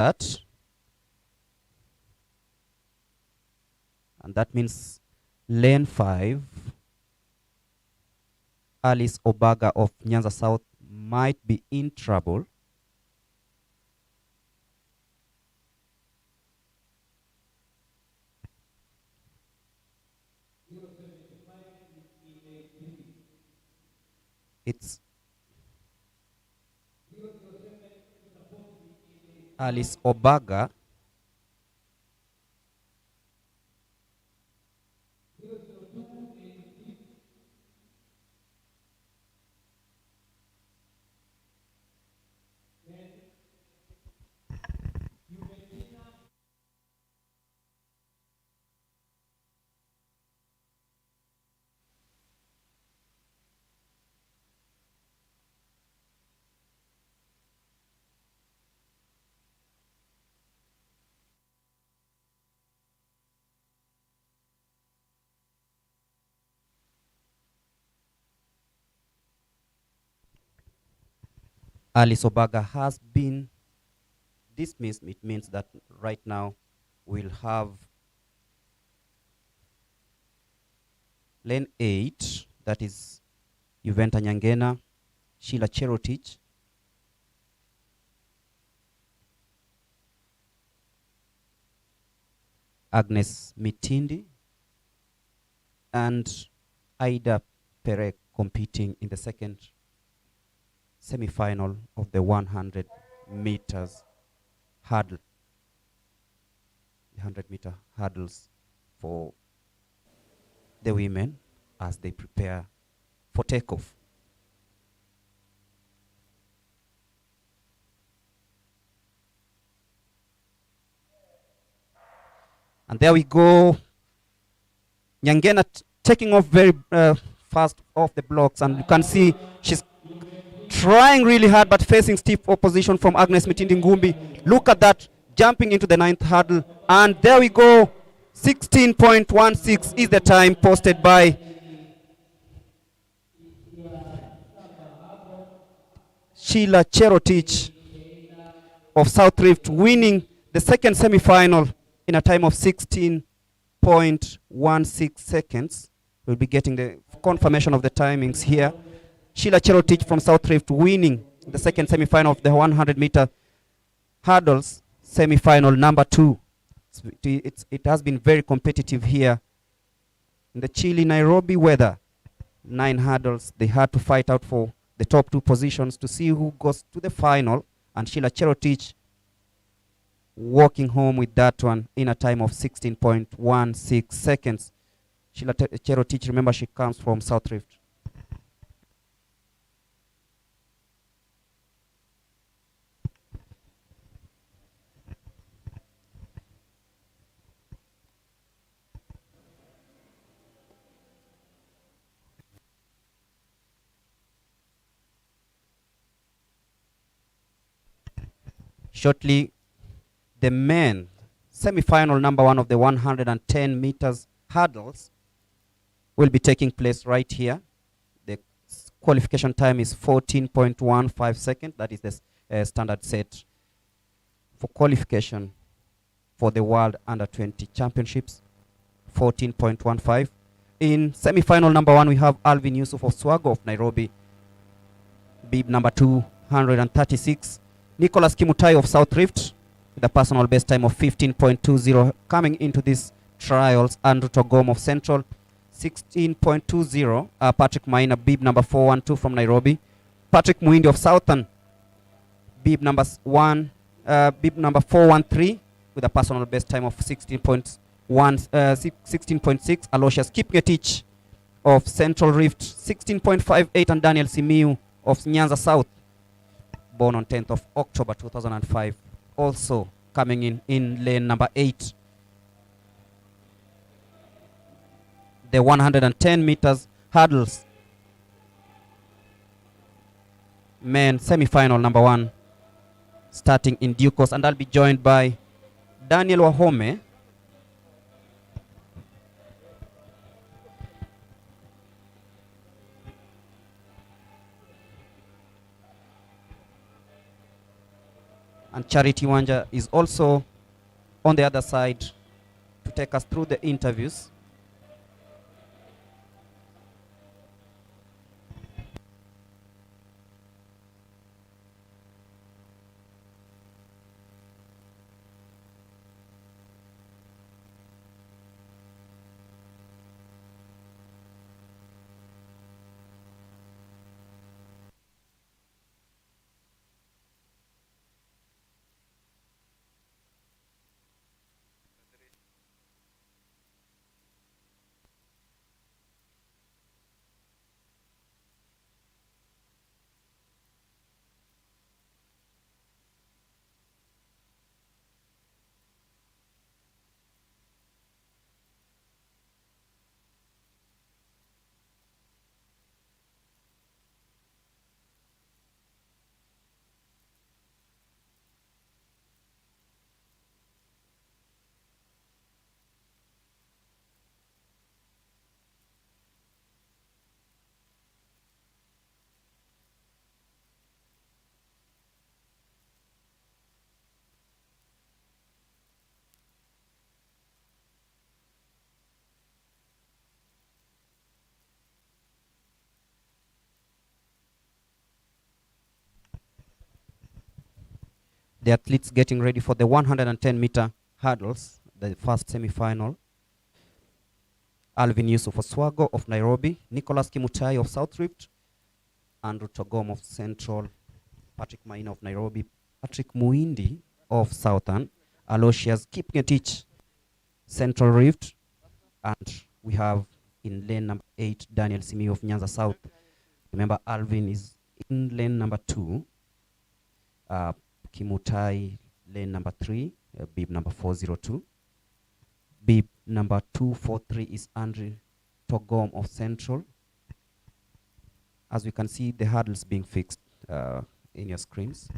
that. And that means lane 5, Alice Obaga of Nyanza South might be in trouble. It's Alice Obaga. Alice Obaga has been dismissed. It means that right now we'll have lane 8, that is Juventa Nyangena, Sheila Cherotich, Agnes Mitindi, and Aida Perek competing in the second semi-final of the 100 meters hurdle. The 100-meter hurdles for the women as they prepare for takeoff. And there we go. Nyangena taking off very fast off the blocks, and you can see she's trying really hard but facing stiff opposition from Agnes Mitindi Ngumbi. Look at that, jumping into the 9th hurdle, and there we go. 16.16 is the time posted by Sheila Cherotich of South Rift, winning the second semi-final in a time of 16.16 seconds. We'll be getting the confirmation of the timings here. Sheila Cherotich from South Rift winning the second semi-final of the 100-meter hurdles, semi-final number 2. It has been very competitive here in the chilly Nairobi weather. 9 hurdles, they had to fight out for the top 2 positions to see who goes to the final, and Sheila Cherotich walking home with that one in a time of 16.16 seconds. Sheila Cherotich, remember, she comes from South Rift. Shortly, the men semi-final number 1 of the 110 meters hurdles will be taking place right here. The qualification time is 14.15 seconds. That is the standard set for qualification for the World Under-20 Championships, 14.15. In semi-final number 1, we have Alvin Yusuf of Swago of Nairobi, bib number 236. Nicholas Kimutai of South Rift with a personal best time of 15.20 coming into these trials. Andrew Togom of Central, 16.20. Patrick Maina, bib number 412 from Nairobi. Patrick Muindi of Southern, bib number 413 with a personal best time of 16.6. Aloysius Kipngetich of Central Rift, 16.58, and Daniel Simiu of Nyanza South, born on 10th of October 2005, also coming in lane number 8. The 110 meters hurdles, men semi-final number 1, starting in due course, and I'll be joined by Daniel Wahome, And Charity Wanja is also on the other side to take us through the interviews. The athletes getting ready for the 110-meter hurdles, the first semi-final. Alvin Yusuf Oswago of Nairobi, Nicholas Kimutai of South Rift, Andrew Togom of Central, Patrick Maina of Nairobi, Patrick Muindi of Southern, Aloysius Kipngetich, Central Rift, and we have in lane number 8, Daniel Simi of Nyanza South. Remember, Alvin is in lane number 2, Kimutai lane number 3, bib number 402. Bib number 243 is Andrew Togom of Central. As we can see, the hurdles being fixed in your screens.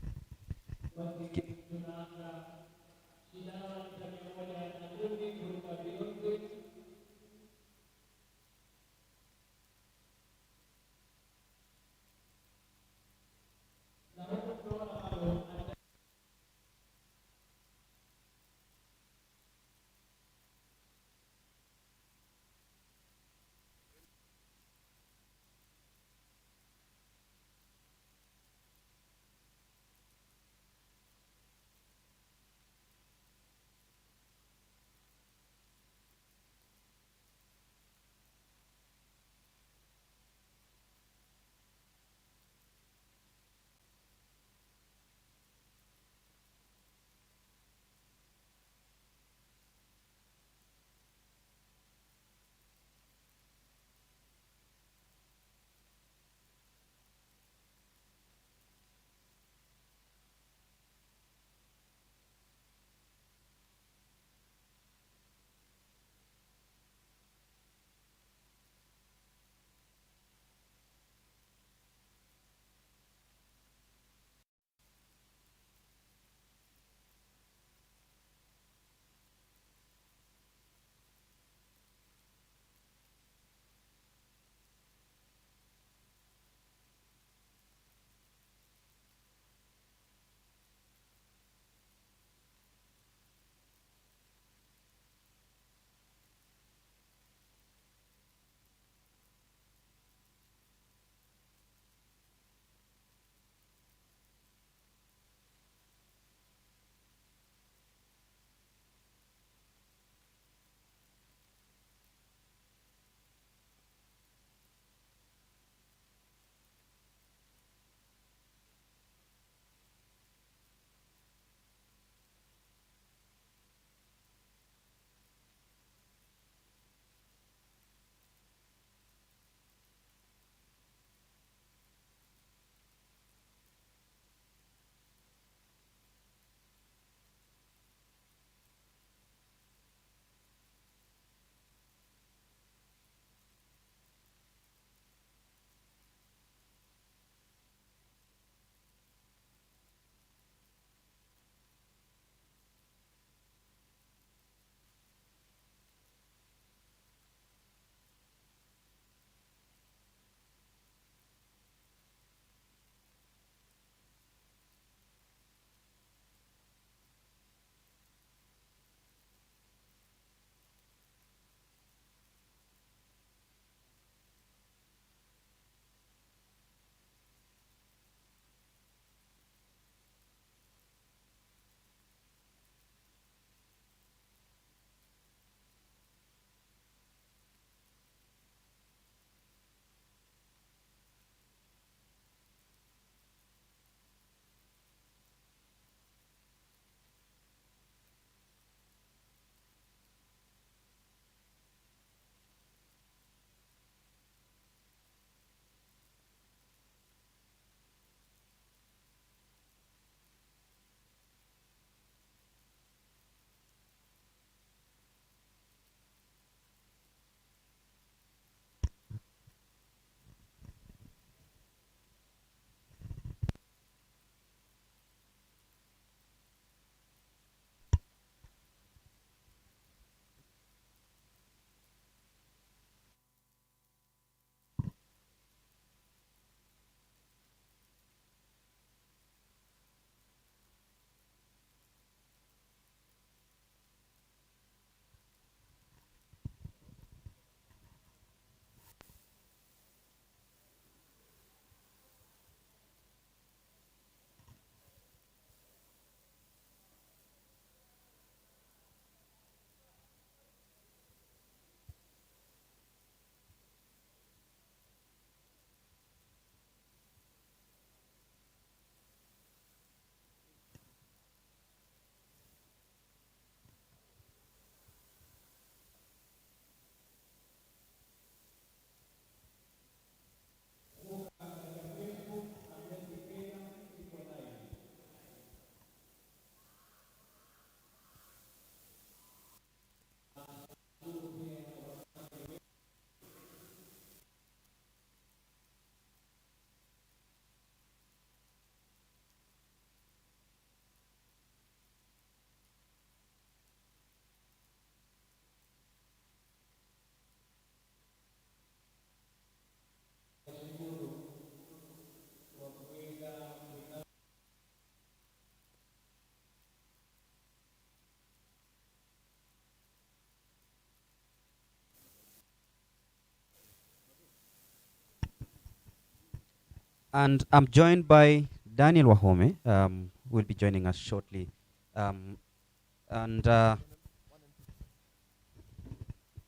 And I'm joined by Daniel Wahome, who will be joining us shortly. And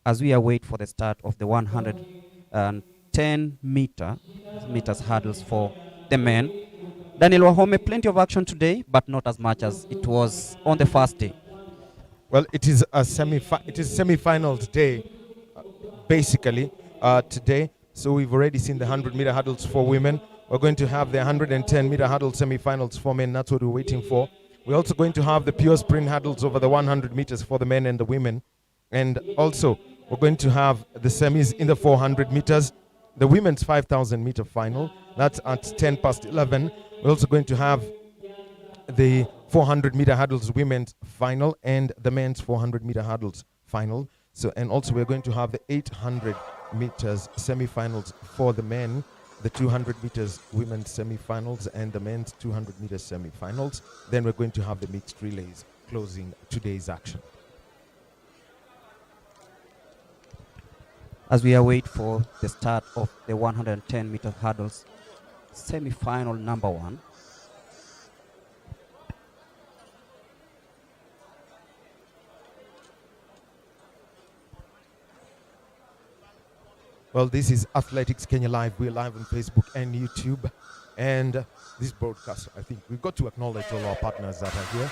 as we await for the start of the 110 meters hurdles for the men, Daniel Wahome, plenty of action today, but not as much as it was on the first day. Well, it is semi-finals day, basically today. So we've already seen the 100-meter hurdles for women. We're going to have the 110-meter hurdle semi-finals for men. That's what we're waiting for. We're also going to have the pure sprint hurdles over the 100 meters for the men and the women. And also, we're going to have the semis in the 400 meters, the women's 5,000-meter final. That's at 10 past 11. We're also going to have the 400-meter hurdles women's final and the men's 400-meter hurdles final. So, and also we're going to have the 800 meters semifinals for the men, the 200 meters women's semifinals, and the men's 200 meters semifinals. Then we're going to have the mixed relays closing today's action. As we await for the start of the 110-meter hurdles semi-final number 1. Well, this is Athletics Kenya Live. We're live on Facebook and YouTube. And this broadcast, I think we've got to acknowledge all our partners that are here.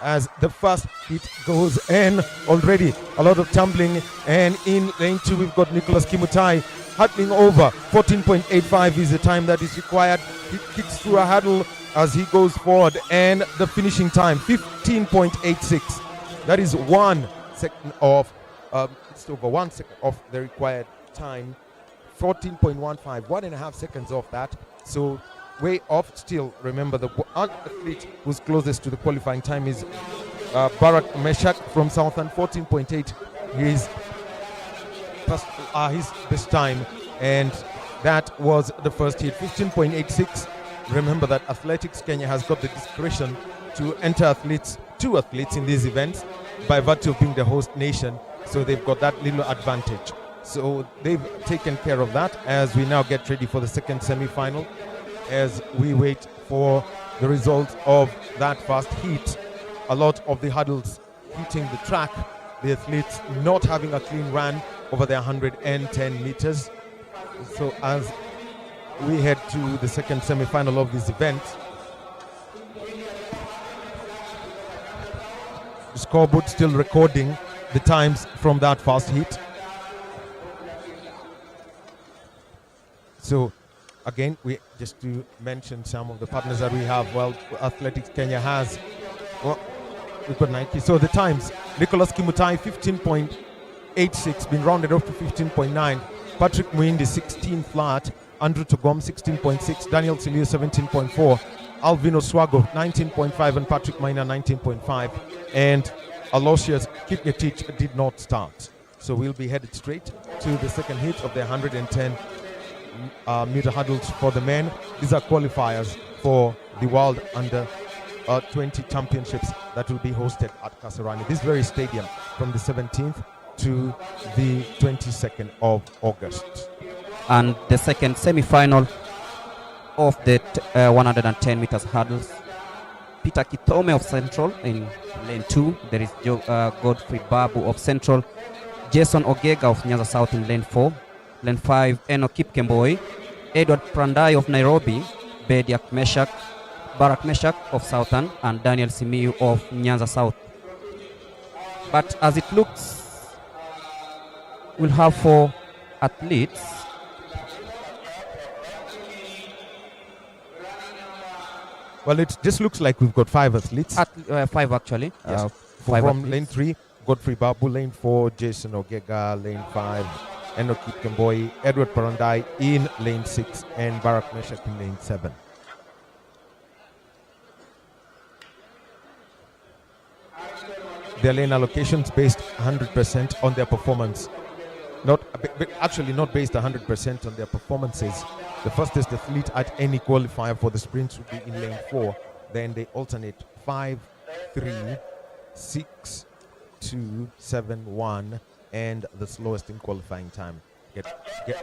As the first hit goes in, already a lot of tumbling. And in lane 2, we've got Nicholas Kimutai hurdling over. 14.85 is the time that is required. He kicks through a hurdle as he goes forward. And the finishing time, 15.86. That is 1 second off. It's over 1 second off the required time. 14.15, 1.5 seconds off that. So way off still. Remember, the athlete who's closest to the qualifying time is Barak Meshak from Southern. 14.8 his best time, and that was the first hit. 15.86. Remember that Athletics Kenya has got the discretion to enter two athletes in these events by virtue of being the host nation, so they've got that little advantage. So they've taken care of that as we now get ready for the second semi-final, as we wait for the results of that first heat. A lot of the hurdles hitting the track, the athletes not having a clean run over the 110 meters. So as we head to the second semi-final of this event, the scoreboard still recording the times from that first heat. So again, we just to mention some of the partners that we have. Well, Athletics Kenya has, well, we've got Nike. So the times, Nicholas Kimutai 15.86, been rounded up to 15.9. Patrick Muindi 16 flat. Andrew Togom 16.6. Daniel Silio 17.4. Alvin Oswago 19.5 and Patrick Maina 19.5. And Aloysius Kipngetich did not start. So we'll be headed straight to the second hit of the 110 meter hurdles for the men. These are qualifiers for the World Under 20 Championships that will be hosted at Kasarani, this very stadium, from the 17th to the 22nd of August. And the second semi-final of the 110 meters hurdles, Peter Kitome of Central in lane 2. There is Godfrey Babu of Central, Jason Ogega of Nyanza South in lane 4. Lane 5, Eno Kipkemboi, Edward Prandai of Nairobi, Bediak Meshak, Barak Meshak of Southern, and Daniel Simiyu of Nyanza South. But as it looks, we'll have 4 athletes. Well, it just looks like we've got 5 athletes. 5 actually. Yes. 5 from athletes. lane 3, Godfrey Babu, lane 4, Jason Ogega, lane 5, Enoch Kipkemboi, Edward Parandai in lane 6, and Barak Meshak in lane 7. Their lane allocations based 100% on their performance. Actually not based 100% on their performances. The fastest athlete at any qualifier for the sprints would be in lane 4. Then they alternate 5, 3, 6, 2, 7, 1, and the slowest in qualifying time get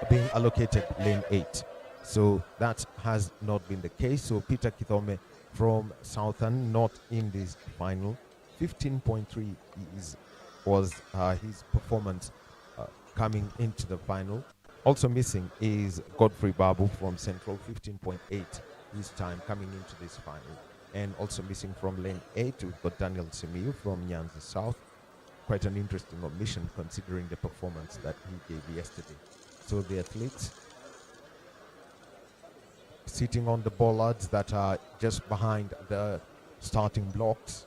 being allocated lane 8. So that has not been the case. So Peter Kithome from Southern not in this final. 15.3 was his performance coming into the final. Also missing is Godfrey Babu from Central, 15.8 his time coming into this final. And also missing from lane 8, we've got Daniel Simiyu from Nyanza South. Quite an interesting omission considering the performance that he gave yesterday. So the athletes sitting on the bollards that are just behind the starting blocks.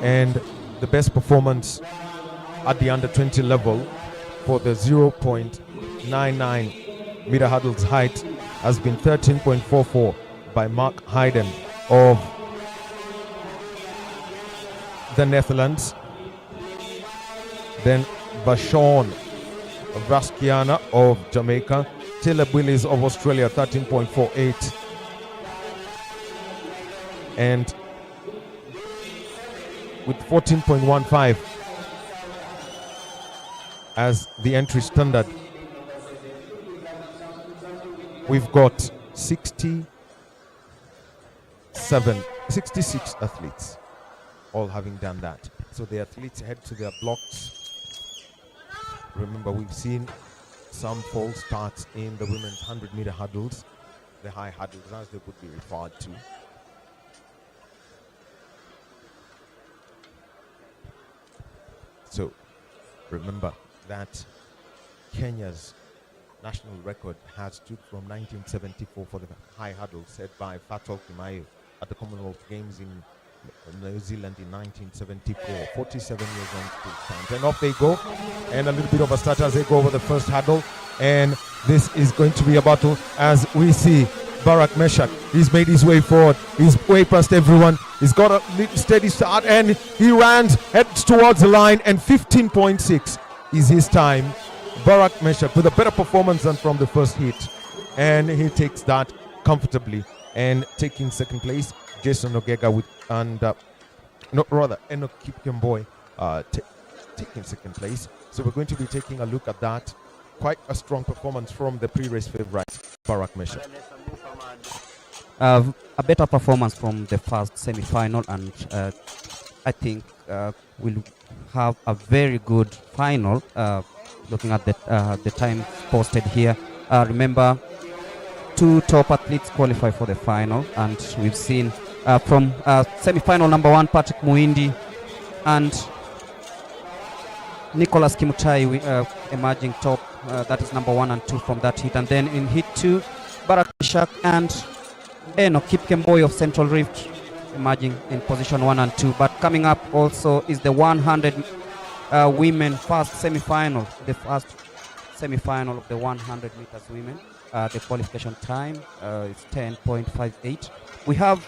And the best performance at the under 20 level for the 0.99 meter hurdles height has been 13.44 by Mark Hayden of the Netherlands. Then Vashon Vaskiana of Jamaica. Taylor Willis of Australia, 13.48. And with 14.15 as the entry standard, we've got 66 athletes all having done that. So the athletes head to their blocks. Remember, we've seen some false starts in the women's 100-meter hurdles, the high hurdles as they would be referred to. So remember that Kenya's national record has stood from 1974 for the high hurdle set by Fatal Kimayo at the Commonwealth Games in New Zealand in 1974. 47 years on still stands. And off they go. And a little bit of a start as they go over the first hurdle. And this is going to be a battle as we see Barak Meshak. He's made his way forward. He's way past everyone. He's got a steady start and he heads towards the line, and 15.6 is his time. Barak Meshak with a better performance than from the first hit. And he takes that comfortably. And taking second place, Jason Ogega Enoch Kipkemboy taking second place. So we're going to be taking a look at that. Quite a strong performance from the pre-race favorite, Barak Meshak. A better performance from the first semi-final, and I think we'll have a very good final. Looking at the time posted here, remember, 2 top athletes qualify for the final, and we've seen from semi-final number 1 Patrick Muindi and Nicholas Kimutai emerging top. That is number 1 and 2 from that hit, and then in hit 2 Barak Meshak and Enoch Kipkemboy of Central Rift emerging in position 1 and 2. But coming up also is the 100 women first semi-final, the first semi-final of the 100 meters women. The qualification time is 10.58. We have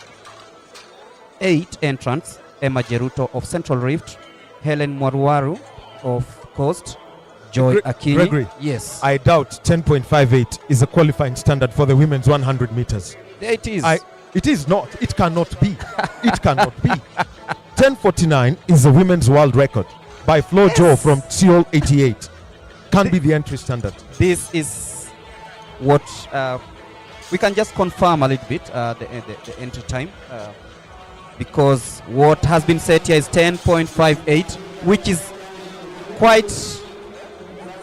8 entrants: Emma Jeruto of Central Rift, Helen Mwaruwaru of Coast, Joy Akini. Gregory, yes. I doubt 10.58 is a qualifying standard for the women's 100 meters. It is. It is not. It cannot be. It cannot be. 10.49 is the women's world record by Flo Jo from Seoul 88. Can't be the entry standard. This is what we can just confirm a little bit, the entry time, because what has been set here is 10.58, which is quite...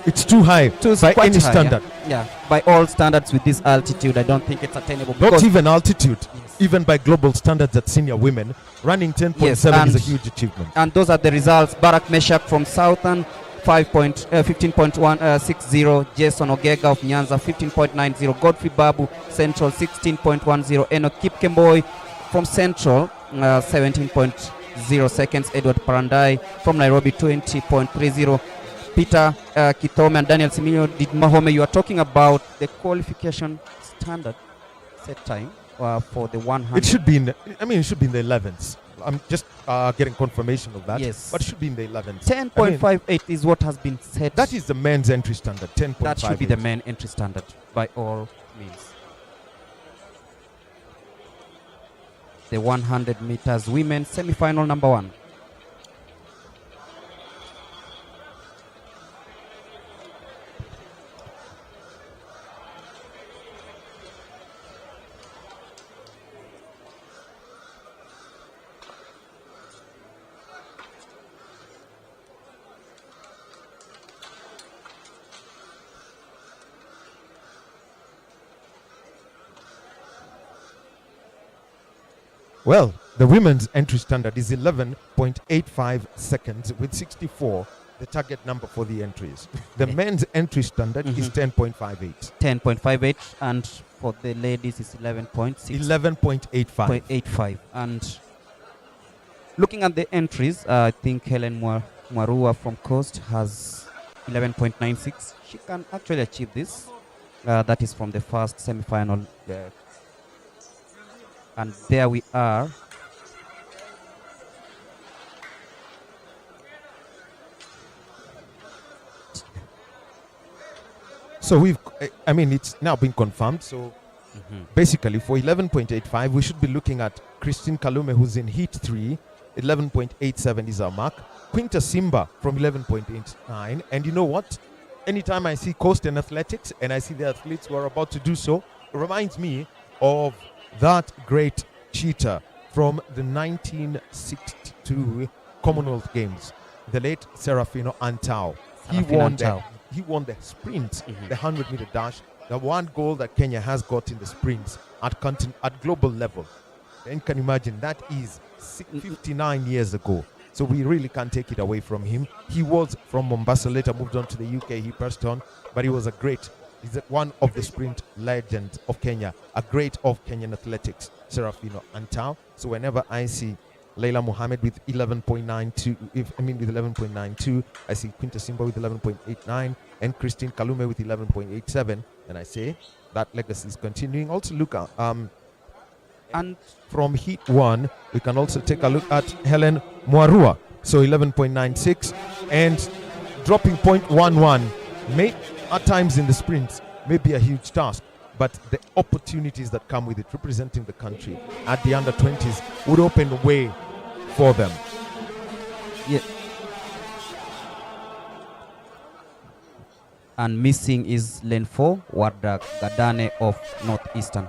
It's too high by any standard. Yeah, by all standards with this altitude, I don't think it's attainable. Not even altitude. Yes. Even by global standards at senior women, running 10.7 is a huge achievement. And those are the results. Barak Meshak from Southern, 15.60. Jason Ogega of Nyanza, 15.90. Godfrey Babu, Central, 16.10. Enoch Kipkemboy from Central, 17.0 seconds. Edward Parandai from Nairobi, 20.30. Peter Kithome and Daniel Simiyu did Mahome. You are talking about the qualification standard set time for the 100. It should be in, it should be in the 11s. I'm just getting confirmation of that. Yes. But it should be in the 11th. 10.58 is what has been set. That is the men's entry standard, 10.58. That should be the main entry standard by all means. The 100 meters women semi-final number 1. Well, the women's entry standard is 11.85 seconds with 64, the target number for the entries. The men's entry standard is 10.58. 10.58, and for the ladies is 11.6. 11.85. 0.85. And looking at the entries, I think Helen Mwarua from Coast has 11.96. She can actually achieve this. That is from the first semi-final. And there we are. So it's now been confirmed. So basically for 11.85, we should be looking at Christine Kalume, who's in heat 3. 11.87 is our mark. Quinta Simba from 11.89. And you know what? Anytime I see Coast and Athletics and I see the athletes who are about to do so, it reminds me of that great cheater from the 1962 Commonwealth Games, the late Serafino Antao. He won the sprint, the 100-meter dash, the one goal that Kenya has got in the sprints at global level. And you can imagine that is 59 years ago. So we really can't take it away from him. He was from Mombasa, later moved on to the UK. He pressed on, but he was he's one of the sprint legends of Kenya, a great of Kenyan athletics, Serafino Antao. So whenever I see Leila Mohammed with 11.92, with 11.92, I see Quinta Simba with 11.89, and Christine Kalume with 11.87, and I say that legacy is continuing. Also look at and from heat 1, we can also take a look at Helen Mwarua, so 11.96, and dropping 0.11 may at times in the sprints may be a huge task, but the opportunities that come with it, representing the country at the under 20s, would open the way for them. Yeah. And missing is lane 4, Warda Gadane of Northeastern.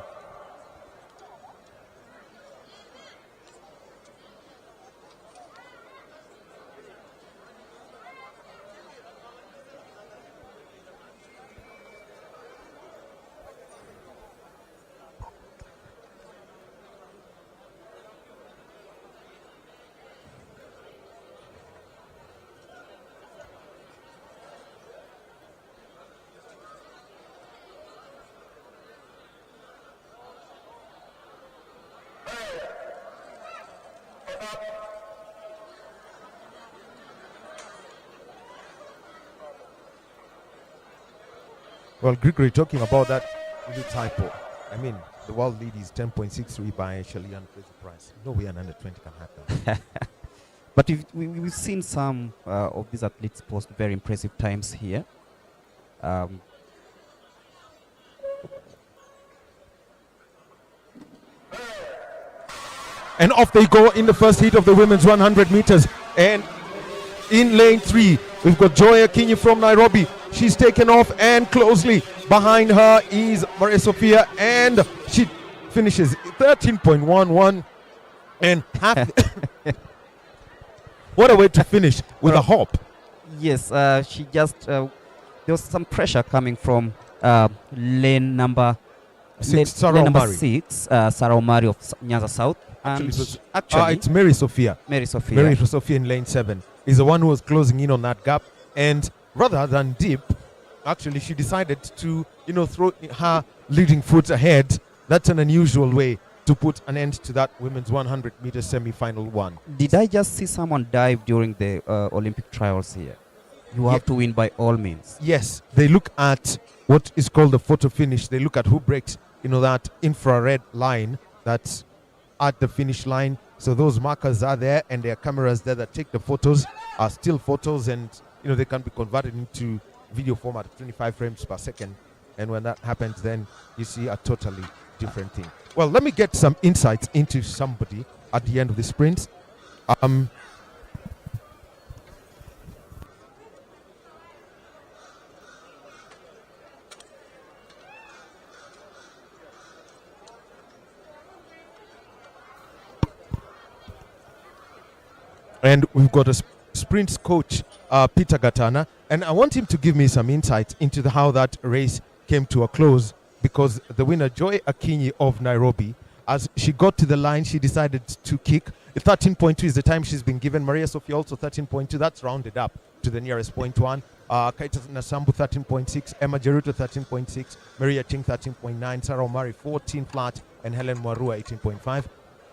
Well, Gregory, talking about that little typo, the world lead is 10.63 by Shalian Fraser Price. No way an under 20 can have that. But we've seen some of these athletes post very impressive times here. And off they go in the first heat of the women's 100 meters. And in lane 3, we've got Joy Akinyi from Nairobi. She's taken off, and closely behind her is Maria Sophia, and she finishes 13.11 and half. What a way to finish with a hop. Yes, she just there was some pressure coming from lane number 6, Sarah Omari of Nyanza South. Actually, it's Mary Sophia. Mary Sophia in lane 7 is the one who was closing in on that gap, and rather than dip, actually she decided to throw her leading foot ahead. That's an unusual way to put an end to that women's 100-meter semi-final one. Did I just see someone dive during the Olympic trials here? You have to win by all means. Yes, they look at what is called the photo finish. They look at who breaks that infrared line that's at the finish line. So those markers are there, and there are cameras there that take the photos, are still photos, and they can be converted into video format, 25 frames per second. And when that happens, then you see a totally different thing. Well, let me get some insights into somebody at the end of the sprint. And we've got a sprints coach, Peter Gatana, and I want him to give me some insights into how that race came to a close, because the winner, Joy Akinyi of Nairobi, as she got to the line, she decided to kick. 13.2 is the time she's been given. Maria Sophia also 13.2. That's rounded up to the nearest point one. Kaita Nasambu 13.6, Emma Jeruto 13.6, Maria Ching 13.9, Sarah Omari 14 flat, and Helen Mwarua 18.5.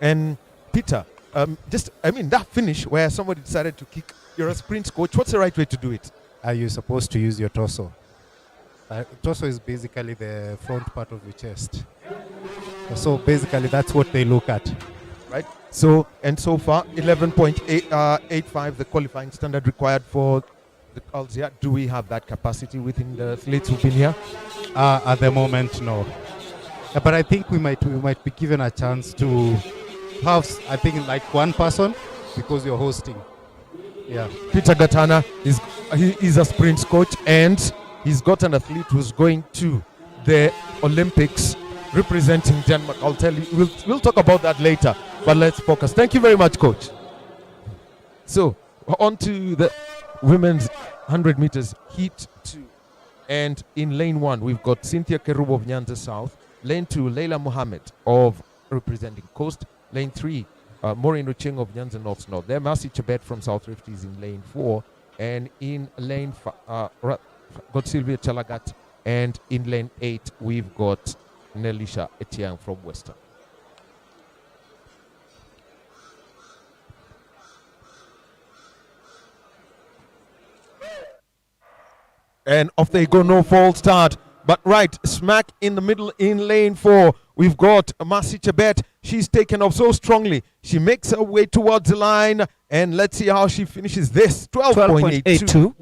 And Peter, that finish where somebody decided to kick, you're a sprint coach. What's the right way to do it? Are you supposed to use your torso? Torso is basically the front part of your chest. So basically that's what they look at. Right. So far, 11.85, the qualifying standard required for the girls here. Do we have that capacity within the athletes who've been here? At the moment, no. But I think we might be given a chance to have, I think, like one person, because you're hosting. Yeah. Peter Gatana is a sprint coach, and he's got an athlete who's going to the Olympics representing Denmark. I'll tell you, we'll talk about that later, but let's focus. Thank you very much, coach. So on to the women's 100 meters heat 2, and in lane 1 we've got Cynthia Kerubo of Nyanza South, lane 2 Leila Mohammed of representing Coast, lane 3 Maureen Ruching of Nyanza North. There Mercy Chebet from South Rift is in lane 4, and in lane 5 got Sylvia Chalagat, and in lane 8 we've got Nelisha Etiang from Western. And off they go, no false start. But right smack in the middle in lane 4, we've got Mercy Chebet. She's taken off so strongly. She makes her way towards the line, and let's see how she finishes this. 12.82.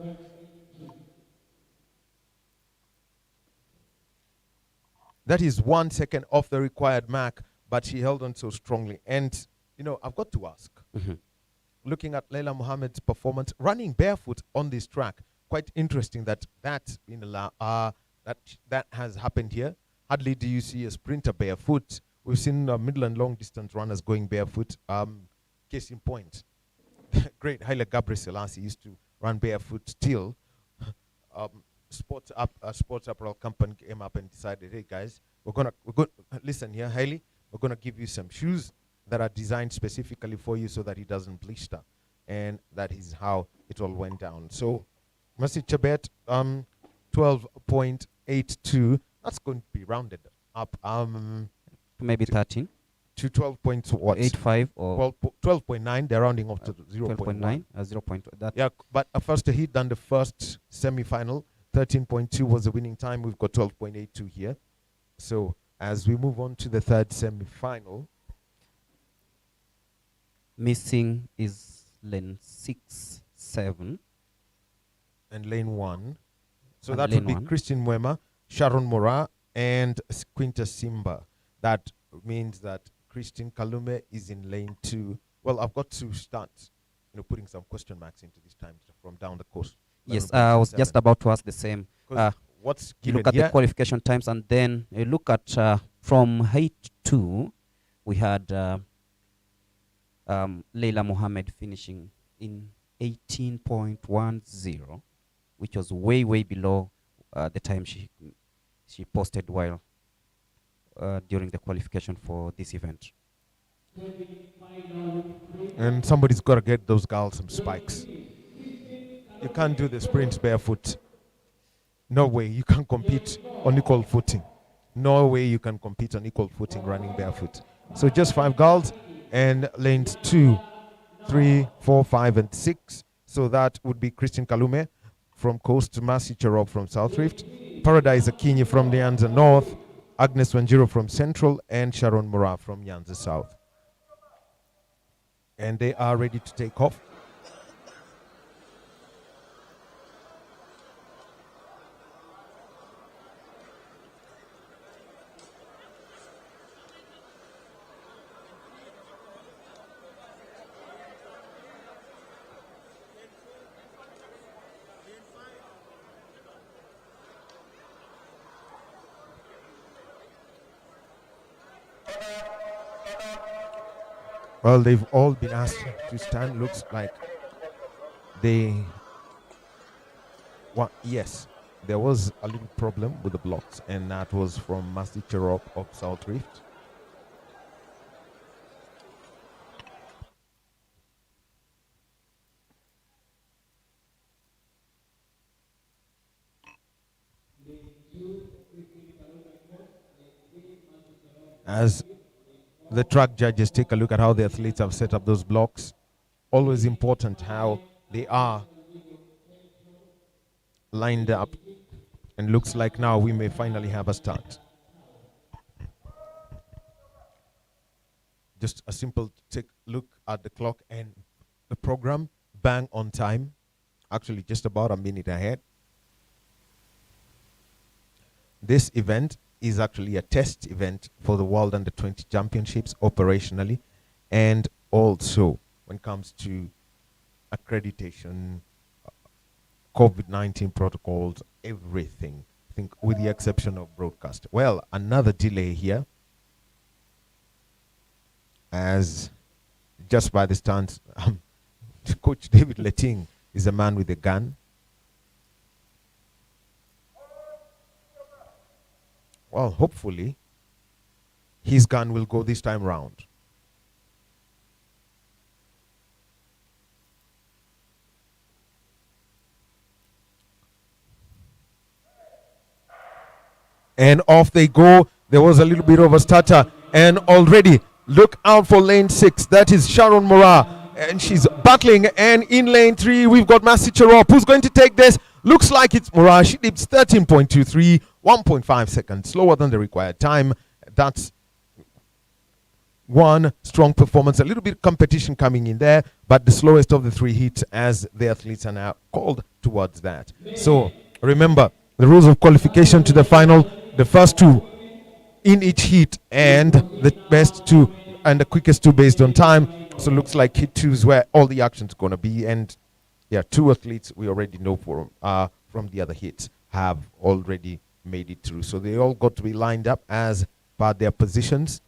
That is 1 second off the required mark, but she held on so strongly. And, I've got to ask, looking at Leila Mohammed's performance, running barefoot on this track, quite interesting that's been allowed, that has happened here. Hardly do you see a sprinter barefoot. We've seen middle and long distance runners going barefoot. Case in point, great Haile Gabriel Selassie used to run barefoot still. Sports apparel company came up and decided, hey guys, we're gonna listen here, Haile, we're gonna give you some shoes that are designed specifically for you so that it doesn't blister. And that is how it all went down. So Mercy Chebet, 12.82. That's going to be rounded up. Maybe 13. To 12.85 or 12.9. They're rounding off to 0.9. 0.2. Yeah, but a first heat than the first semi-final. 13.2 was the winning time. We've got 12.82 here. So as we move on to the third semi-final, missing is lane 6, 7. And lane 1. So And that lane would be 1. Christine Mwema, Sharon Mora, and Quinta Simba. That means that Christine Kalume is in lane 2. Well, I've got to start, putting some question marks into this time from down the coast. Yes, I was just about to ask the same. What's You given look at here? the qualification times, and then you look at from height 2, we had Leila Mohammed finishing in 18.10, which was way, way below the time she posted while during the qualification for this event. And somebody's got to get those girls some spikes. You can't do the sprints barefoot. No way. You can compete on equal footing. No way you can compete on equal footing running barefoot. So just 5 girls, and lanes 2, 3, 4, 5, and 6. So that would be Christine Kalume from Coast, Mercy Cherop from South Rift, Paradise Akinyi from Nyanza North, Agnes Wanjiro from Central, and Sharon Mora from Nyanza South. And they are ready to take off. Well, they've all been asked to stand. Looks like they... Well, yes, there was a little problem with the blocks, and that was from Masi Cherop of South Rift. As the track judges take a look at how the athletes have set up those blocks, always important how they are lined up, and looks like now we may finally have a start. Just a simple take look at the clock and the program, bang on time, actually just about a minute ahead. This event is actually a test event for the World Under-20 Championships operationally, and also when it comes to accreditation, COVID-19 protocols, everything, I think, with the exception of broadcast. Well, another delay here, as just by the stance, Coach David Letting is a man with a gun. Well, hopefully, his gun will go this time round. And off they go. There was a little bit of a stutter, and already look out for lane 6. That is Sharon Mora, and she's battling. And in lane 3, we've got Masi Cherop, who's going to take this. Looks like it's Mora. She dips 13.23, 1.5 seconds slower than the required time. That's one strong performance. A little bit of competition coming in there, but the slowest of the 3 hits, as the athletes are now called towards that. So remember the rules of qualification to the final: the first 2 in each heat, and the best 2 and the quickest 2 based on time. So looks like hit 2 is where all the action's going to be. And yeah, 2 athletes we already know from the other hits have already made it through. So they all got to be lined up as per their positions.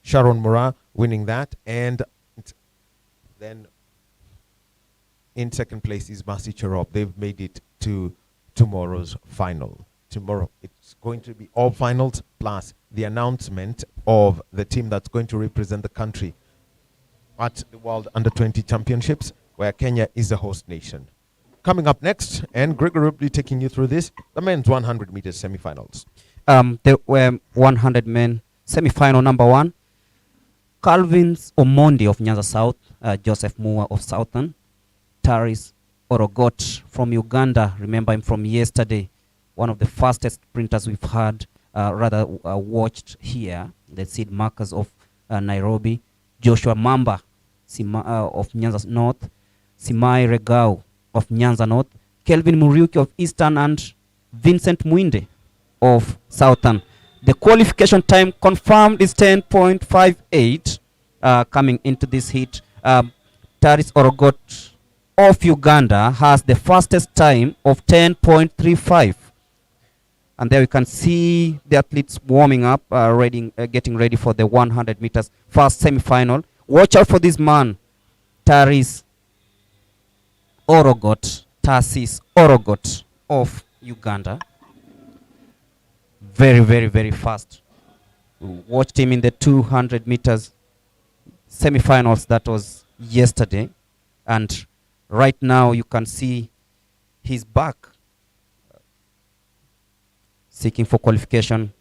Sharon Mora winning that, and then in second place is Masi Cherop. They've made it to tomorrow's final. Tomorrow it's going to be all finals plus the announcement of the team that's going to represent the country at the World Under-20 Championships, where Kenya is the host nation. Coming up next, and Gregory will be taking you through this, the men's 100 meters semifinals. There were 100 men semifinal number 1. Calvins Omondi of Nyanza South, Joseph Mua of Southern, Taris Orogot from Uganda, remember him from yesterday, one of the fastest sprinters we've had, watched here, the seed markers of Nairobi. Joshua Mamba of Nyanza North, Simai Regau of Nyanza North, Kelvin Muriuki of Eastern, and Vincent Mwinde of Southern. The qualification time confirmed is 10.58 coming into this heat. Taris Orogot of Uganda has the fastest time of 10.35. And there you can see the athletes warming up, getting ready for the 100 meters first semi-final. Watch out for this man, Taris Orogot, Tarsis Orogot of Uganda. Very, very, very fast. We watched him in the 200 meters semi-finals. That was yesterday. And right now you can see he's back, seeking for qualification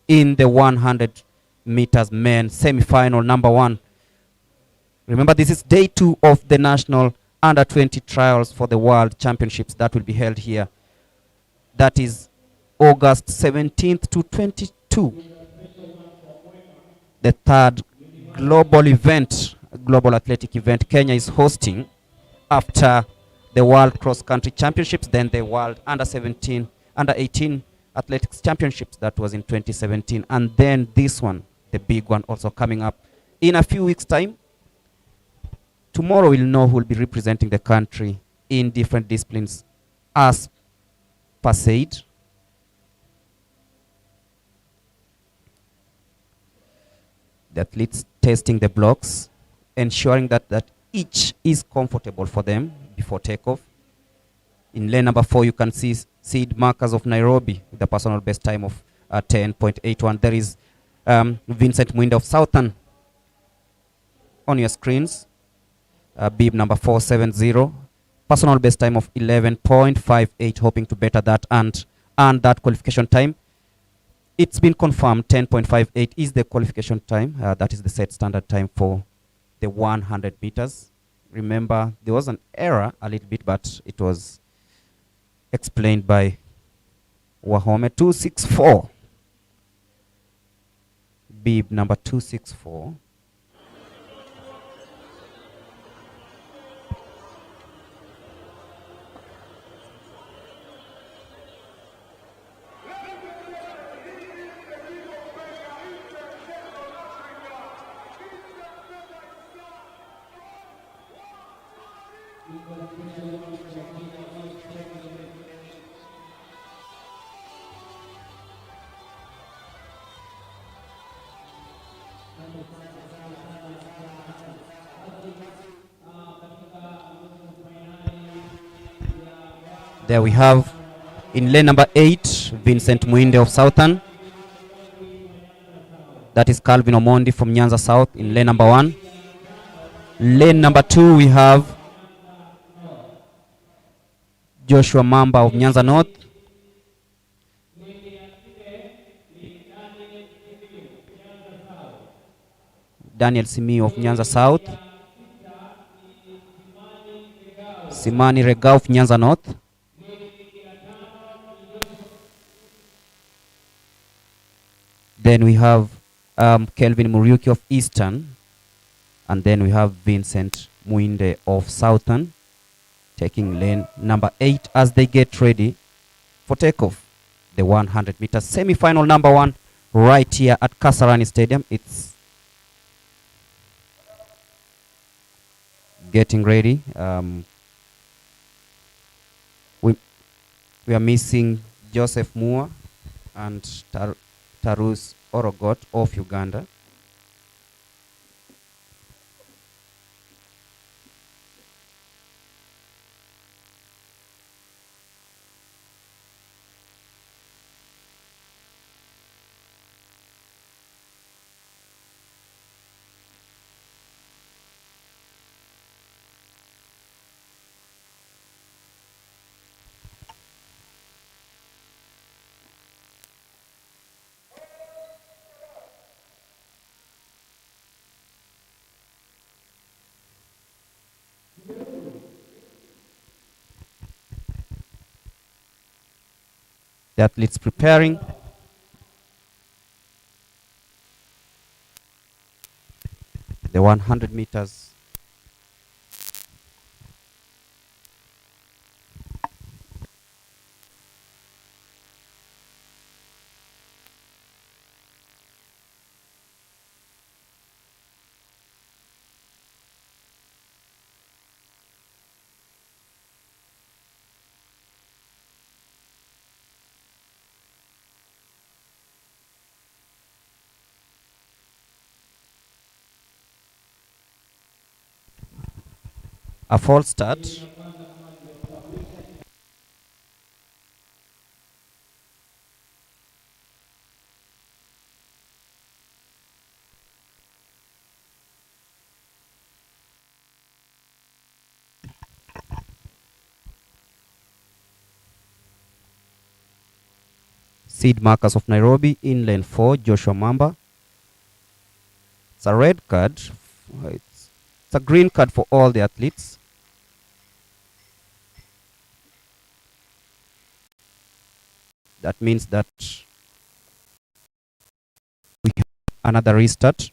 in the 100 meters men semi-final number 1. Remember, this is day 2 of the national under-20 trials for the World Championships that will be held here. That is August 17th to 22. The third global event global athletic event Kenya is hosting after the World Cross Country Championships, then the World Under 18 Athletics Championships that was in 2017, and then this one, the big one, also coming up in a few weeks' time. Tomorrow we'll know who will be representing the country in different disciplines as per said. The athletes testing the blocks, ensuring that each is comfortable for them before takeoff. In lane number 4, you can see seed markers of Nairobi with a personal best time of 10.81. There is Vincent Mwinde of Southern on your screens. Bib number 470. Personal best time of 11.58, hoping to better that and that qualification time. It's been confirmed 10.58 is the qualification time. That is the set standard time for the 100 meters. Remember, there was an error a little bit, but it was explained by Wahome. 264. Bib number 264. There we have in lane number 8, Vincent Mwinde of Southern. That is Calvin Omondi from Nyanza South in lane number 1. Lane number 2, we have Joshua Mamba of Nyanza North. Daniel Simi of Nyanza South. Simani Rega of Nyanza North. Then we have Kelvin Muriuki of Eastern. And then we have Vincent Mwinde of Southern taking lane number 8 as they get ready for takeoff. The 100 meters semi-final number 1 right here at Kasarani Stadium. It's getting ready. We are missing Joseph Moore and Tarus Orogot of Uganda. The athletes preparing. The 100 meters. A false start. Seed markers of Nairobi in lane 4, Joshua Mamba. It's a red card. It's a green card for all the athletes. That means that we have another restart.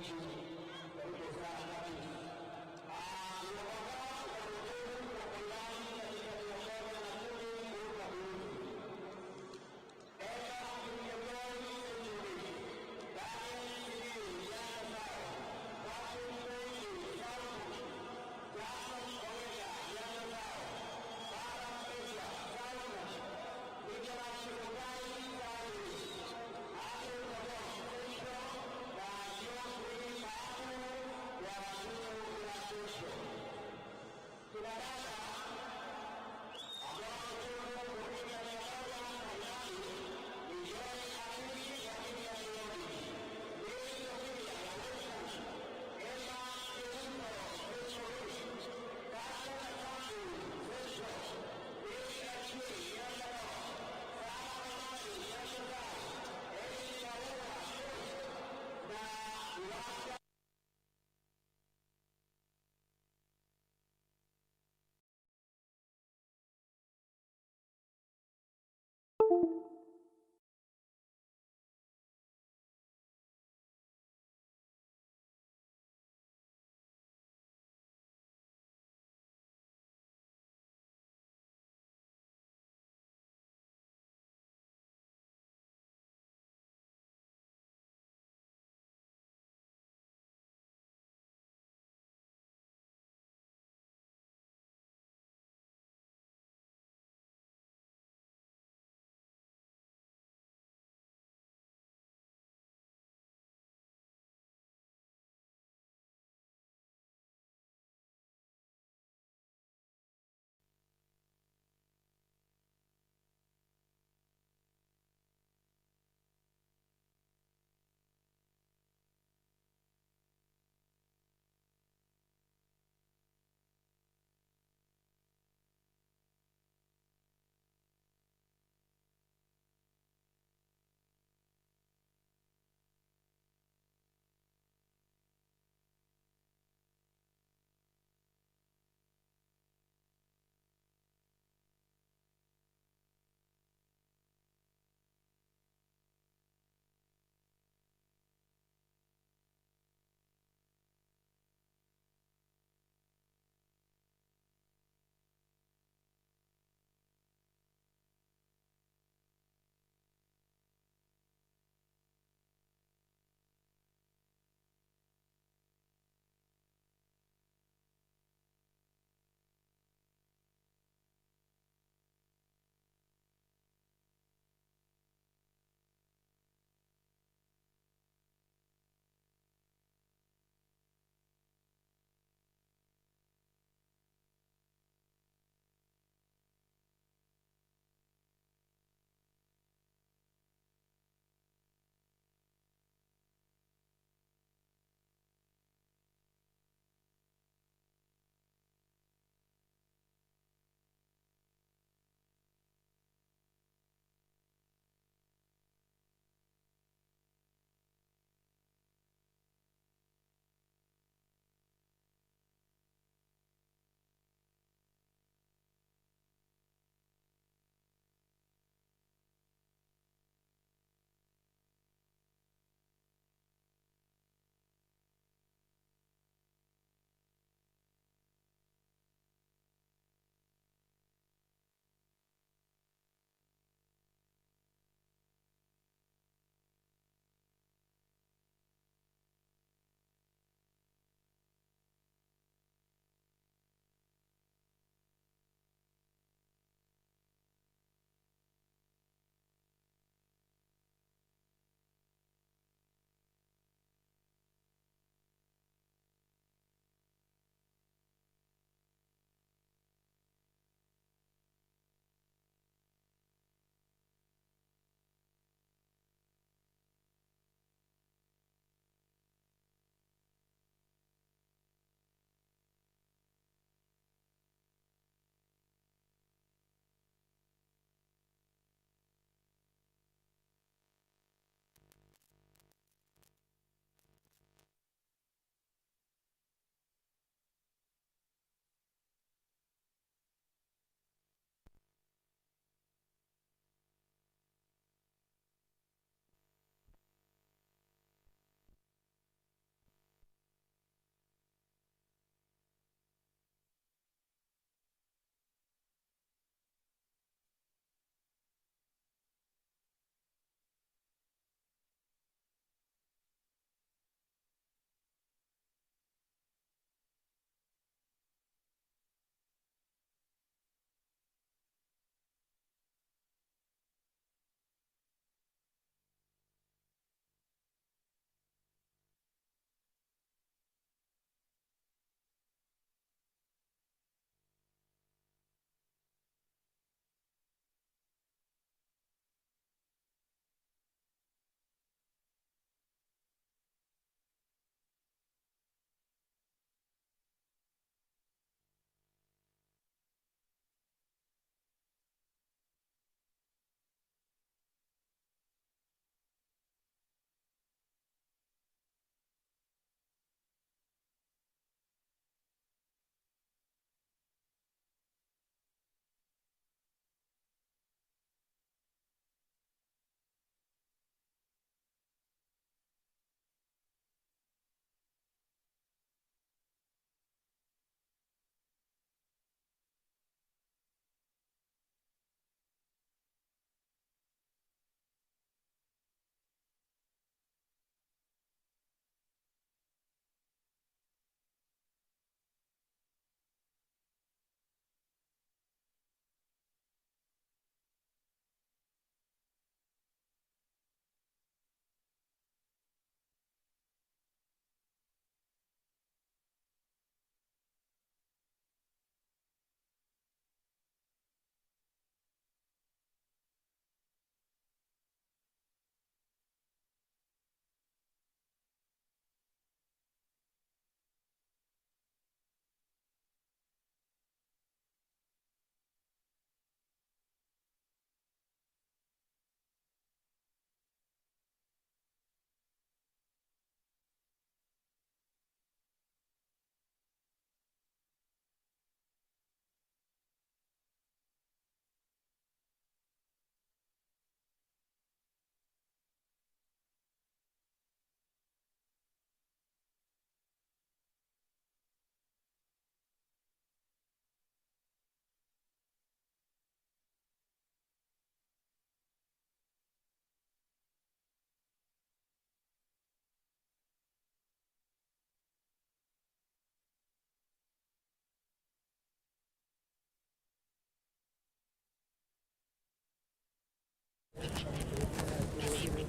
Yeah.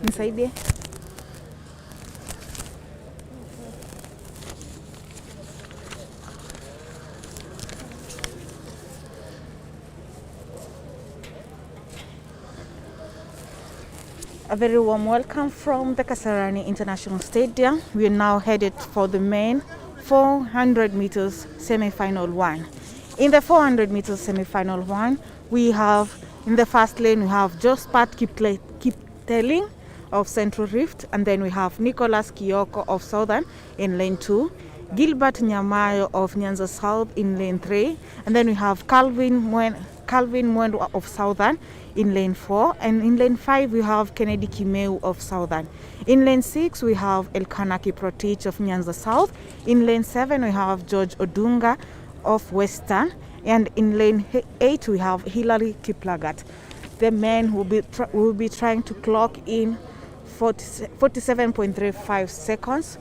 Nisaidie. A very warm welcome from the Kasarani International Stadium. We are now headed for the main 400 meters semi-final one. In the 400 meters semi-final one, we have in the first lane we have Jospat Kipteling of Central Rift, and then we have Nicholas Kioko of Southern in lane 2, Gilbert Nyamayo of Nyanza South in lane 3, and then we have Calvin Mwendo of Southern in lane 4, and in lane 5 we have Kennedy Kimeu of Southern. In lane 6 we have Elkana Kiprotich of Nyanza South. In lane 7 we have George Odunga of Western, and in lane 8 we have Hilary Kiplagat. The men will be trying to clock in 47.35 seconds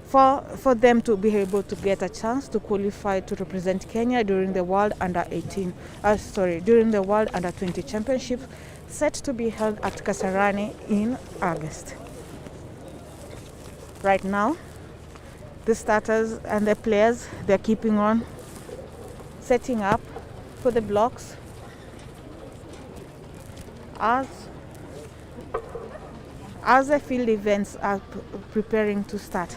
for them to be able to get a chance to qualify to represent Kenya during the World during the World Under 20 Championship, set to be held at Kasarani in August. Right now, the starters and the players, they're keeping on setting up for the blocks as the field events are preparing to start.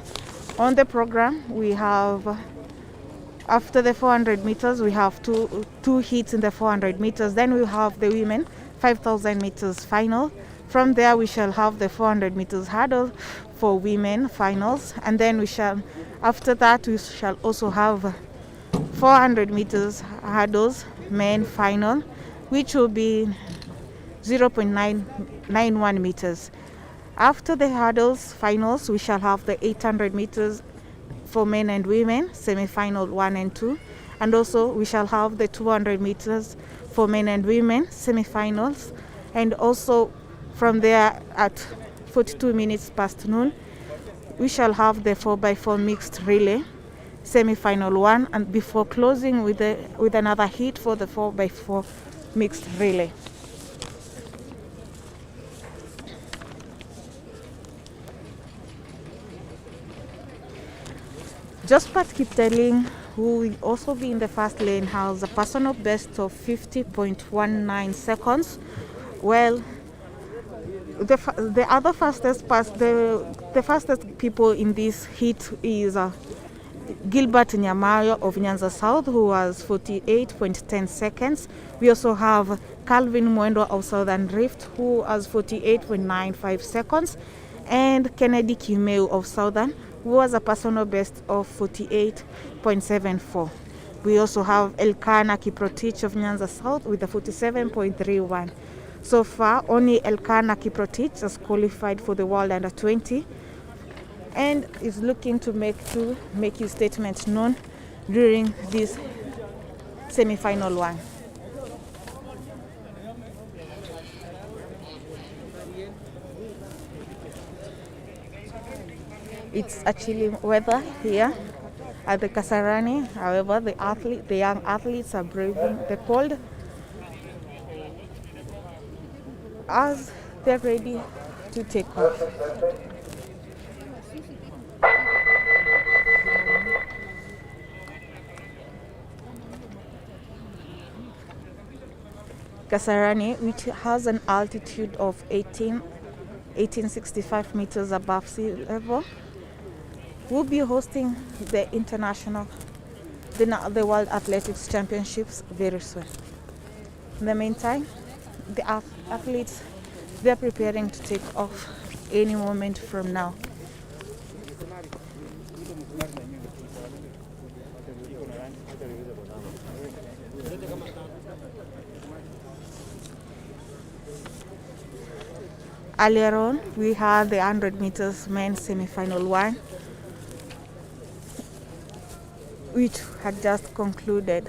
On the program, we have, after the 400 meters, we have two heats in the 400 meters. Then we have the women 5,000 meters final. From there, we shall have the 400 meters hurdle for women finals. And then after that, we shall also have 400 meters hurdles men final, which will be 0.991 meters. After the hurdles finals, we shall have the 800 meters for men and women, semi-final 1 and 2. And also we shall have the 200 meters for men and women, semi-finals. And also from there at 42 minutes past noon, we shall have the 4x4 mixed relay, semi-final 1, and before closing with another heat for the 4x4 mixed relay. Jospat Kipteling, who will also be in the first lane, has a personal best of 50.19 seconds. Well, the other fastest the fastest people in this heat is Gilbert Nyamayo of Nyanza South, who has 48.10 seconds. We also have Calvin Mwendo of Southern Rift, who has 48.95 seconds, and Kennedy Kimeu of Southern, who has a personal best of 48.74. We also have Elkana Kiprotich of Nyanza South with a 47.31. So far, only Elkana Kiprotich has qualified for the World Under 20 and is looking to make his statement known during this semi-final one. It's actually weather here at the Kasarani. However, the young athletes are braving the cold as they're ready to take off. Kasarani, which has an altitude of 1865 meters above sea level, will be hosting the World Athletics Championships very soon. In the meantime, the athletes, they're preparing to take off any moment from now. Earlier on, we had the 100 meters men's semi-final one, which had just concluded.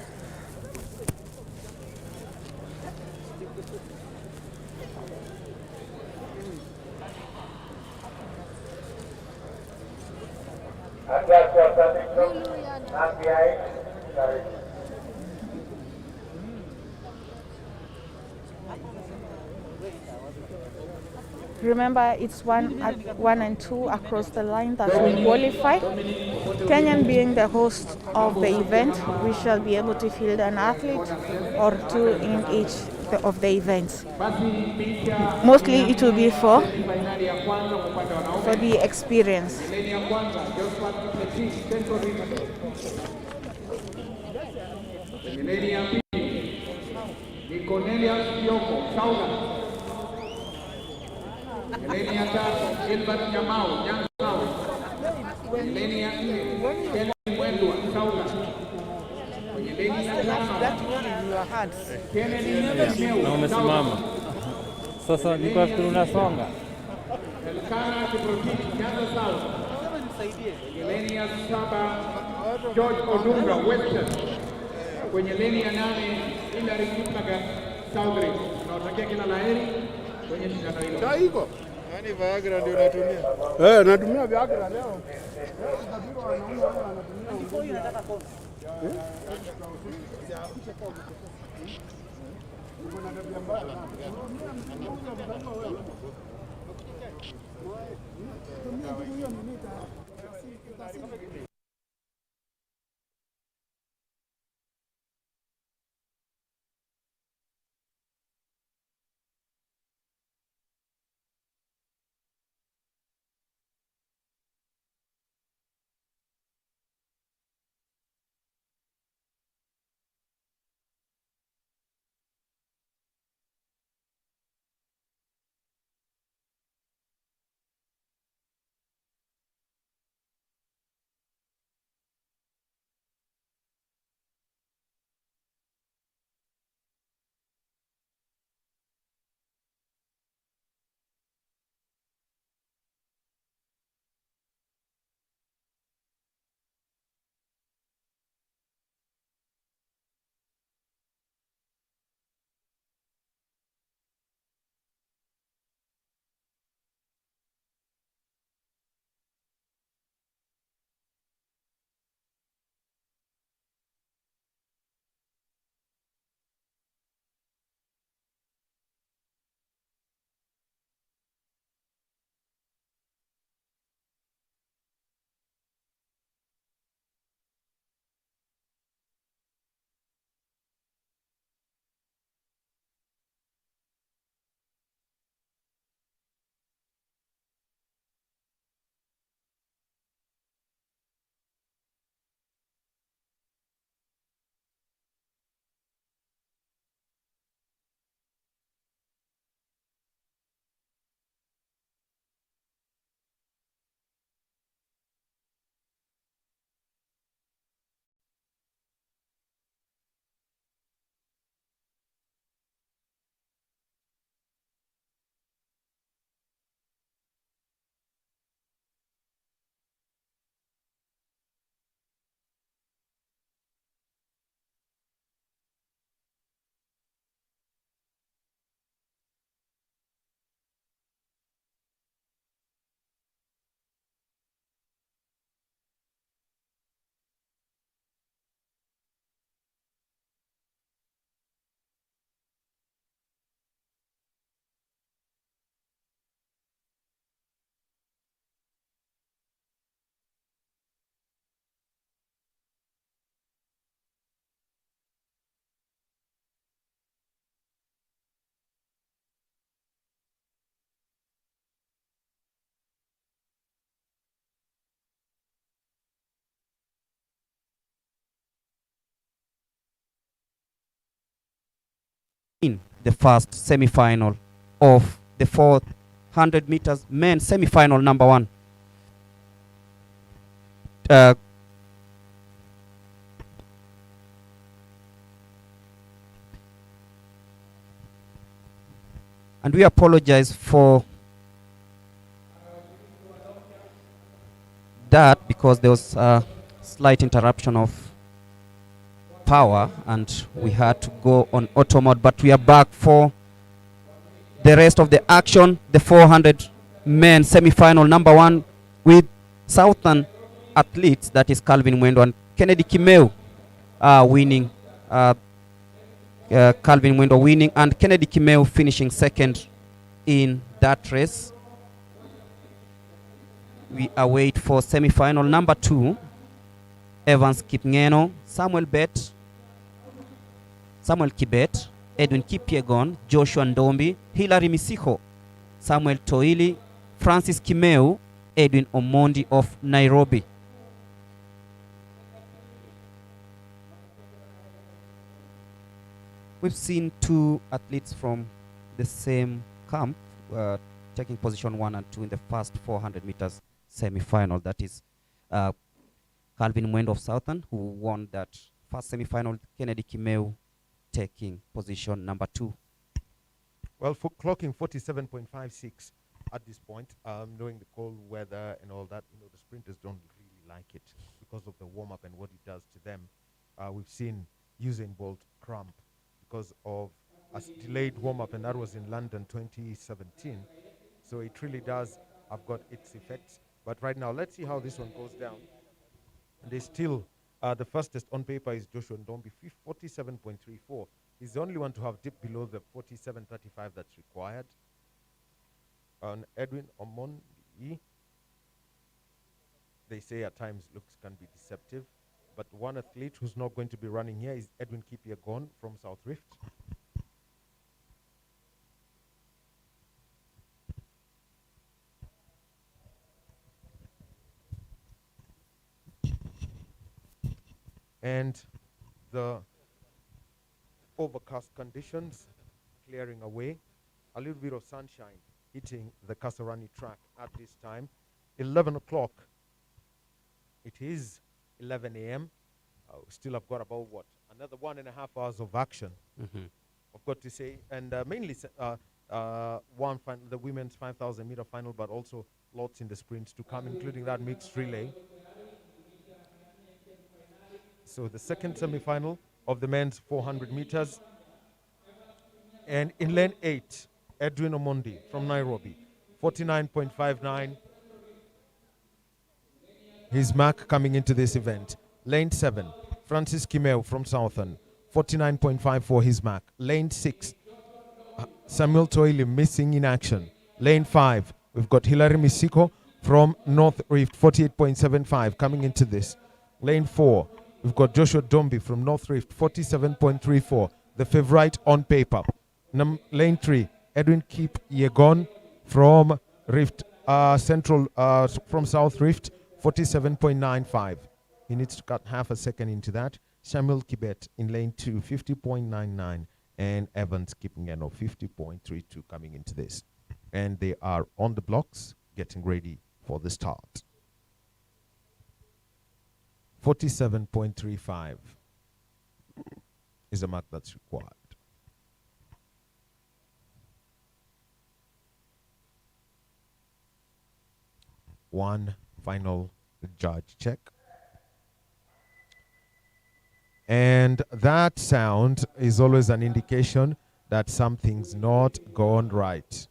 Remember, it's 1 and 2 across the line that will qualify. Kenyan being the host of the event, we shall be able to field an athlete or two in each of the events. Mostly it will be for the experience. Na umesimama sasa, niko tunasonga George Odunga Western kwenye leni ya 8 ila Rikutlaga Southern. Tunawatakia kila laheri kwenye shindano hilo. Ndio hiko. Yaani Viagra ndio natumia. Natumia Viagra leo. In the first semi-final of the 400 meters men semi-final number 1. And we apologize for that because there was a slight interruption of power and we had to go on auto mode, but we are back for the rest of the action. The 400 men semi-final number 1 with Southern athletes, that is Calvin Mwendo and Kennedy Kimeu winning. Calvin Mwendo winning and Kennedy Kimeu finishing second in that race. We await for semi-final number 2. Evans Kipngeno, Samuel Kibet, Edwin Kipyegon, Joshua Ndombi, Hilary Misiho, Samuel Toili, Francis Kimeu, Edwin Omondi of Nairobi. We've seen 2 athletes from the same camp taking position 1 and 2 in the first 400 meters semi-final. That is Calvin Mwendo of Southern, who won that first semi-final. Kennedy Kimeu taking position number 2. Well, for clocking 47.56 at this point, knowing the cold weather and all that, the sprinters don't really like it because of the warm-up and what it does to them. We've seen Usain Bolt cramp because of a delayed warm-up, and that was in London 2017. So it really does have got its effects. But right now, let's see how this one goes down. And they still, the fastest on paper is Joshua Ndombi, 47.34. He's the only one to have dipped below the 47.35 that's required. And Edwin Omondi, they say at times looks can be deceptive. But one athlete who's not going to be running here is Edwin Kipyegon from South Rift. And the overcast conditions clearing away. A little bit of sunshine hitting the Kasarani track at this time. 11 o'clock. It is 11 a.m. Still I've got about another 1.5 hours of action. I've got to say, and mainly the women's 5,000 meter final, but also lots in the sprints to come, including that mixed relay. So the second semi-final of the men's 400 meters. And in lane 8, Edwin Omondi from Nairobi, 49.59. His mark coming into this event. Lane 7, Francis Kimeu from Southern, 49.54 his mark. Lane 6, Samuel Toili missing in action. Lane 5, we've got Hilary Misiko from North Rift, 48.75 coming into this. Lane 4, we've got Joshua Dombi from North Rift, 47.34, the favorite on paper. Lane 3, Edwin Kipyegon from Rift Central, from South Rift, 47.95. He needs to cut half a second into that. Samuel Kibet in lane 2, 50.99, and Evans Kipngeno, 50.32 coming into this. And they are on the blocks, getting ready for the start. 47.35 is the mark that's required. One final judge check. And that sound is always an indication that something's not gone right.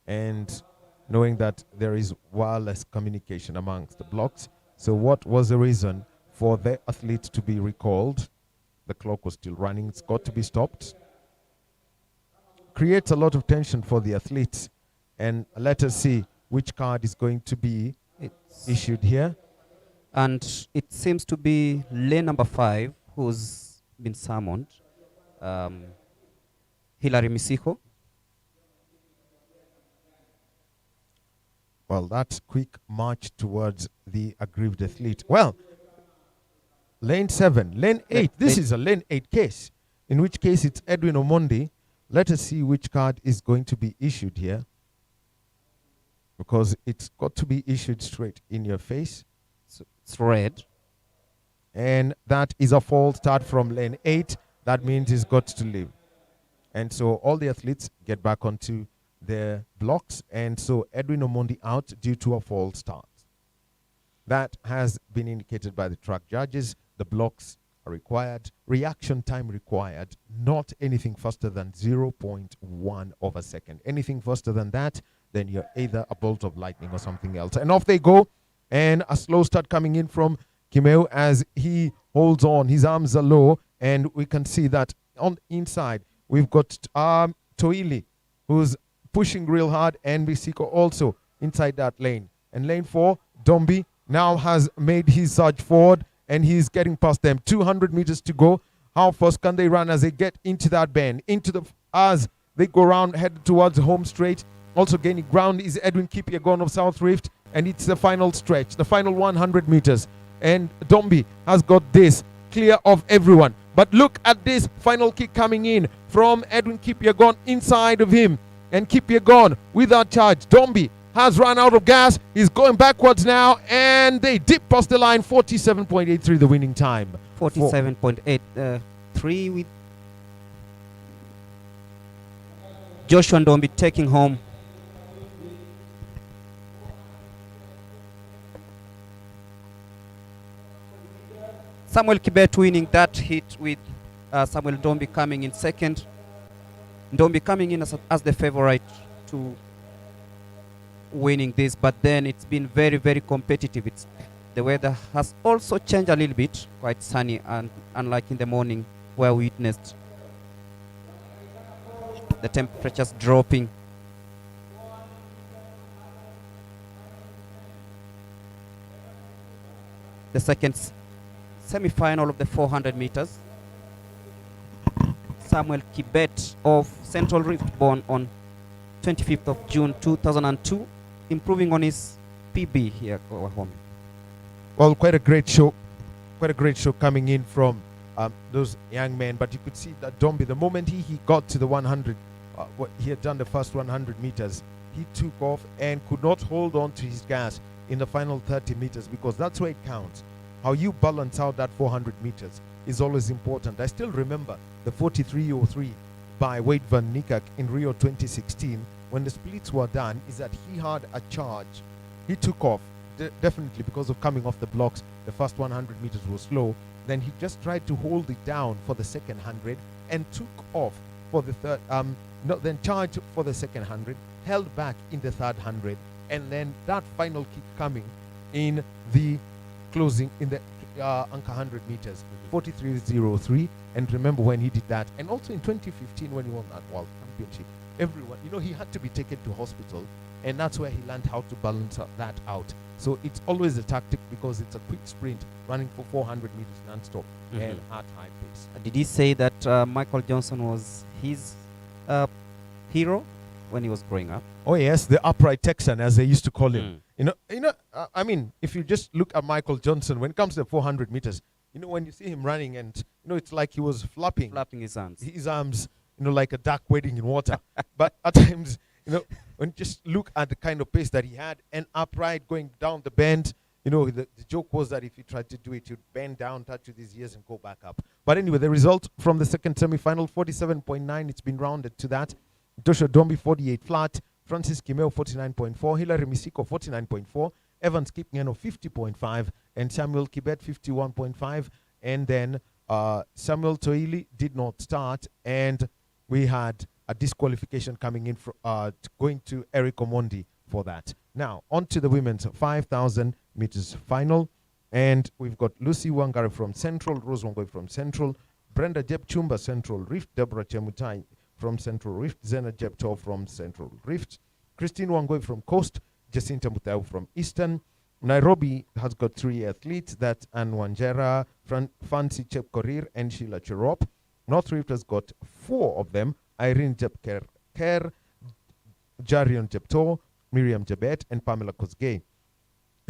And knowing that there is wireless communication amongst the blocks. So what was the reason for the athlete to be recalled? The clock was still running. It's got to be stopped. Creates a lot of tension for the athletes. And let us see which card is going to be issued here. And it seems to be lane number 5 who's been summoned. Hilary Misiko. Well, that's quick march towards the aggrieved athlete. Well, lane 7, lane 8. This is a lane 8 case, in which case it's Edwin Omondi. Let us see which card is going to be issued here, because it's got to be issued straight in your face. So it's red. And that is a false start from lane 8. That means he's got to leave. And so all the athletes get back onto their blocks. And so Edwin Omondi out due to a false start. That has been indicated by the track judges. The blocks are required. Reaction time required. Not anything faster than 0.1 of a second. Anything faster than that, then you're either a bolt of lightning or something else. And off they go. And a slow start coming in from Kimeu as he holds on. His arms are low. And we can see that on the inside, we've got Toili, who's pushing real hard, and Misiko also inside that lane. And lane 4, Dombi now has made his surge forward, and he's getting past them. 200 meters to go. How fast can they run as they get into that bend? As they go around, head towards the home straight. Also gaining ground is Edwin Kipyegon of South Rift, and it's the final stretch, the final 100 meters. And Dombi has got this clear of everyone. But look at this final kick coming in from Edwin Kipyegon inside of him. And Kipyegon with that charge. Dombi has run out of gas. He's going backwards now, and they dip past the line. 47.83 the winning time. 47.83 with Joshua Ndombi taking home Samuel Kibet winning that heat with Samuel Ndombi coming in second. Ndombi coming in as the favorite to winning this, but then it's been very, very competitive. The weather has also changed a little bit, quite sunny, and unlike in the morning where we witnessed the temperatures dropping. The second semi-final of the 400 meters. Samuel Kibet of Central Rift, born on 25th of June 2002, improving on his PB here at home. Well, quite a great show coming in from those young men. But you could see that Dombi, the moment he got to the 100, he had done the first 100 meters, he took off and could not hold on to his gas in the final 30 meters, because that's where it counts. How you balance out that 400 meters is always important. I still remember the 43.03 by Wade van Niekerk in Rio 2016. When the splits were done, is that he had a charge. He took off, definitely because of coming off the blocks. The first 100 meters was slow. Then he just tried to hold it down for the second 100 and took off for the third, then charged for the second 100, held back in the third 100, and then that final kick coming in the closing in the anchor 100 meters, 43.03. And remember when he did that, and also in 2015 when he won that world championship, everyone, he had to be taken to hospital, and that's where he learned how to balance that out. So it's always a tactic, because it's a quick sprint running for 400 meters non-stop and at high pace. Did he say that Michael Johnson was his hero when he was growing up? Oh yes, the upright Texan, as they used to call him. I mean, if you just look at Michael Johnson, when it comes to 400 meters, when you see him running, and it's like he was flapping his arms. His arms, like a duck wading in water. But at times, when you just look at the kind of pace that he had, and upright going down the bend, the joke was that if he tried to do it, he'd bend down, touch with his ears, and go back up. But anyway, the result from the second semi-final, 47.9, it's been rounded to that. Joshua Dombi, 48 flat. Francis Kimeo, 49.4. Hilary Misiko, 49.4. Evans Kipngeno, 50.5. And Samuel Kibet, 51.5. And then Samuel Toili did not start. And we had a disqualification coming in, going to Eric Omondi for that. Now, on to the women's 5,000 meters final. And we've got Lucy Wangari from Central, Rose Wangoi from Central, Brenda Jepchumba, Central Rift, Deborah Chemutai from Central Rift, Zena Jepto from Central Rift, Christine Wangoi from Coast, Jacinta Mutau from Eastern. Nairobi has got 3 athletes, that's Anne Wanjera, Fancy Chepkorir, and Sheila Cherop. North Rift has got 4 of them, Irene Jepker, Jarion Jepto, Miriam Jabet, and Pamela Kosgei.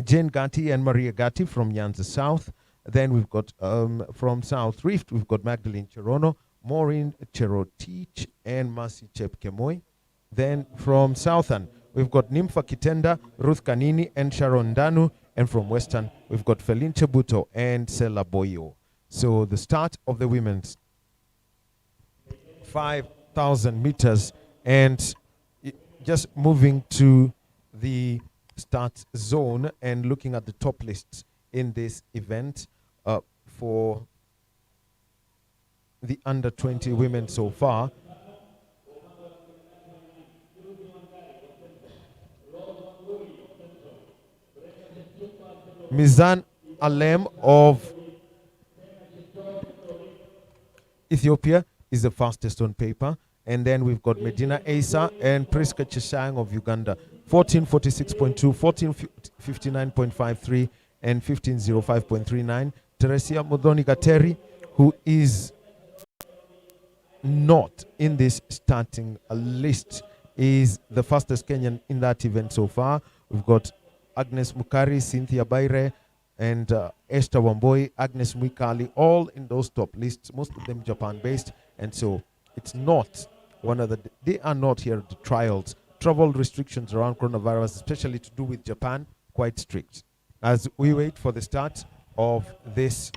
Jane Gatti and Maria Gatti from Nyanza South. Then we've got from South Rift, we've got Magdalene Cherono, Maureen Cherotich, and Mercy Chepkemoi. Then from Southern, we've got Nympha Kitenda, Ruth Kanini, and Sharon Danu. And from Western, we've got Feline Chebuto and Sela Boyo. So the start of the women's 5,000 meters, and just moving to the start zone and looking at the top lists in this event for the under 20 women so far. Mizan Alem of Ethiopia is the fastest on paper, And then we've got Medina Asa and Priska Chesang of Uganda. 1446.2, 1459.53, and 1505.39. Teresia Modoni Gateri, who is not in this starting list, is the fastest Kenyan in that event so far. We've got Agnes Mukari, Cynthia Baire, and Esther Wamboi, Agnes Mwikali, all in those top lists, most of them Japan-based. And so it's not one of the, they are not here at the trials. Travel restrictions around coronavirus, especially to do with Japan, quite strict. As we wait for the start of this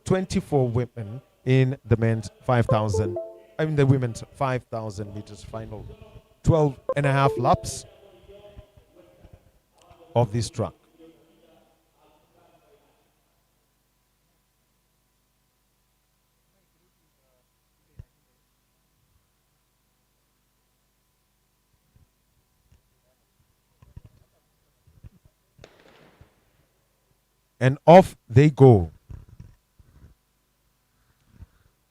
24 women in the men's 5,000, the women's 5,000 meters final, 12 and a half laps of this track. And off they go.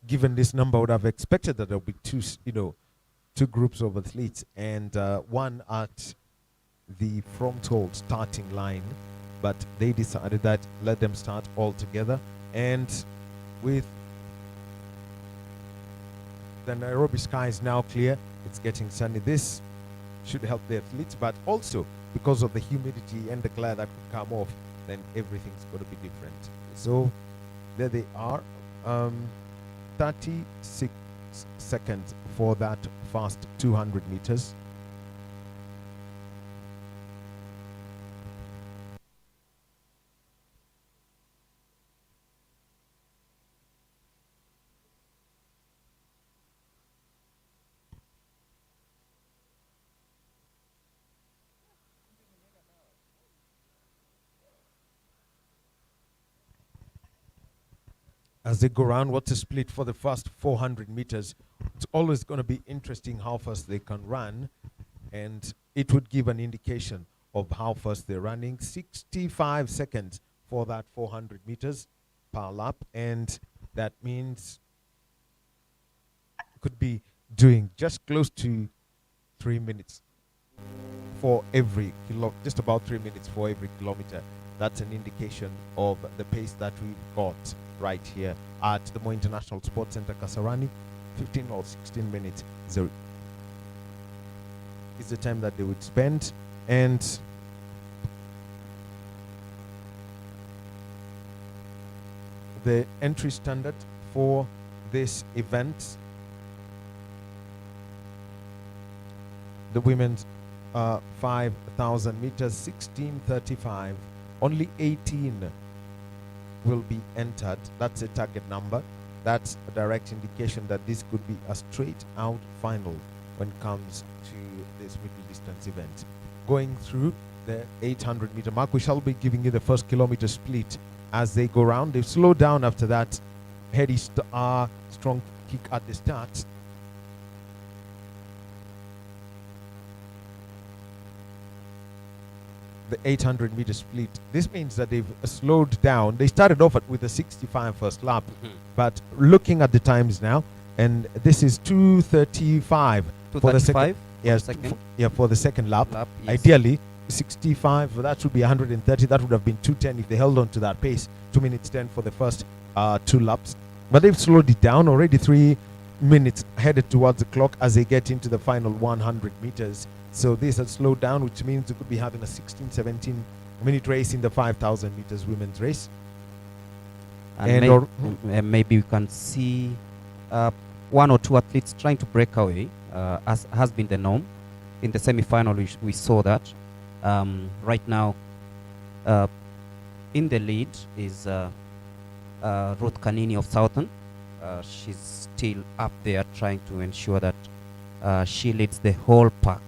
Given this number, I would have expected that there would be two groups of athletes, and one at the frontal starting line, but they decided that let them start all together. And with the Nairobi skies now clear, it's getting sunny. This should help the athletes, but also because of the humidity and the glare that could come off, then everything's going to be different. So there they are. 36 seconds for that fast 200 meters. As they go around, what's the split for the first 400 meters? It's always going to be interesting how fast they can run, and it would give an indication of how fast they're running. 65 seconds for that 400 meters per lap, and that means could be doing just close to 3 minutes for every just about 3 minutes for every kilometer. That's an indication of the pace that we've got right here at the Moi International Sports Center, Kasarani. 15 or 16 minutes is the time that they would spend. And the entry standard for this event, the women's 5,000 meters, 16:35. Only 18 will be entered. That's a target number. That's a direct indication that this could be a straight out final when it comes to this middle distance event. Going through the 800 meter mark, we shall be giving you the first kilometer split as they go round. They've slowed down after that heady strong kick at the start. The 800 meter split. This means that they've slowed down. They started off with a 65 first lap, but looking at the times now, and this is 2:35 for the second. Yes, for the second lap. Yes. Ideally, 65. That should be 130. That would have been 2:10 if they held on to that pace. 2 minutes 10 for the first 2 laps, but they've slowed it down already. 3 minutes headed towards the clock as they get into the final 100 meters. So this has slowed down, which means we could be having a 16-17 minute race in the 5,000 meters women's race. And maybe we can see 1 or 2 athletes trying to break away, as has been the norm. In the semi-final, we saw that. Right now, in the lead is Ruth Kanini of Southern. She's still up there trying to ensure that she leads the whole pack.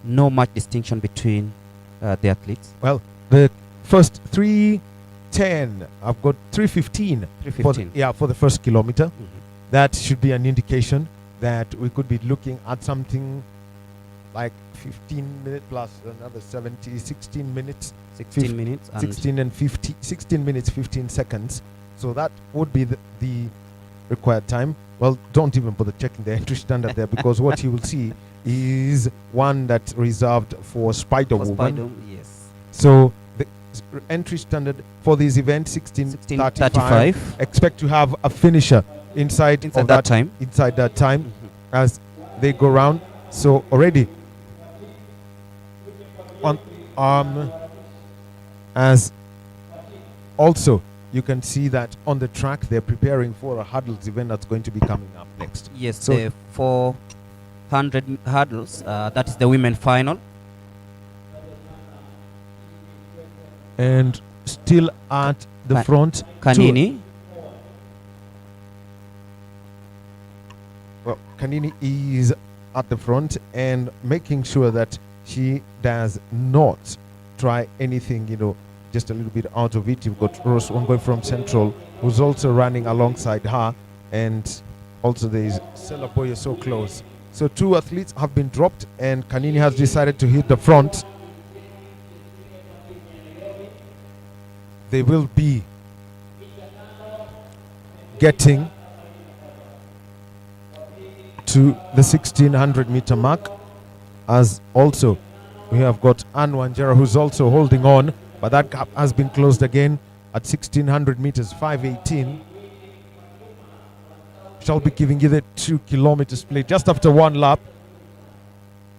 No much distinction between the athletes. Well, the first 3:10, I've got 3:15 for the first kilometer. That should be an indication that we could be looking at something like 15 minutes plus another 70, 16 minutes. 16 minutes. And 16 and 50, 16 minutes, 15 seconds. So that would be the required time. Well, don't even bother checking the entry standard there, because what you will see is one that's reserved for Spider For Woman. Spider, yes. So the entry standard for this event 16:35. 16:35. Expect to have a finisher inside of that time. Inside that time as they go round. So already on as also you can see that on the track they're preparing for a hurdles event that's going to be coming up next. Yes, So- the 400 hurdles. That is the women final. And still at the Ka- front, Kanini. Well, Kanini is at the front and making sure that she does not try anything, just a little bit out of it. You've got Rose Wangoi from Central, who's also running alongside her, and also there is Sela Boye so close. So 2 athletes have been dropped, and Kanini has decided to hit the front. They will be getting to the 1600 meter mark, as also we have got Anne Wanjera, who's also holding on, but that gap has been closed again at 1600 meters, 5:18. Shall be giving you the 2 kilometer split just after one lap,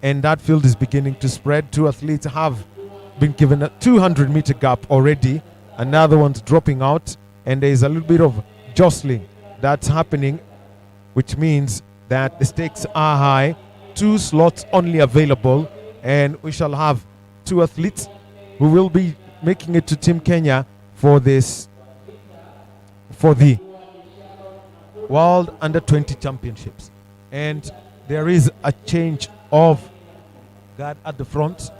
and that field is beginning to spread. 2 athletes have been given a 200 meter gap already. Another one's dropping out, and there is a little bit of jostling that's happening, which means that the stakes are high. 2 slots only available, and we shall have 2 athletes who will be making it to Team Kenya for the World Under-20 Championships. And there is a change of guard at the front.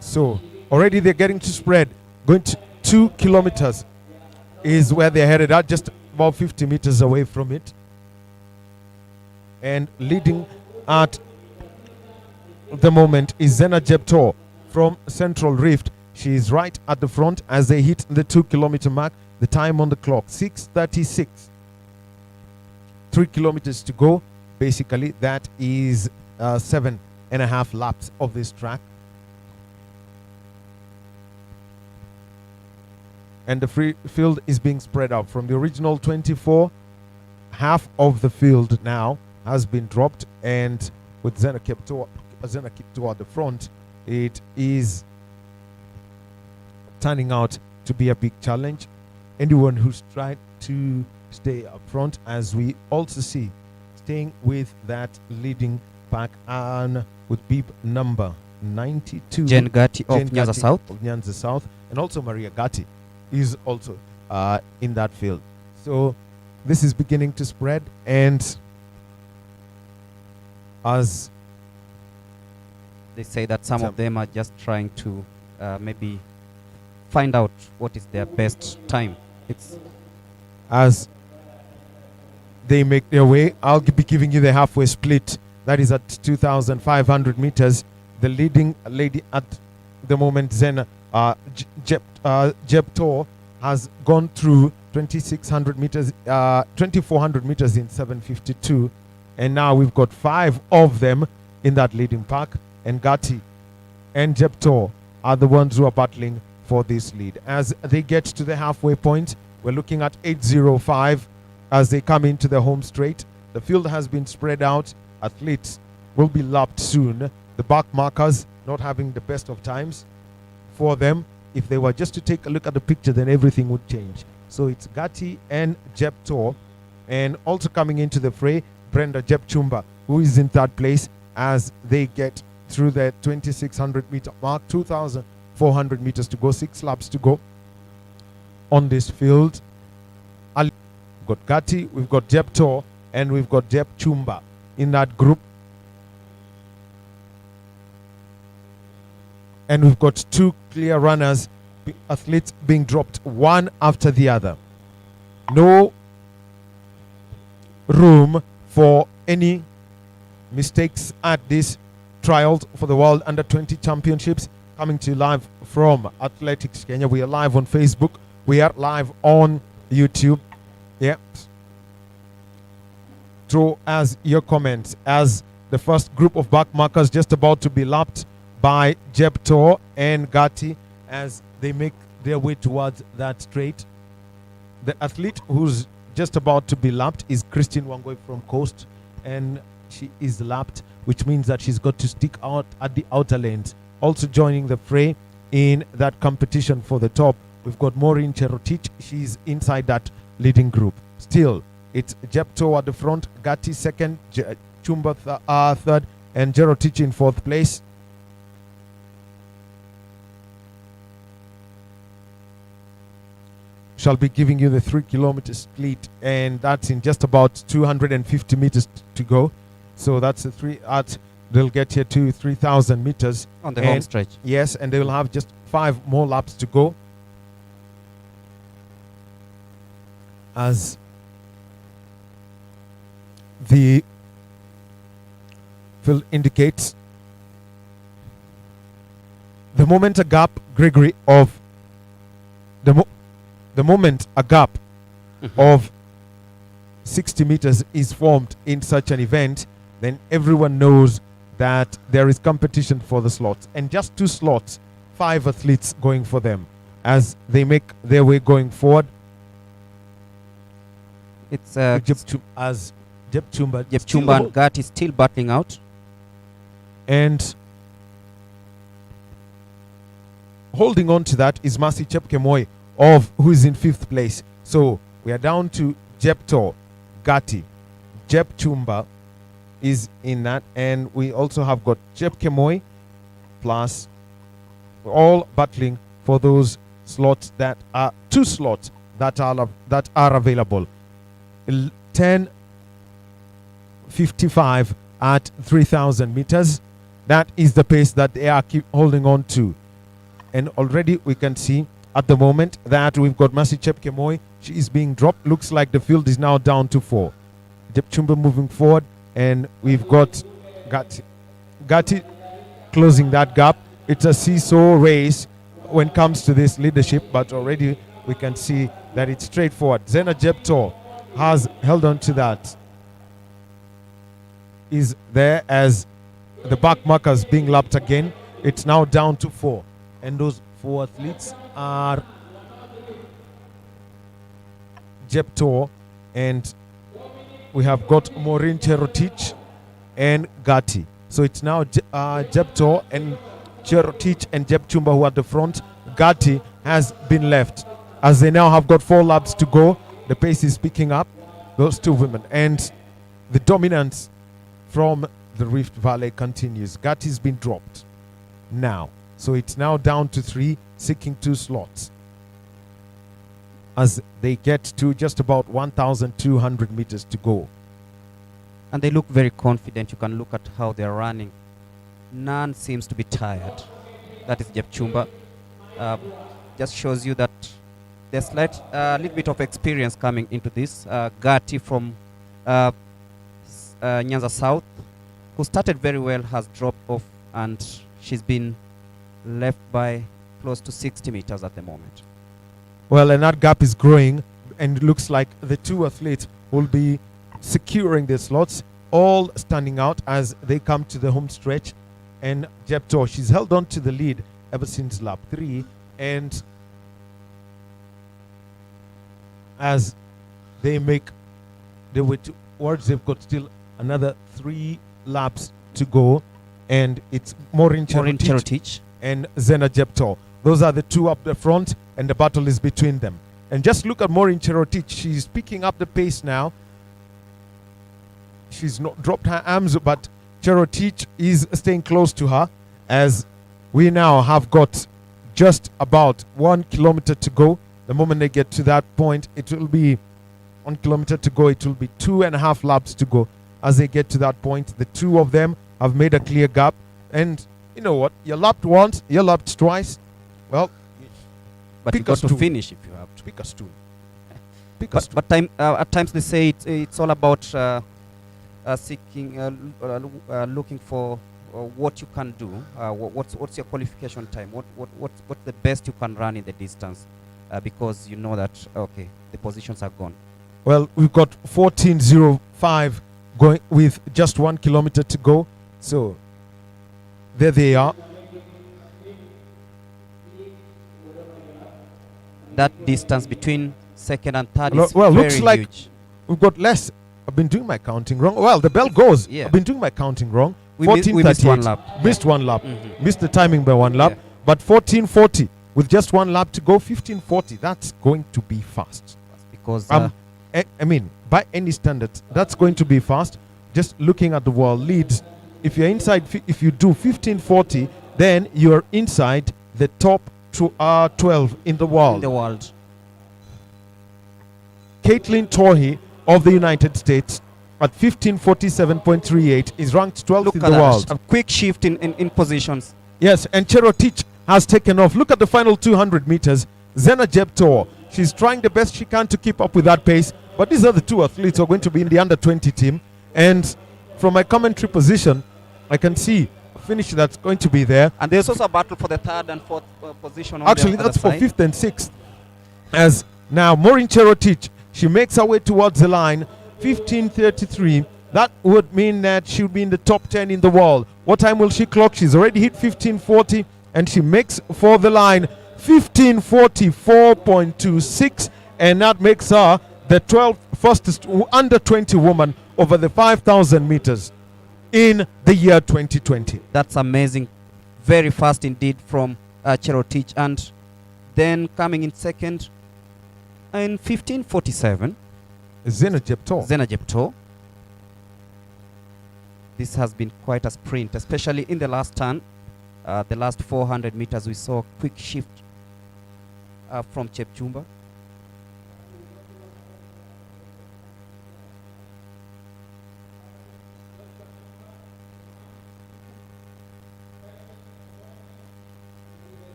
So already they're getting to spread. Going to 2 kilometers is where they're headed at, just about 50 meters away from it. And leading at the moment is Zena Jeptor from Central Rift. She is right at the front as they hit the 2 kilometer mark. The time on the clock, 6:36. 3 kilometers to go. Basically, that is 7.5 laps of this track. And the free field is being spread out from the original 24. Half of the field now has been dropped, and with Zena Kiptoa at the front, it is turning out to be a big challenge. Anyone who's tried to stay up front, as we also see, staying with that leading pack, and with bib number 92, Jen Gatti of Jane Nyanza Gatti South. of Nyanza South, and also Maria Gatti is also in that field. So this is beginning to spread, and as They say that some of them are just trying to maybe find out what is their best time. as they make their way, I'll be giving you the halfway split. That is at 2,500 meters. The leading lady at the moment, Zena Jeptor, has gone through 2,600 meters, 2,400 meters in 7:52, and now we've got 5 of them in that leading pack, and Gatti and Jeptor are the ones who are battling for this lead. As they get to the halfway point, we're looking at 8:05 as they come into the home straight. The field has been spread out. Athletes will be lapped soon. The back markers not having the best of times for them. If they were just to take a look at the picture, then everything would change. So it's Gatti and Jeptor, and also coming into the fray, Brenda Jepchumba, who is in third place as they get through the 2,600 meter mark, 2,400 meters to go, 6 laps to go on this field. We've got Gatti, we've got Jeptor, and we've got Jepchumba in that group. And we've got 2 clear runners, athletes being dropped one after the other. No room for any mistakes at this trials for the World Under-20 Championships, coming to you live from Athletics Kenya. We are live on Facebook. We are live on YouTube. Yeah. Throw as your comments as the first group of back markers just about to be lapped by Jeptor and Gatti as they make their way towards that straight. The athlete who's just about to be lapped is Christine Wangoi from Coast, and she is lapped, which means that she's got to stick out at the outer lanes. Also joining the fray in that competition for the top, we've got Maureen Cherotich. She's inside that leading group. Still, it's Jepto at the front, Gatti second, Chumba third, and Cherotich in fourth place. Shall be giving you the 3 kilometer split, and that's in just about 250 meters to go. So that's the they'll get here to 3,000 meters on the home stretch. Yes, and they will have just 5 more laps to go. As the fill indicates, the moment a gap, Gregory, of the moment a gap of 60 meters is formed in such an event, then everyone knows that there is competition for the slots, and just 2 slots, 5 athletes going for them as they make their way going forward. It's Jepchumba and Gatti still battling out, and holding on to that is Mercy Chepkemoi, who is in 5th place. So we are down to Jepto, Gatti, Jepchumba is in that, and we also have got Chepkemoi plus, all battling for those slots that are 2 slots that are available. 10:55 at 3,000 meters. That is the pace that they are keep holding on to, and already we can see at the moment that we've got Mercy Chepkemoi. She is being dropped. Looks like the field is now down to 4. Jepchumba moving forward, and we've got Gatti closing that gap. It's a seesaw race when it comes to this leadership, but already we can see that it's straightforward. Zena Jepto has held on to that. Is there as the back markers being lapped again. It's now down to 4, and those 4 athletes are Jepto, and we have got Maureen Cherotich and Gatti. So it's now Jepto and Cherotich and Jepchumba who are at the front. Gatti has been left as they now have got 4 laps to go. The pace is picking up, those 2 women, and the dominance from the Rift Valley continues. Gatti's been dropped now, so it's now down to 3, seeking 2 slots as they get to just about 1,200 meters to go. and they look very confident. You can look at how they're running. None seems to be tired. That is Jepchumba. Just shows you that there's slight little bit of experience coming into this. Gatti from Nyanza South, who started very well, has dropped off, and she's been left by close to 60 meters at the moment. Well, and that gap is growing, and it looks like the 2 athletes will be securing their slots, all standing out as they come to the home stretch. And Jepto, she's held on to the lead ever since lap 3, and as they make their way towards, they've got still another 3 laps to go, and it's Maureen Cherotich and Zena Jepto. Those are the 2 up the front, and the battle is between them. And just look at Maureen Cherotich. She's picking up the pace now. She's not dropped her arms, but Cherotich is staying close to her, as we now have got just about 1 kilometer to go. The moment they get to that point, it will be 1 kilometer to go. It will be 2.5 laps to go. As they get to that point, the 2 of them have made a clear gap. And you know what? You're lapped once, you're lapped twice. Well, but you got to finish if you have to. Pick a stool. But at times they say it's all about seeking, looking for what you can do. What's your qualification time? What's the best you can run in the distance? Because you know that okay, the positions are gone. Well, we've got 14:05 going with just 1 kilometer to go. So there they are. That distance between second and third is Well, very looks like huge. we've got less. I've been doing my counting wrong. Well, the bell goes. Yeah. I've been doing my counting wrong. We missed one lap. Missed one lap. Mhm. Missed the timing by one lap. Yeah. But 14:40 with just one lap to go. 15:40. That's going to be fast. Because I mean, by any standards, that's going to be fast. Just looking at the world leads, if you're inside, if you do 15:40, then you're inside the top 12 in the world. in the world. Caitlin Torhey of the United States at 15:47.38 is ranked 12th Look in at the that. world. A quick shift in positions. Yes, and Cherotich has taken off. Look at the final 200 meters. Zena Jeptor, she's trying the best she can to keep up with that pace. But these are the two athletes who are going to be in the under 20 team. And from my commentary position, I can see a finish that's going to be there. And there's also a battle for the third and fourth position. On Actually, the that's other for side. 5th and 6th. As now Maureen Cherotich, she makes her way towards the line. 15:33. That would mean that she would be in the top 10 in the world. What time will she clock? She's already hit 15:40 and she makes for the line 15:44.26, and that makes her the 12th fastest under 20 woman over the 5,000 meters in the year 2020. That's amazing. Very fast indeed from Cherotich. And then coming in second in 15:47, Zena Jeptor. Zena Jeptor. This has been quite a sprint, especially in the last turn. The last 400 meters, we saw a quick shift from Chepchumba.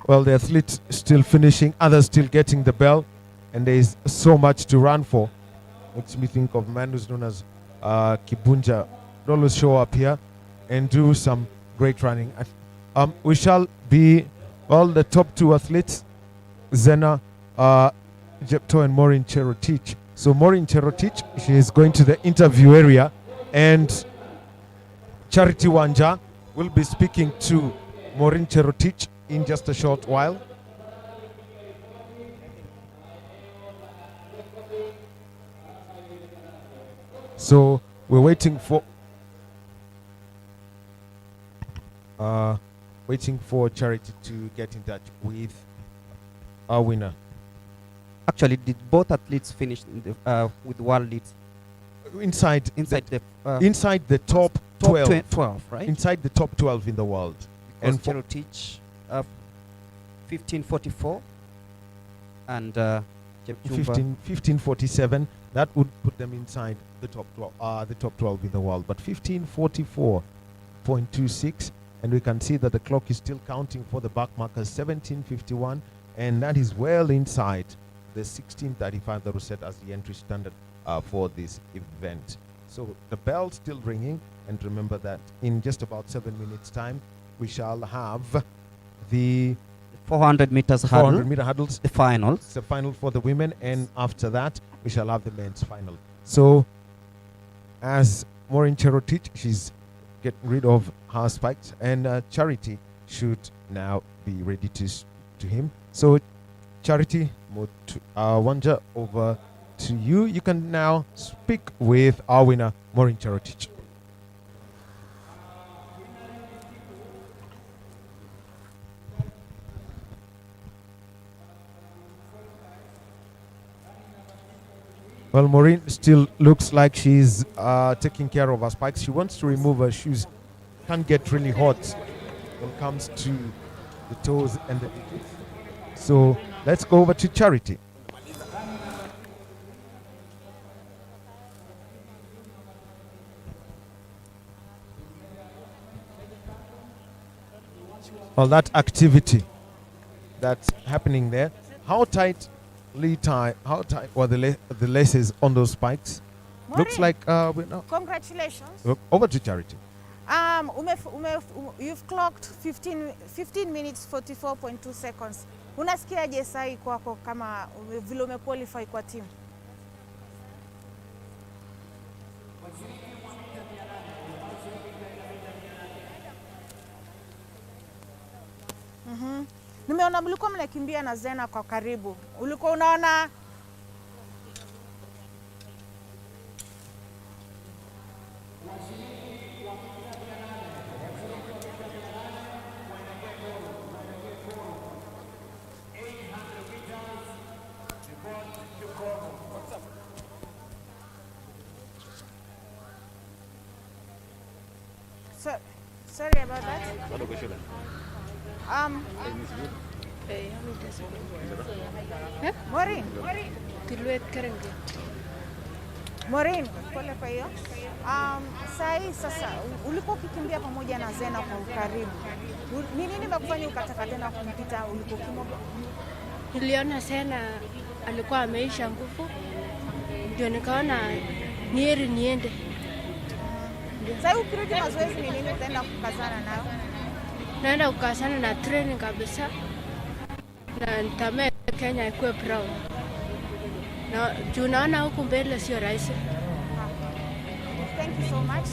Well, the athletes still finishing, others still getting the bell, and there is so much to run for. Makes me think of man who's known as Kibunja. He'll always show up here and do some great running. We shall be, well, the top two athletes, Zena Jepto and Maureen Cherotich. So Maureen Cherotich, she is going to the interview area, and Charity Wanja will be speaking to Maureen Cherotich in just a short while. So we're waiting for Charity to get in touch with our winner. Actually, did both athletes finish in the, with world leads Inside the top 12. 12, right? Inside the top 12 in the world. And And for- Cherotich 15:44 and Chepchumba 15:47, that would put them inside the top 12 in the world. But 15:44.26, and we can see that the clock is still counting for the back markers. 17:51, and that is well inside the 16:35 that was set as the entry standard for this event. So the bell still ringing, and remember that in just about 7 minutes time we shall have the 400 meters 400 hurdle, meter hurdles. the finals. It's the final for the women, and after that we shall have the men's final. So as Maureen Cherotich, she's getting rid of her spikes, and Charity should now be ready to him. So Charity Wanja, over to you. You can now speak with our winner, Maureen Cherotich. Well, Maureen still looks like she's taking care of her spikes. She wants to remove her shoes. Can't get really hot when it comes to the toes and the digits. So let's go over to Charity. Well, that activity that's happening there. How tightly tied? How tight were the laces on those spikes? Looks Maureen, like we're now congratulations. over to Charity. You've clocked 15 minutes 44.2 seconds. Unasikiaje sai kwako kama vile umequalify kwa team? Nimeona mlikuwa mnakimbia na Zena kwa karibu. Ulikuwa unaona sorry about that. Maureen, pole kwa hiyo. Sasa ulikuwa ukikimbia pamoja na Zena kwa ukaribu. Ni nini imekufanya ukataka tena kumpita ulipokimbia? Niliona Zena alikuwa ameisha nguvu. Ndio nikaona ni heri niende. Sasa ukirudi mazoezi ni nini utaenda kukazana nayo? Naenda kukazana na training kabisa. Na nitamee Kenya ikuwe proud. Na tunaona huku mbele sio rahisi. Thank you so much.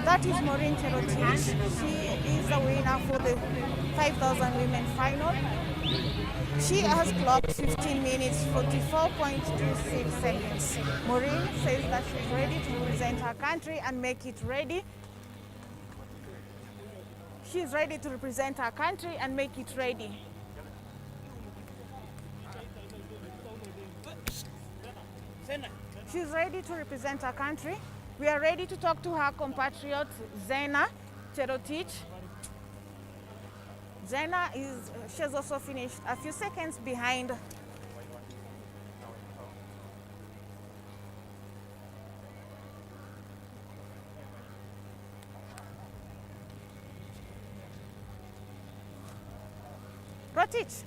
That is Maureen Cherotich. She is the winner for the 5,000 women final. She has clocked 15 minutes 44.26 seconds. Maureen says that she's ready to represent her country and make it ready. She's ready to represent her country and make it ready. She's ready to represent her country. We are ready to talk to her compatriot, Zena Cherotich. Zena she has also finished a few seconds behind. Rotich.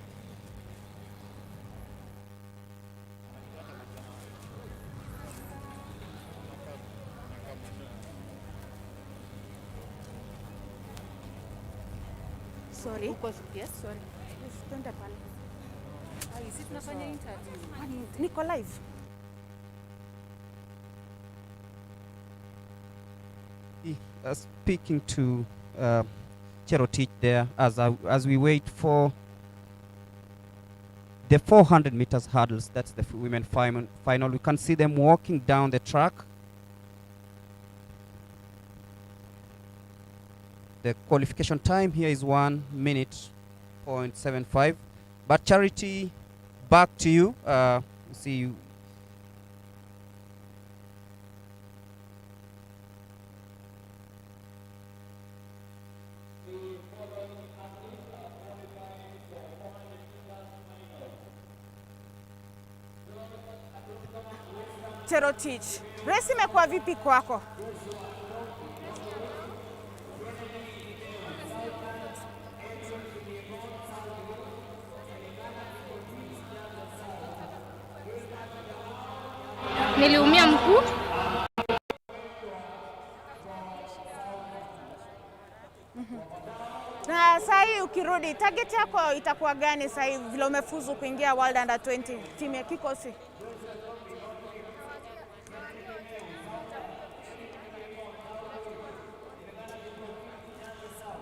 Sorry. Yes, sorry. Twende pale. Sisi tunafanya interview. Niko live. Speaking to Cherotich there as we wait for the 400 meters hurdles. That's the women final. We can see them walking down the track. The qualification time here is 1 minute 0.75. But Charity, back to you. See you. Cherotich, race imekuwa vipi kwako? Niliumia mguu. Na sasa ukirudi target yako itakuwa gani sasa vile umefuzu kuingia World Under 20 timu ya kikosi?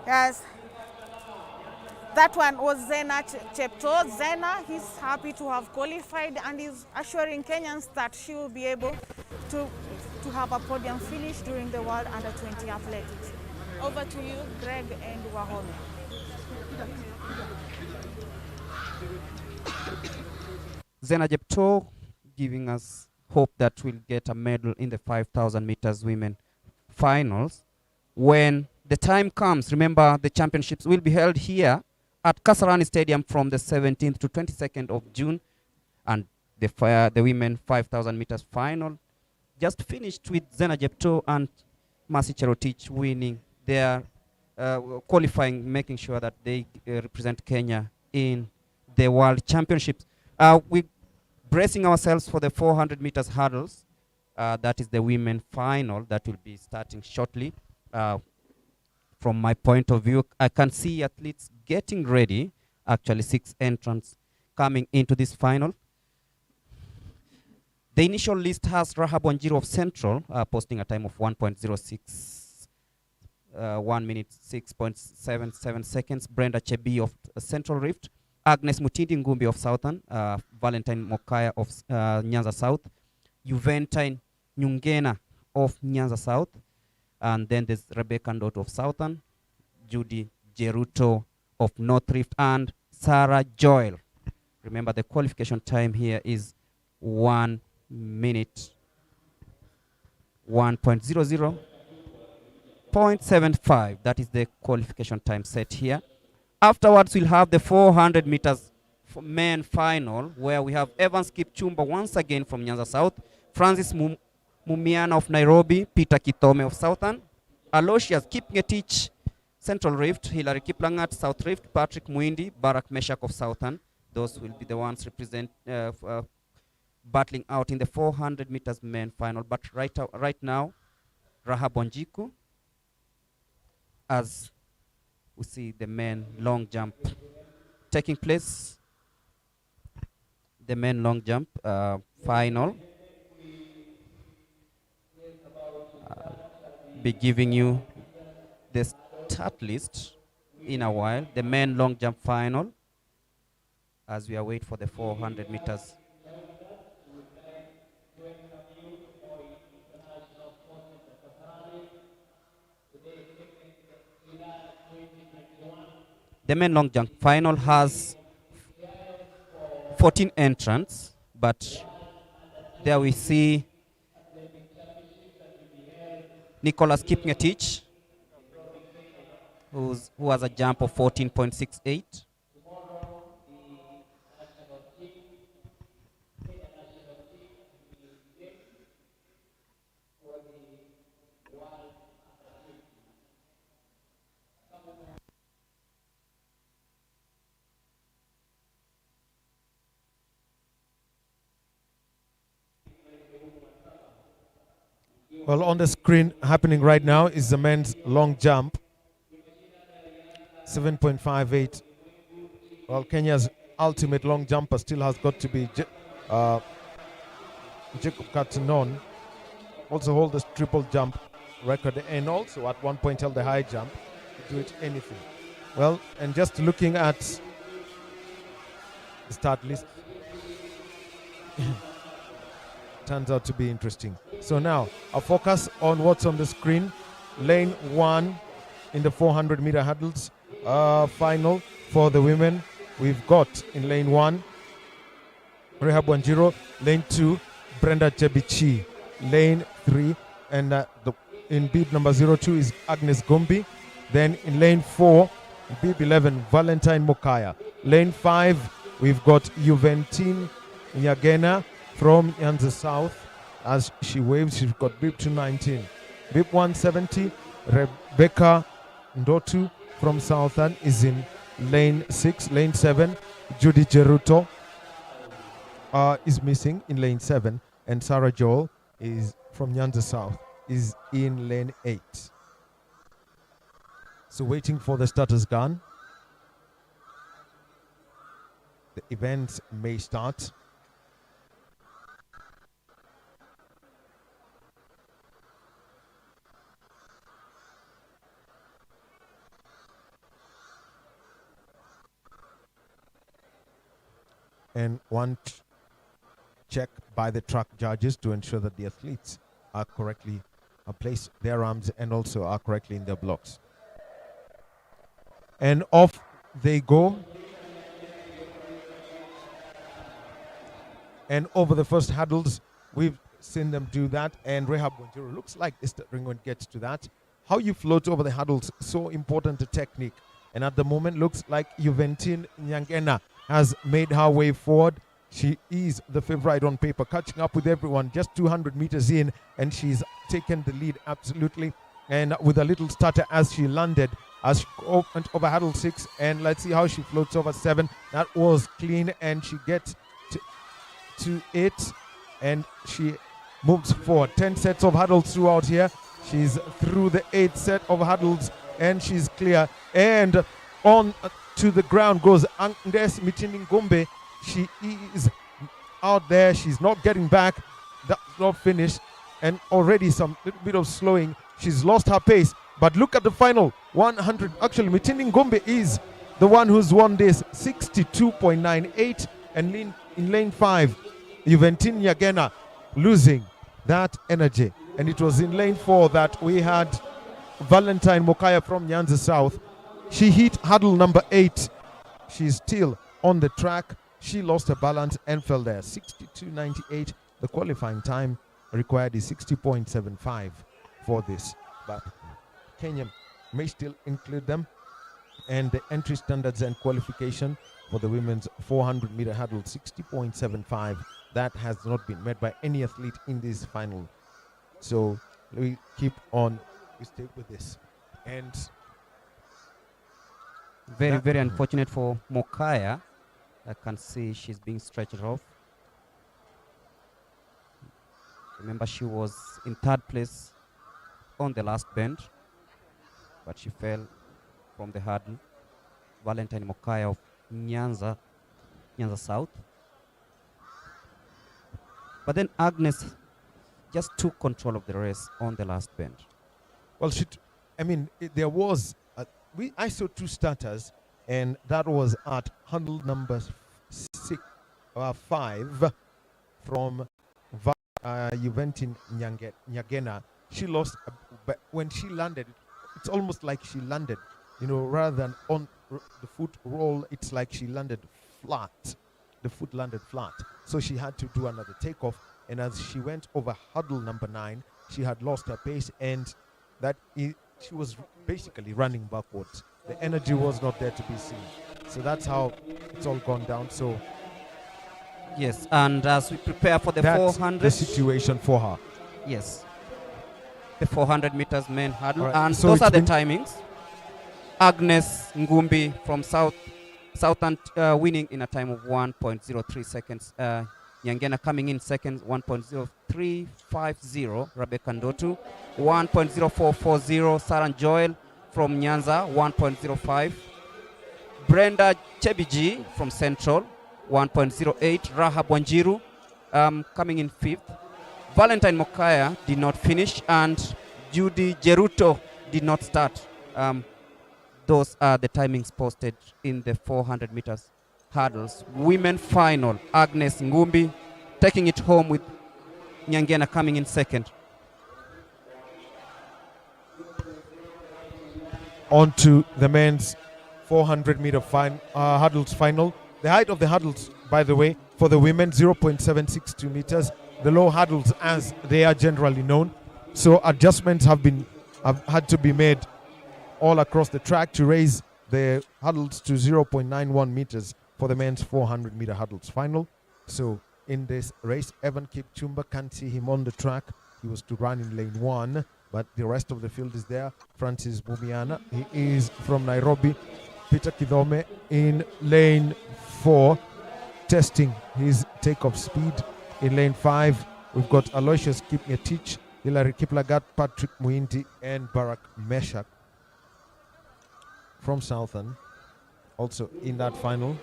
Yes. That one was Zena Chepto. Zena, he's happy to have qualified and is assuring Kenyans that she will be able to have a podium finish during the World Under 20 Athletics. Over to you, Greg and Wahome. Zena Chepto giving us hope that we'll get a medal in the 5,000 meters women finals. When the time comes, remember the championships will be held here at Kasarani Stadium from the 17th to 22nd of June, and the women 5,000 meters final just finished with Zena Chepto and Mercy Cherotich winning their qualifying, making sure that they represent Kenya in the World Championships. We're bracing ourselves for the 400 meters hurdles. That is the women final that will be starting shortly. From my point of view, I can see athletes getting ready. Actually, 6 entrants coming into this final. The initial list has Rahab Wanjiru of Central posting a time of 1.06, 1 minute 6.77 seconds. Brenda Chebi of Central Rift. Agnes Mutindi Ngumbi of Southern. Valentine Mokaya of Nyanza South. Juventine Nyungena of Nyanza South. And then there's Rebecca Ndoto of Southern. Judy Jeruto of North Rift. And Sarah Joel. Remember, the qualification time here is 1 minute 1.00.75. That is the qualification time set here. Afterwards, we'll have the 400 meters men final, where we have Evans Kipchumba once again from Nyanza South, Francis Mumiana of Nairobi, Peter Kitome of Southern, Aloysius Kipngetich, Central Rift, Hilary Kiplangat, South Rift, Patrick Muindi, Barack Meshak of Southern. Those will be the ones battling out in the 400 meters men final. But right now, Rahab Wanjiku, as we see the men long jump taking place. The men long jump final. Be giving you the start list in a while. The men long jump final, as we await for the 400 meters. The men long jump final has 14 entrants, but there we see Nicholas Kipngetich, who has a jump of 14.68. Well, on the screen happening right now is the men's long jump. 7.58. Well, Kenya's ultimate long jumper still has got to be Jacob Katinon. Also hold the triple jump record and also at one point held the high jump. Do it anything. Well, and just looking at the start list, turns out to be interesting. So now, a focus on what's on the screen. Lane 1 in the 400 meter hurdles final for the women. We've got in lane 1, Rahab Wanjiru. Lane 2, Brenda Chebichi. Lane 3, and in beat number 02 is Agnes Gombi. Then in lane 4, beat 11, Valentine Mokaya. Lane 5, we've got Juventine Nyagena from Nyanza South. As she waves, she's got beep 219. Beep 170, Rebecca Ndotu from Southern is in lane 6. Lane 7, Judy Jeruto is missing in lane 7. And Sarah Joel is from Nyanza South, is in lane 8. So waiting for the starter's gun. The event may start. And one check by the track judges to ensure that the athletes are correctly placed their arms and also are correctly in their blocks. And off they go. And over the first hurdles, we've seen them do that. And Rahab Wanjiru looks like is going to get to that. How you float over the hurdles, so important, the technique. And at the moment, looks like Juventine Nyangena has made her way forward. She is the favorite on paper, catching up with everyone, just 200 meters in, and she's taken the lead absolutely. And with a little stutter as she landed, as she went over hurdle 6, and let's see how she floats over 7. That was clean, and she gets to 8, and she moves forward. 10 sets of hurdles throughout here. She's through the 8th set of hurdles, and she's clear. And on to the ground goes Agnes Mitini-Ngumbe. She is out there. She's not getting back. That's not finished, and already some little bit of slowing. She's lost her pace. But look at the final 100. Actually, Mitini-Ngumbe is the one who's won this, 62.98. And in lane 5, Juventine Nyagena losing that energy. And it was in lane 4 that we had Valentine Mokaya from Nyanza South. She hit hurdle number 8. She's still on the track. She lost her balance and fell there. 62.98. The qualifying time required is 60.75 for this. But Kenya may still include them. And the entry standards and qualification for the women's 400-meter hurdle, 60.75. That has not been met by any athlete in this final. So we keep on, we stay with this. And very unfortunate for Mokaya. I can see she's being stretched off. Remember, she was in 3rd place on the last bend, but she fell from the hurdle. Valentine Mokaya of Nyanza South. But then Agnes just took control of the race on the last bend. Well, there was, I saw 2 starters, and that was at hurdle number 5 from Juventine Nyagena. She lost, but when she landed, it's almost like she landed, rather than on the foot roll, it's like she landed flat. The foot landed flat. So she had to do another takeoff. And as she went over hurdle number 9, she had lost her pace, and she was basically running backwards. The energy was not there to be seen. So that's how it's all gone down. So yes, and as we prepare for the 400, the situation for her. Yes, the 400 meters men hurdle, right. And So those are the timings. Agnes Ngumbi from Southern winning in a time of 1.03 seconds. Nyangena coming in second, 1.0350. Rebecca Ndotu, 1.0440. Sarah Joel from Nyanza, 1.05. Brenda Chebiji from Central, 1.08. Rahab Wanjiru coming in 5th. Valentine Mokaya did not finish, and Judy Jeruto did not start. Those are the timings posted in the 400 meters hurdles. Women final, Agnes Ngumbi taking it home with Nyangena coming in second. On to the men's 400-meter hurdles final. The height of the hurdles, by the way, for the women, 0.762 meters. The low hurdles, as they are generally known. So adjustments have had to be made all across the track to raise the hurdles to 0.91 meters for the men's 400-meter hurdles final. So in this race, Evan Kipchumba, can't see him on the track. He was to run in lane 1, but the rest of the field is there. Francis Bumiana, he is from Nairobi. Peter Kidhome in lane 4, testing his takeoff speed. In lane 5, we've got Aloysius Kipngetich, Hilary Kiplagat, Patrick Muindi, and Barak Meshak from Southern, also in that final.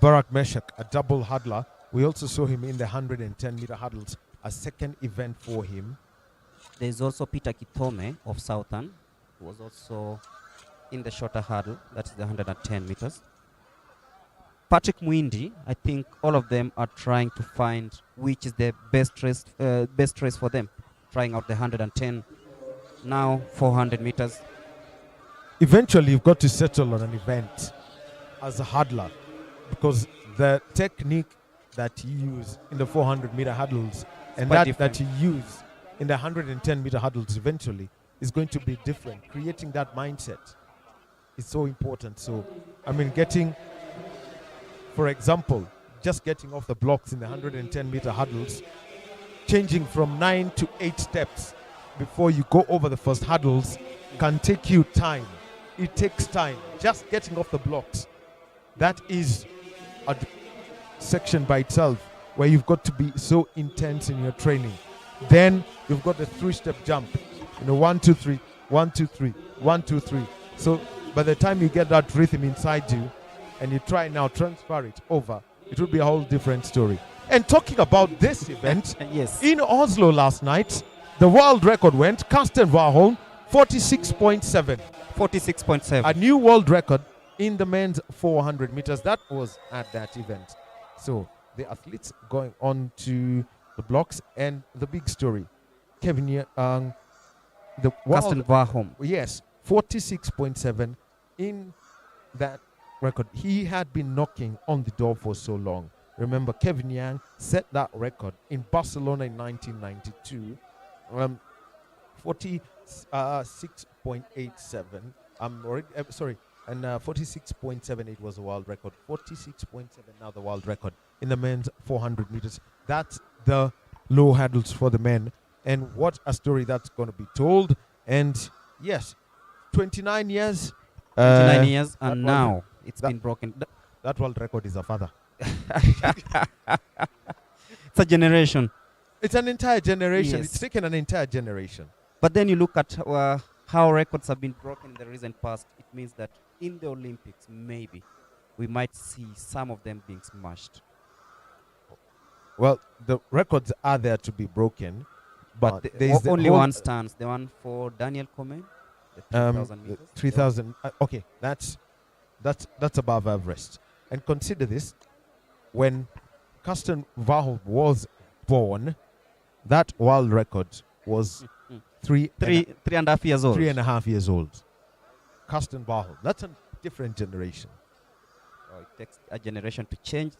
Barak Meshak, a double hurdler. We also saw him in the 110-meter hurdles, a second event for him. There's also Peter Kitome of Southern, who was also in the shorter hurdle, that's the 110 meters. Patrick Muindi, I think all of them are trying to find which is the best race for them, trying out the 110, now 400 meters. Eventually, you've got to settle on an event as a hurdler, because the technique that you use in the 400-meter hurdles and that you use in the 110-meter hurdles eventually is going to be different. Creating that mindset is so important. So, I mean, getting, for example, just getting off the blocks in the 110-meter hurdles, changing from 9 to 8 steps before you go over the first hurdles can take you time. It takes time. Just getting off the blocks. That is a section by itself where you've got to be so intense in your training. Then you've got the 3-step jump. 1, 2, 3, 1, 2, 3, 1, 2, 3. So by the time you get that rhythm inside you and you try now transfer it over, it will be a whole different story. And talking about this event, yes, in Oslo last night, the world record went Karsten Warholm 46.7. 46.7. A new world record in the men's 400 meters. That was at that event. So the athletes going on to the blocks, and the big story, Kevin, the Karsten Warholm. Yes, 46.7 in that record. He had been knocking on the door for so long. Remember, Kevin Young set that record in Barcelona in 1992. 46.87. And 46.78 was the world record. 46.7 now the world record in the men's 400 meters. That's the low hurdles for the men. And what a story that's going to be told. And yes, 29 years. 29 years, and now it's been broken. That world record is a father. It's a generation. It's an entire generation. Yes. It's taken an entire generation. But then you look at how records have been broken in the recent past. It means that in the Olympics, maybe, we might see some of them being smashed. Well, the records are there to be broken. But only one stands. The one for Daniel Komen, the 3,000 meters. 3,000. Okay, that's above average. And consider this: when Karsten Warholm was born, that world record was 3.5 years old. 3.5 years old. Karsten Warholm. That's a different generation. It takes a generation to change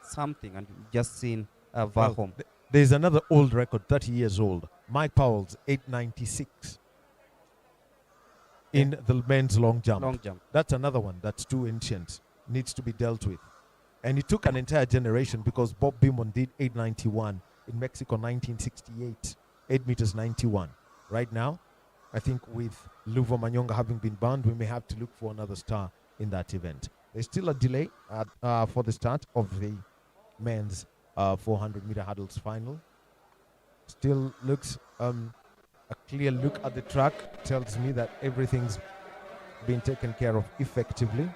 something, and we've just seen Warholm. Well, there's another old record, 30 years old. Mike Powell's 896 in the men's long jump. Long jump. That's another one that's too ancient, needs to be dealt with. And it took an entire generation, because Bob Beamon did 891 in Mexico 1968, 8 meters 91. Right now, I think with Luvo Manyonga having been banned, we may have to look for another star in that event. There's still a delay for the start of the men's 400-meter hurdles final. Still looks a clear look at the track tells me that everything's been taken care of effectively.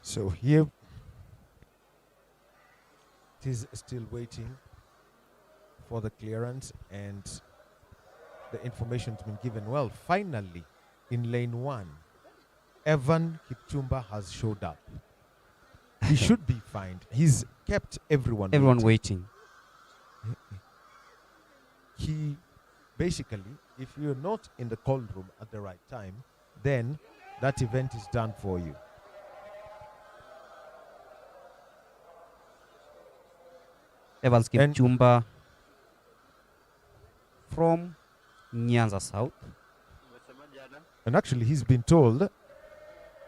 So here it is still waiting for the clearance, and the information's been given. Well, finally, in lane 1, Evan Kipchumba has showed up. He should be fine. He's kept everyone waiting. He basically, if you're not in the cold room at the right time, then that event is done for you. Evans Kipchumba from Nyanza South. And actually, he's been told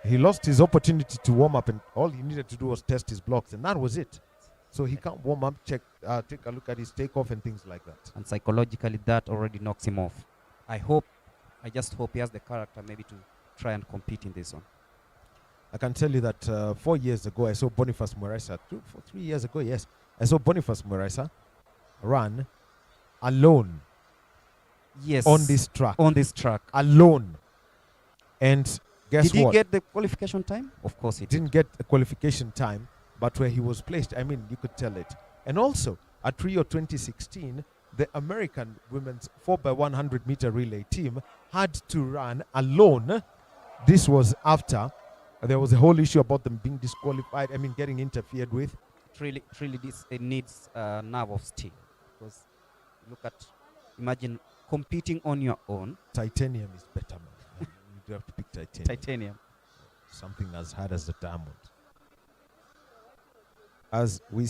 he lost his opportunity to warm up, and all he needed to do was test his blocks, and that was it. So he can't warm up, take a look at his takeoff and things like that. And psychologically, that already knocks him off. I just hope he has the character maybe to try and compete in this one. I can tell you that 4 years ago, I saw Boniface Mweresa. 3 years ago, yes. I saw Boniface Mweresa run alone. Yes. On this track. On this track. Alone. And guess what? Did he get the qualification time? Of course he didn't get a qualification time, but where he was placed, I mean, you could tell it. And also, at Rio 2016, the American women's 4x100 meter relay team had to run alone. This was after There was a whole issue about them being disqualified. I mean, getting interfered with. It needs a nerve of steel. Because look at, imagine competing on your own. Titanium is better, man. You do have to pick titanium. Titanium. Something as hard as the diamond. As we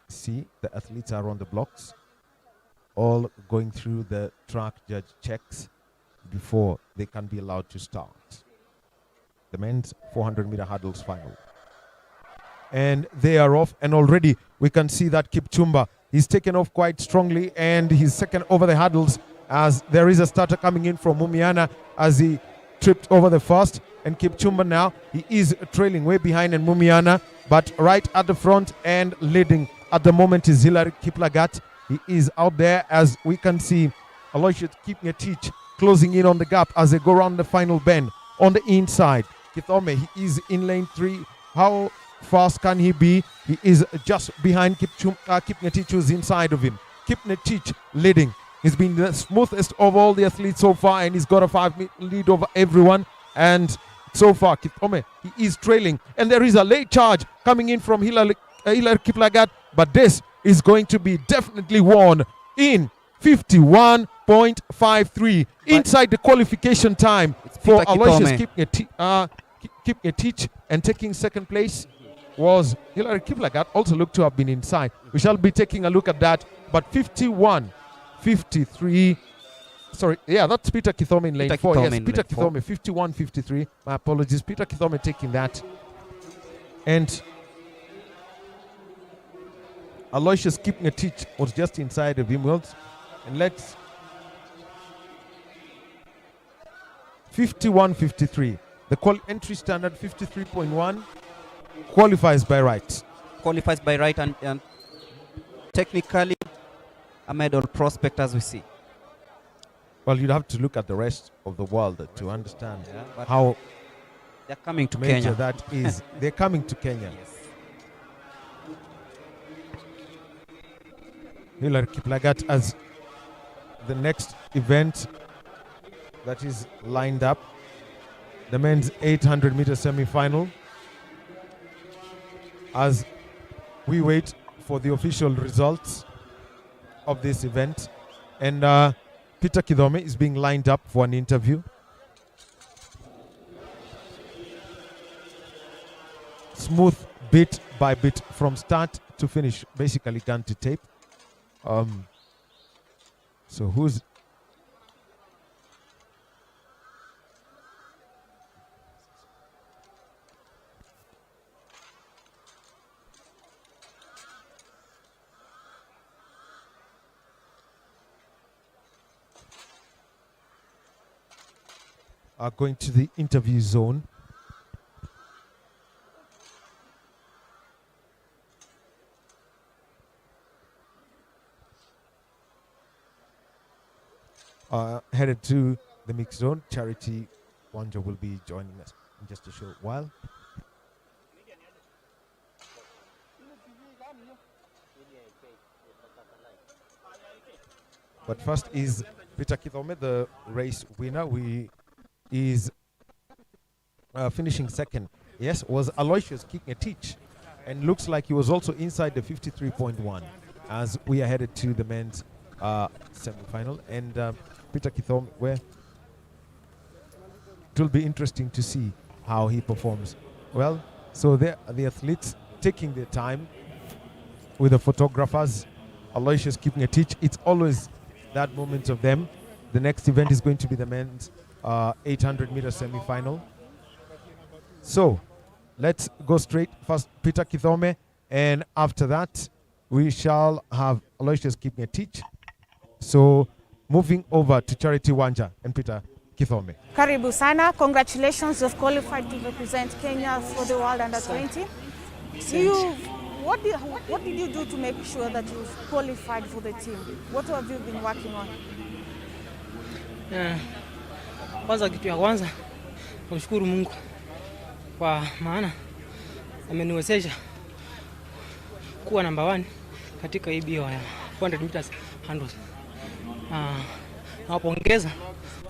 see, the athletes are on the blocks, all going through the track judge checks before they can be allowed to start. The men's 400-meter hurdles final. And they are off, and already we can see that Kipchumba, he's taken off quite strongly, and he's second over the hurdles as there is a starter coming in from Mumiana as he tripped over the first. And Kipchumba now, he is trailing way behind, and Mumiana, but right at the front and leading at the moment is Hilary Kiplagat. He is out there, as we can see Aloysius Kipngetich closing in on the gap as they go around the final bend on the inside. Kithome, he is in lane 3. How fast can he be? He is just behind Kipngetich, who's inside of him. Kipngetich leading. He's been the smoothest of all the athletes so far, and he's got a 5-minute lead over everyone. And so far, Kithome, he is trailing. And there is a late charge coming in from Hilary Kiplagat, but this is going to be definitely won in 51.53 inside the qualification time for Aloysius Kipngetich, and taking second place was Hilary Kiplagat, also looked to have been inside. We shall be taking a look at that, but 51.53. Sorry, yeah, that's Peter Kithome in lane 4. Yes, Peter Kithome, 51.53. My apologies. Peter Kithome taking that. And Aloysius Kipngetich was just inside of him. And let's 51.53. The entry standard 53.1 qualifies by right. Qualifies by right, and technically a medal prospect, as we see. Well, you'd have to look at the rest of the world to understand how they're coming to major Kenya. That is. They're coming to Kenya. Yes. Hilary Kiplagat as the next event that is lined up, the men's 800-meter semi-final, as we wait for the official results of this event. And Peter Kithome is being lined up for an interview. Smooth bit by bit from start to finish, basically gun to tape. So who's are going to the interview zone. Headed to the mixed zone. Charity Wanja will be joining us in just a short while. But first is Peter Kithome, the race winner. Is finishing second. Yes, was Aloysius Kipngetich, and looks like he was also inside the 53.1 as we are headed to the men's semi-final. And Peter Kithome, where it will be interesting to see how he performs. Well, so the athletes taking their time with the photographers. Aloysius Kipngetich, it's always that moment of them. The next event is going to be the men's 800-meter semi-final. So let's go straight. First, Peter Kithome, and after that, we shall have Aloysius Kipngetich. So moving over to Charity Wanja and Peter Kithome. Karibu sana. Congratulations, you've qualified to represent Kenya for the World Under 20. What did you do to make sure that you've qualified for the team? What have you been working on? Kwanza kitu ya kwanza kumshukuru Mungu kwa maana ameniwezesha kuwa namba 1 katika hii bio ya 400 meters hurdles. Nawapongeza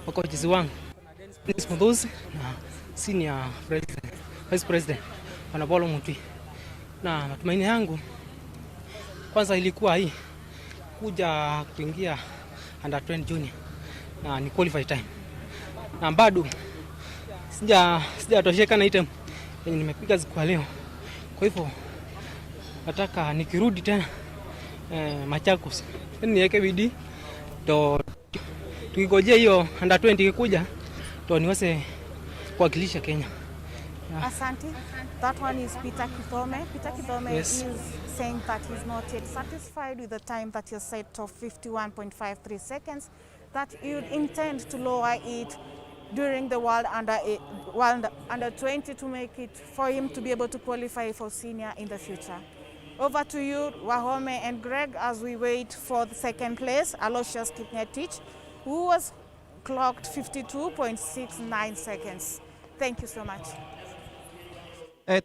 wakochizi wangu Dennis Mudhuzi na senior president Vice President Bwana Paul Mutwi. Na matumaini yangu kwanza ilikuwa hii kuja kuingia under 20 junior na ni qualify time. Na bado sijatosheka na item yenye nimepiga kwa leo. Kwa hivyo nataka nikirudi tena Machakos niweke bidii ndo tukigojea hiyo under 20 ikikuja ndo niweze kuwakilisha Kenya. Asante. That one is Peter Kithome. Peter Kithome Yes. is saying that he's not yet satisfied with the time that you set of 51.53 seconds, that you intend to lower it during the World Under 20 to make it for him to be able to qualify for senior in the future. Over to you, Wahome and Greg, as we wait for the second place, Aloysius Kipngetich, who was clocked 52.69 seconds. Thank you so much.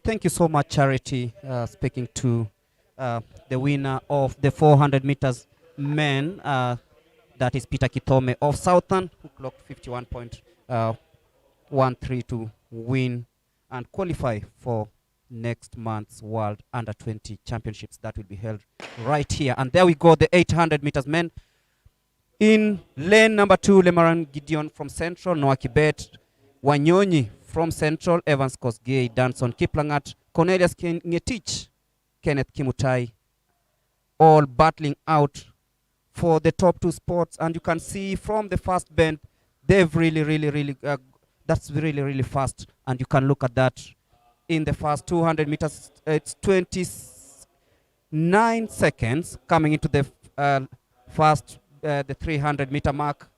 Thank you so much, Charity. Speaking to the winner of the 400 meters men, that is Peter Kithome of Southern, who clocked 51.13 to win and qualify for next month's World Under 20 Championships that will be held right here. And there we go, the 800 meters men. In lane number 2, Lemaran Gideon from Central, Noah Kibet, Wanyonyi from Central, Evans Kosgei, Danson Kiplangat, Cornelius Ngetich, Kenneth Kimutai, all battling out for the top 2 spots. And you can see from the first bend, they've really, that's really fast. And you can look at that in the first 200 meters, it's 29 seconds coming into the first, the 300 meter mark,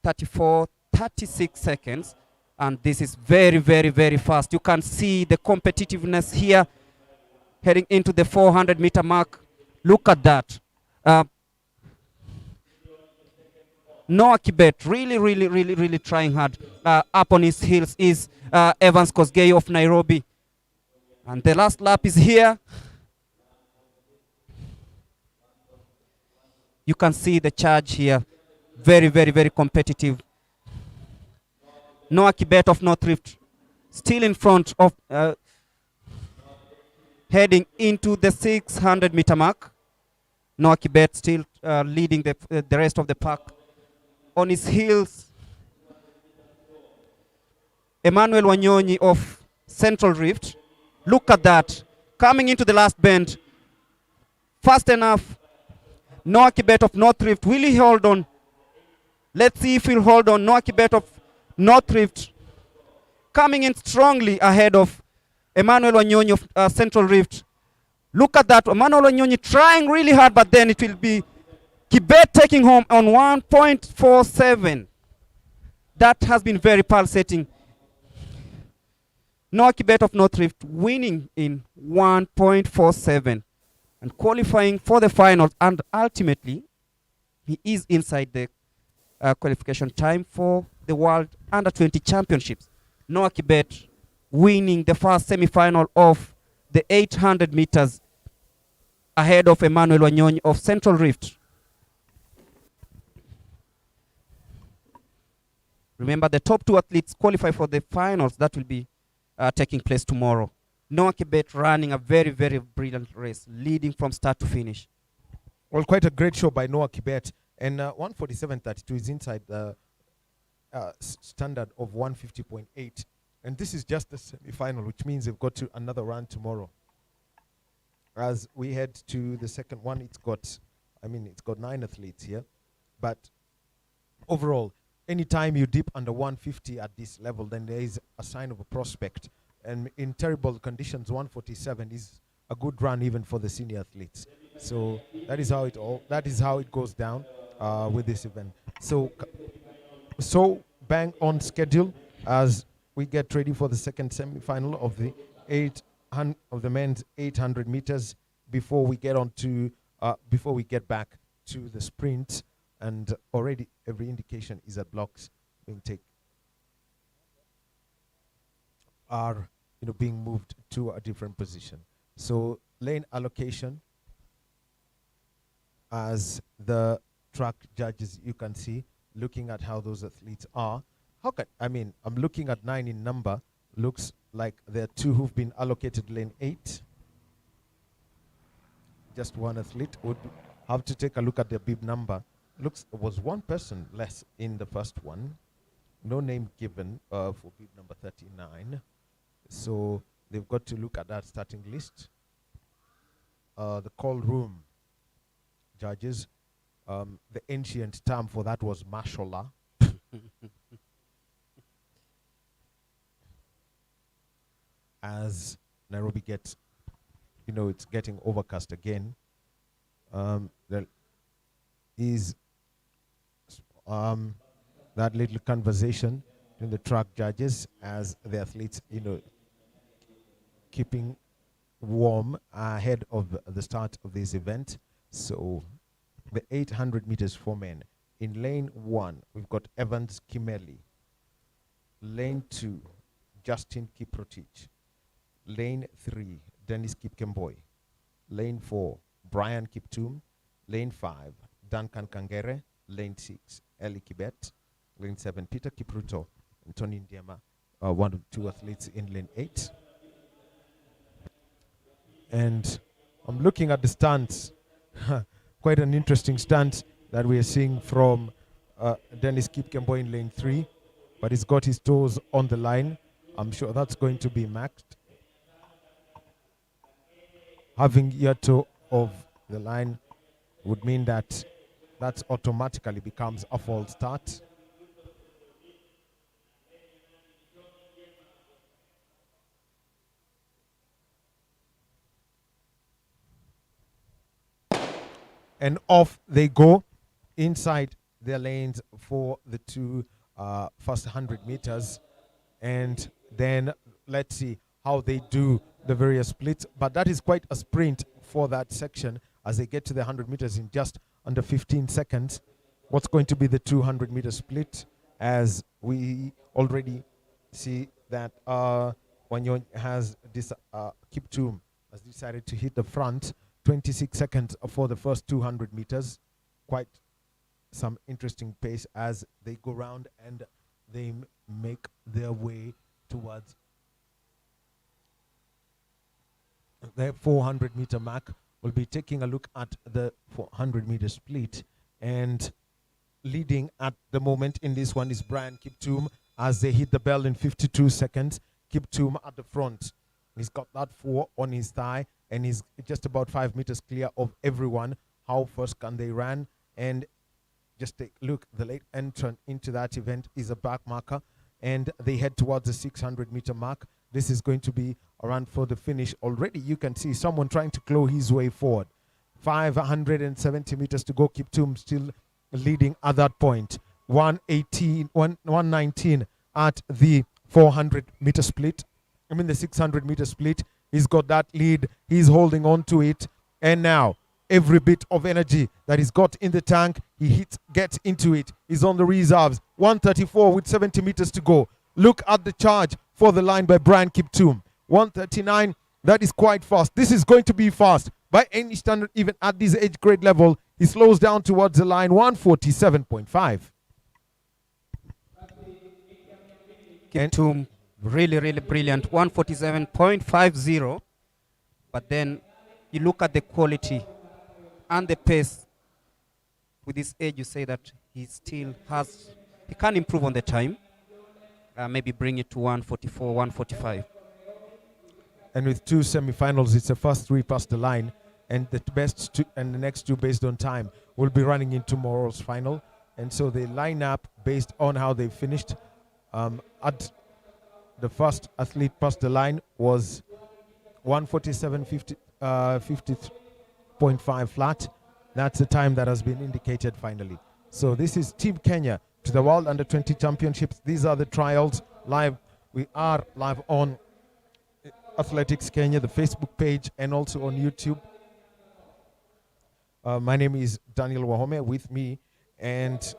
36 seconds. And this is very fast. You can see the competitiveness here heading into the 400 meter mark. Look at that. Noah Kibet really trying hard. Up on his heels is Evans Kosgei of Nairobi. And the last lap is here. You can see the charge here. Very competitive. Noah Kibet of North Rift still in front of heading into the 600 meter mark. Noah Kibet still leading the rest of the pack. On his heels, Emmanuel Wanyonyi of Central Rift. Look at that. Coming into the last bend. Fast enough. Noah Kibet of North Rift. Will he hold on? Let's see if he'll hold on. Noah Kibet of North Rift coming in strongly ahead of Emmanuel Wanyonyi of Central Rift. Look at that. Emmanuel Wanyonyi trying really hard, but then it will be Kibet taking home on 1.47. That has been very pulsating. Noah Kibet of North Rift winning in 1.47 and qualifying for the finals, and ultimately he is inside the qualification time for the World Under 20 Championships. Noah Kibet winning the first semi-final of the 800 meters ahead of Emmanuel Wanyonyi of Central Rift. Remember, the top 2 athletes qualify for the finals that will be taking place tomorrow. Noah Kibet running a very brilliant race, leading from start to finish. Well, quite a great show by Noah Kibet. And 147.32 is inside the standard of 150.8. And this is just the semi-final, which means they've got to another run tomorrow. As we head to the second one, it's got 9 athletes here. But overall, anytime you dip under 150 at this level, then there is a sign of a prospect. And in terrible conditions, 147 is a good run even for the senior athletes. So that is how it goes down with this event. So bang on schedule as we get ready for the second semi-final of the men's 800 meters before we get back to the sprint. And already every indication is that blocks are being moved to a different position. So lane allocation, as the track judges, you can see, looking at how those athletes are. I'm looking at 9 in number, looks like there are two who've been allocated lane 8. Just one athlete would have to take a look at their bib number. Looks was one person less in the first one. No name given for bib number 39. So they've got to look at that starting list. The call room judges, the ancient term for that was mashallah. As Nairobi gets, it's getting overcast again. There is that little conversation between the track judges as the athletes, keeping warm ahead of the start of this event. So the 800 meters for men. In lane 1, we've got Evans Kimeli. Lane 2, Justin Kiprotich. Lane 3, Dennis Kipkemboi. Lane 4, Brian Kiptum. Lane 5, Duncan Kangere. Lane 6, Eli Kibet. Lane 7, Peter Kipruto. And Tony Ndiema, one of the two athletes in lane 8. And I'm looking at the stunts. Quite an interesting stunt that we are seeing from Dennis Kipkemboi in lane 3. But he's got his toes on the line. I'm sure that's going to be maxed. Having your toe of the line would mean that automatically becomes a false start. And off they go inside their lanes for the two first 100 meters. And then let's see how they do the various splits. But that is quite a sprint for that section as they get to the 100 meters in just under 15 seconds. What's going to be the 200 meter split, as we already see that Wanyon has this Kiptum has decided to hit the front. 26 seconds for the first 200 meters. Quite some interesting pace as they go round and they make their way towards the 400 meter mark. We'll be taking a look at the 400 meter split, and leading at the moment in this one is Brian Kiptum as they hit the bell in 52 seconds. Kiptum at the front. He's got that 4 on his thigh, and he's just about 5 meters clear of everyone. How fast can they run? And just take a look, the late entrant into that event is a back marker, and they head towards the 600 meter mark. This is going to be a run for the finish. Already you can see someone trying to claw his way forward. 570 meters to go. Kiptum still leading at that point. 119 at the 400 meter split. The 600 meter split. He's got that lead. He's holding on to it. And now, every bit of energy that he's got in the tank, he gets into it. He's on the reserves. 134 with 70 meters to go. Look at the charge for the line by Brian Kiptum. 139, that is quite fast. This is going to be fast. By any standard, even at this age grade level, he slows down towards the line. 147.5. Kiptum, really, really brilliant. 147.50. But then you look at the quality and the pace. With this age, you say that he still has, he can improve on the time. Maybe bring it to 144, 145. And with 2 semifinals, it's the first 3 past the line, and the best 2 and the next 2 based on time will be running in tomorrow's final. And so they line up based on how they finished. At the first athlete past the line was 147.50 flat. That's the time that has been indicated finally. So this is Team Kenya to the World Under-20 Championships. These are the trials live. We are live on Athletics Kenya, the Facebook page, and also on YouTube. My name is Daniel Wahome. With me and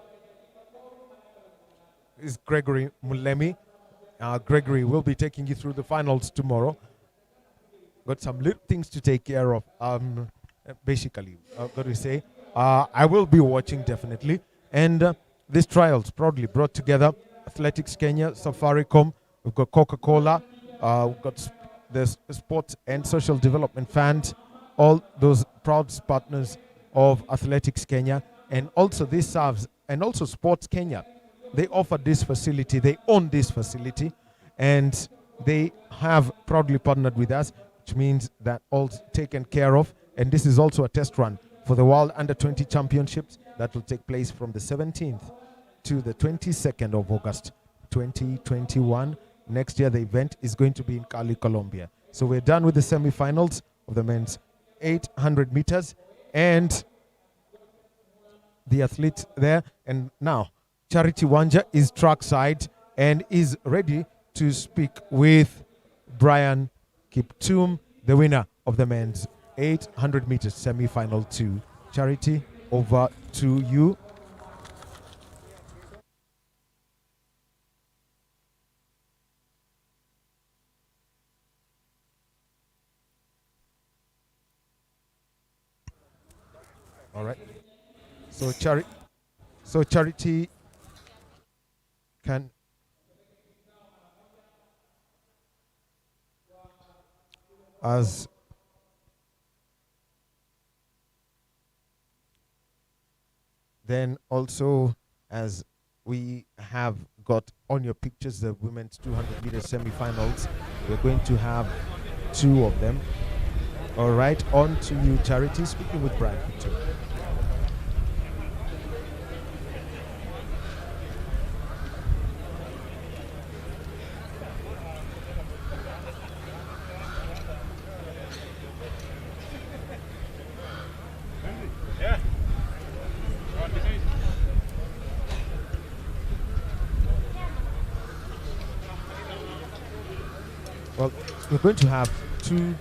is Gregory Mulemi. Gregory will be taking you through the finals tomorrow. Got some little things to take care of. Basically, got to say, I will be watching definitely. And these trials proudly brought together Athletics Kenya, Safaricom. We've got Coca-Cola, we've got the Sports and Social Development Fund, all those proud partners of Athletics Kenya, and also this serves, and also Sports Kenya. They offer this facility, they own this facility, and they have proudly partnered with us, which means that all taken care of. And this is also a test run for the World Under-20 Championships that will take place from the 17th to the 22nd of August 2021. Next year, the event is going to be in Cali, Colombia. So we're done with the semifinals of the men's 800 meters and the athletes there. And now Charity Wanja is trackside and is ready to speak with Brian Kiptum, the winner of the men's 800 meters semi-final 2. Charity, over to you. All right. So Charity can as then also, as we have got on your pictures the women's 200 meter semi-finals, we're going to have 2 of them. All right, on to you, Charity, speaking with Brian. Well, we're going to have 2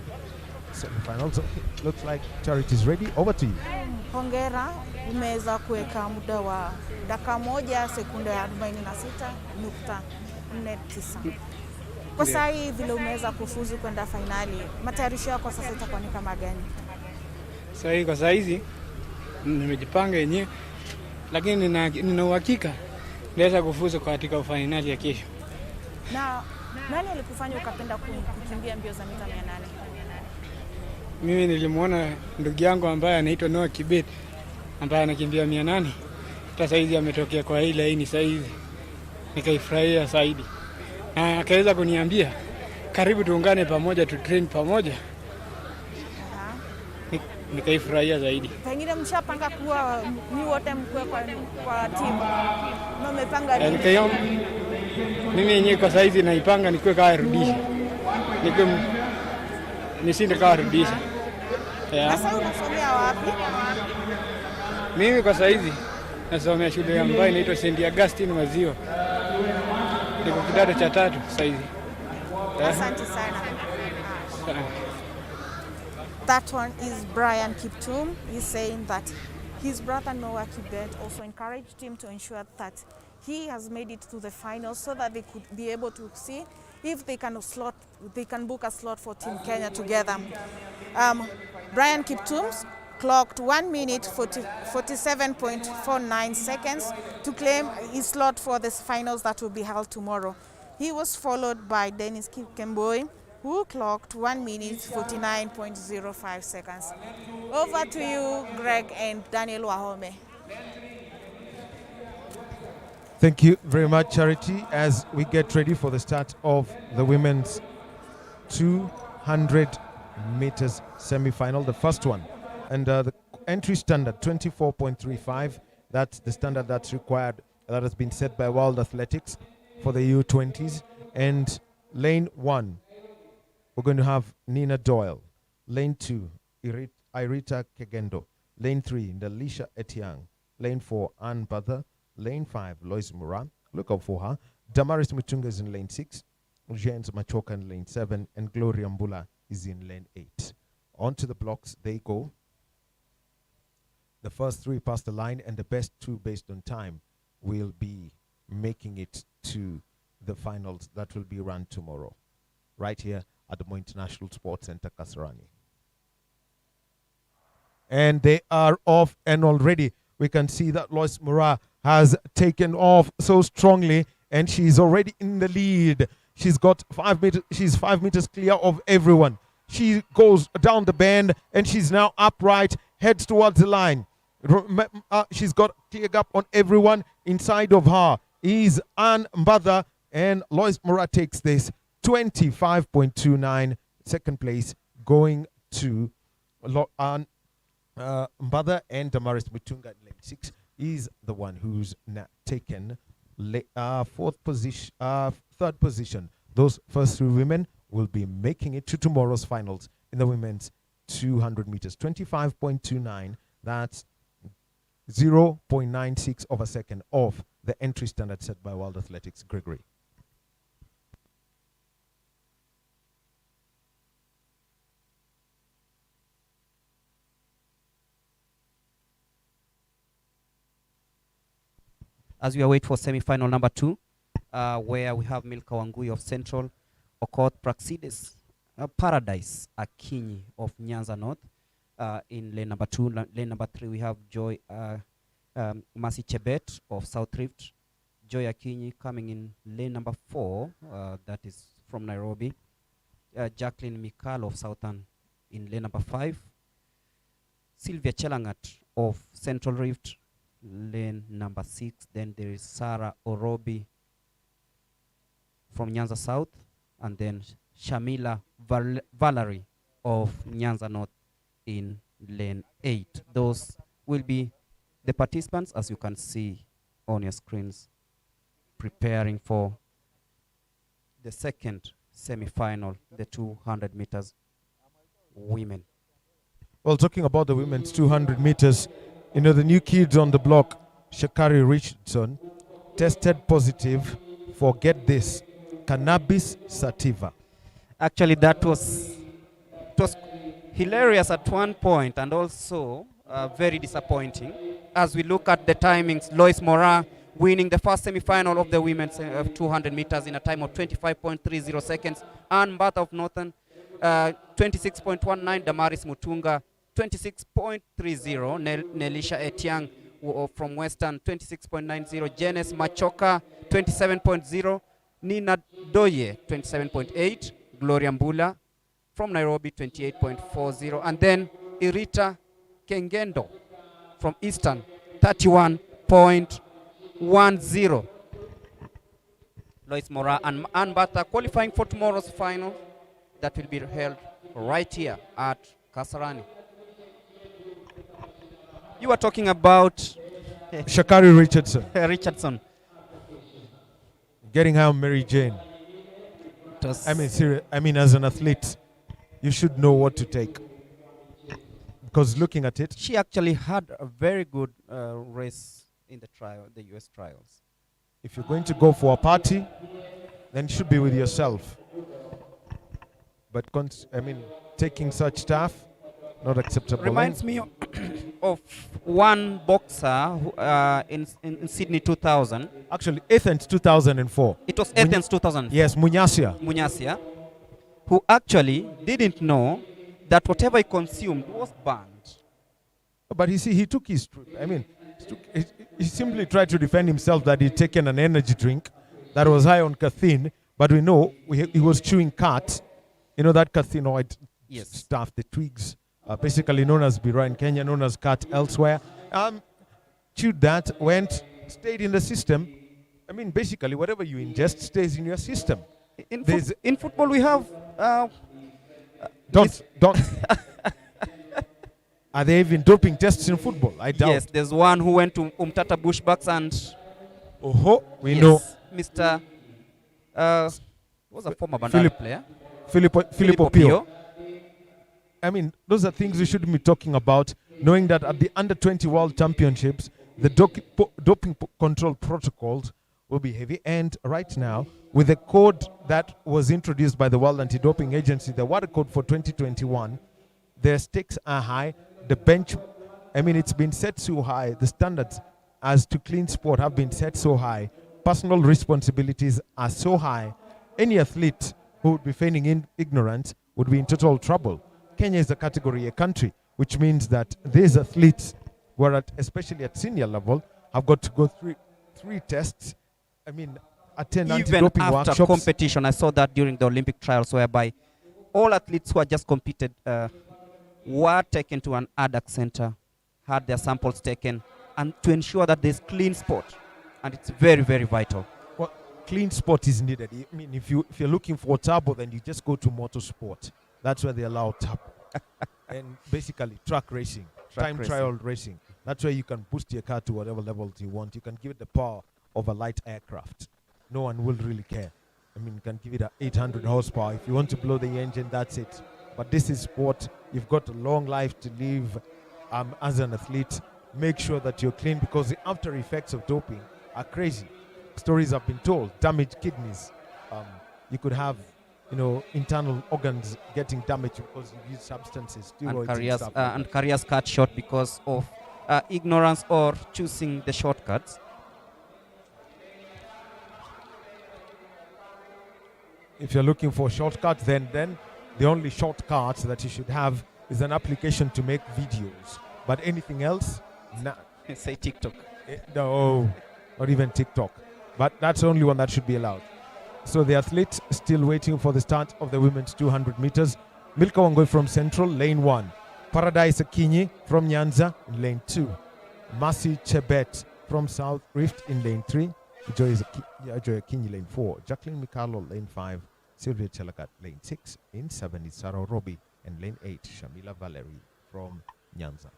semifinals. Okay, looks like Charity is ready. Over to you. Hongera, umeweza kuweka muda wa dakika 1 sekunde 46.49. Kwa sasa hivi vile umeweza kufuzu kwenda finali, matayarisho yako sasa itakuwa ni kama gani? Kwa sasa hizi nimejipanga yenyewe, lakini nina uhakika naweza kufuzu katika finali ya kesho. Na nani alikufanya ukapenda kukimbia mbio za mita 800? Mimi nilimuona ndugu yangu ambaye anaitwa Noah Kibet ambaye anakimbia 800. Sasa hizi ametokea kwa ile laini sasa hivi. Nikaifurahia zaidi. Na akaweza kuniambia karibu tuungane pamoja, tu train pamoja. Nikaifurahia zaidi. Pengine mshapanga kuwa ni wote mkwe kwa timu. Na mmepanga nini? Mimi yenyewe kwa saizi naipanga nikuwe kama rudisha. Nisinde kama rudisha. Sasa unasomea wapi? Mimi kwa saizi nasomea shule ambayo inaitwa St. Augustine Maziwa. Niko kidato cha 3 saizi. Asante sana. That one is Brian Kiptum. He's saying that his brother Noah Kibet also encouraged him to ensure that he has made it to the finals so that they could be able to see if they can book a slot for Team Kenya together. Brian Kiptum clocked 1 minute 47.49 seconds to claim his slot for the finals that will be held tomorrow. He was followed by Dennis Kemboi, who clocked 1 minute 49.05 seconds. Over to you, Greg and Daniel Wahome. Thank you very much, Charity, as we get ready for the start of the women's 200 meters semi-final, the first one. And the entry standard, 24.35, that's the standard that's required, that has been set by World Athletics for the U20s. And lane 1, we're going to have Nina Doyle. Lane 2, Irita Kegendo. Lane 3, Ndalisha Etiang. Lane 4, Ann Bather. Lane 5, Lois Mura. Look out for her. Damaris Mutunga is in lane 6. James Machoka in lane 7. And Gloria Mbula is in lane 8. On to the blocks they go. The first 3 pass the line, and the best 2 based on time will be making it to the finals that will be run tomorrow, right here at the Mo International Sports Center, Kasarani. And they are off, and already we can see that Lois Mura has taken off so strongly, and she's already in the lead. She's got 5 meters. She's 5 meters clear of everyone. She goes down the bend and she's now upright, heads towards the line. She's got clear gap on everyone. Inside of her is Ann Mbadha, and Lois Mora takes this 25.29. Second place going to Mbadha, and Damaris Mutunga in lane 6 is the one who's taken third position. Those first three women will be making it to tomorrow's finals in the women's 200 meters. 25.29. That's 0.96 of a second off the entry standard set by World Athletics. Gregory. As we await for semi-final number 2, where we have Milka Wangui of Central, Okoth Praxides, Paradise Akinyi of Nyanza North. In lane number 2, lane number 3, we have Joy Masi Chebet of South Rift. Joy Akinyi coming in lane number 4, that is from Nairobi. Jacqueline Mikal of Southern in lane number 5. Sylvia Chelangat of Central Rift, lane number 6. Then there is Sarah Orobi from Nyanza South, and then Shamila Valerie of Nyanza North in lane 8. Those will be the participants, as you can see on your screens, preparing for the second semi-final, the 200 meters women. Well, talking about the women's 200 meters, you know, the new kids on the block, Shakari Richardson, tested positive for, get this, cannabis sativa. Actually, it was hilarious at one point, and also very disappointing. As we look at the timings, Lois Mora winning the first semi-final of the women's 200 meters in a time of 25.30 seconds. Ann Mbadha of Northern, 26.19. Damaris Mutunga, 26.30. Nelisha Etiang from Western, 26.90. Janice Machoka, 27.0. Nina Doye, 27.8. Gloria Mbula from Nairobi, 28.40. And then Irita Kengendo from Eastern, 31.10. Lois Mora and Ann Mbadha qualifying for tomorrow's final that will be held right here at Kasarani. You were talking about Shakari Richardson. Richardson. Getting her Mary Jane. I mean, as an athlete, you should know what to take. Because looking at it, she actually had a very good race in the US trials. If you're going to go for a party, then it should be with yourself. But taking such stuff, not acceptable. Reminds me of one boxer who, in Sydney 2000. Actually, Athens 2004. It was Athens 2004. Yes, Munyasia, who actually didn't know that whatever he consumed was banned. But you see, he took his truth. He simply tried to defend himself that he'd taken an energy drink that was high on caffeine, but we know he was chewing cat. You know that cathinoid stuff, the twigs, basically known as Bira in Kenya, known as cat elsewhere. Chewed that, stayed in the system. Basically, whatever you ingest stays in your system. In football, we have... don't. Are there even doping tests in football? I doubt. Yes, there's one who went to Umtata Bushbucks and... we know. Mr. Was a former Bandari player. Filippo Pio. Those are things we shouldn't be talking about, knowing that at the Under-20 World Championships, the doping control protocols will be heavy. And right now, with the code that was introduced by the World Anti-Doping Agency, the water code for 2021, their stakes are high. The bench, it's been set so high. The standards as to clean sport have been set so high. Personal responsibilities are so high. Any athlete who would be feigning ignorance would be in total trouble. Kenya is a category A country, which means that these athletes who are especially at senior level, have got to go through three tests. attend Even anti-doping after workshops. competition, I saw that during the Olympic trials, whereby all athletes who had just competed were taken to an ADAC center, had their samples taken, and to ensure that there's clean sport. And it's very, very vital. Well, clean sport is needed. I mean, if you're looking for turbo, then you just go to motorsport. That's where they allow turbo. And basically track racing, time trial racing. That's where you can boost your car to whatever levels you want. You can give it the power of a light aircraft. No one will really care. I mean, you can give it a 800 horsepower. If you want to blow the engine, that's it. But this is sport. You've got a long life to live as an athlete. Make sure that you're clean, because the after effects of doping are crazy. Stories have been told. Damaged kidneys. You could have, internal organs getting damaged because you use substances. And careers cut short because of ignorance or choosing the shortcuts. If you're looking for shortcuts, then the only shortcut that you should have is an application to make videos. But anything else, nah. Say TikTok. No, not even TikTok. But that's the only one that should be allowed. So the athletes still waiting for the start of the women's 200 meters. Milka Wangoi from Central, lane 1. Paradise Akinyi from Nyanza in lane 2. Mercy Chebet from South Rift in lane 3. Joy Akinyi lane 4. Jacqueline Mikalo lane 5. Sylvia Chelagat lane 6. In 7 is Sarah Robi. And lane 8, Shamila Valerie from Nyanza.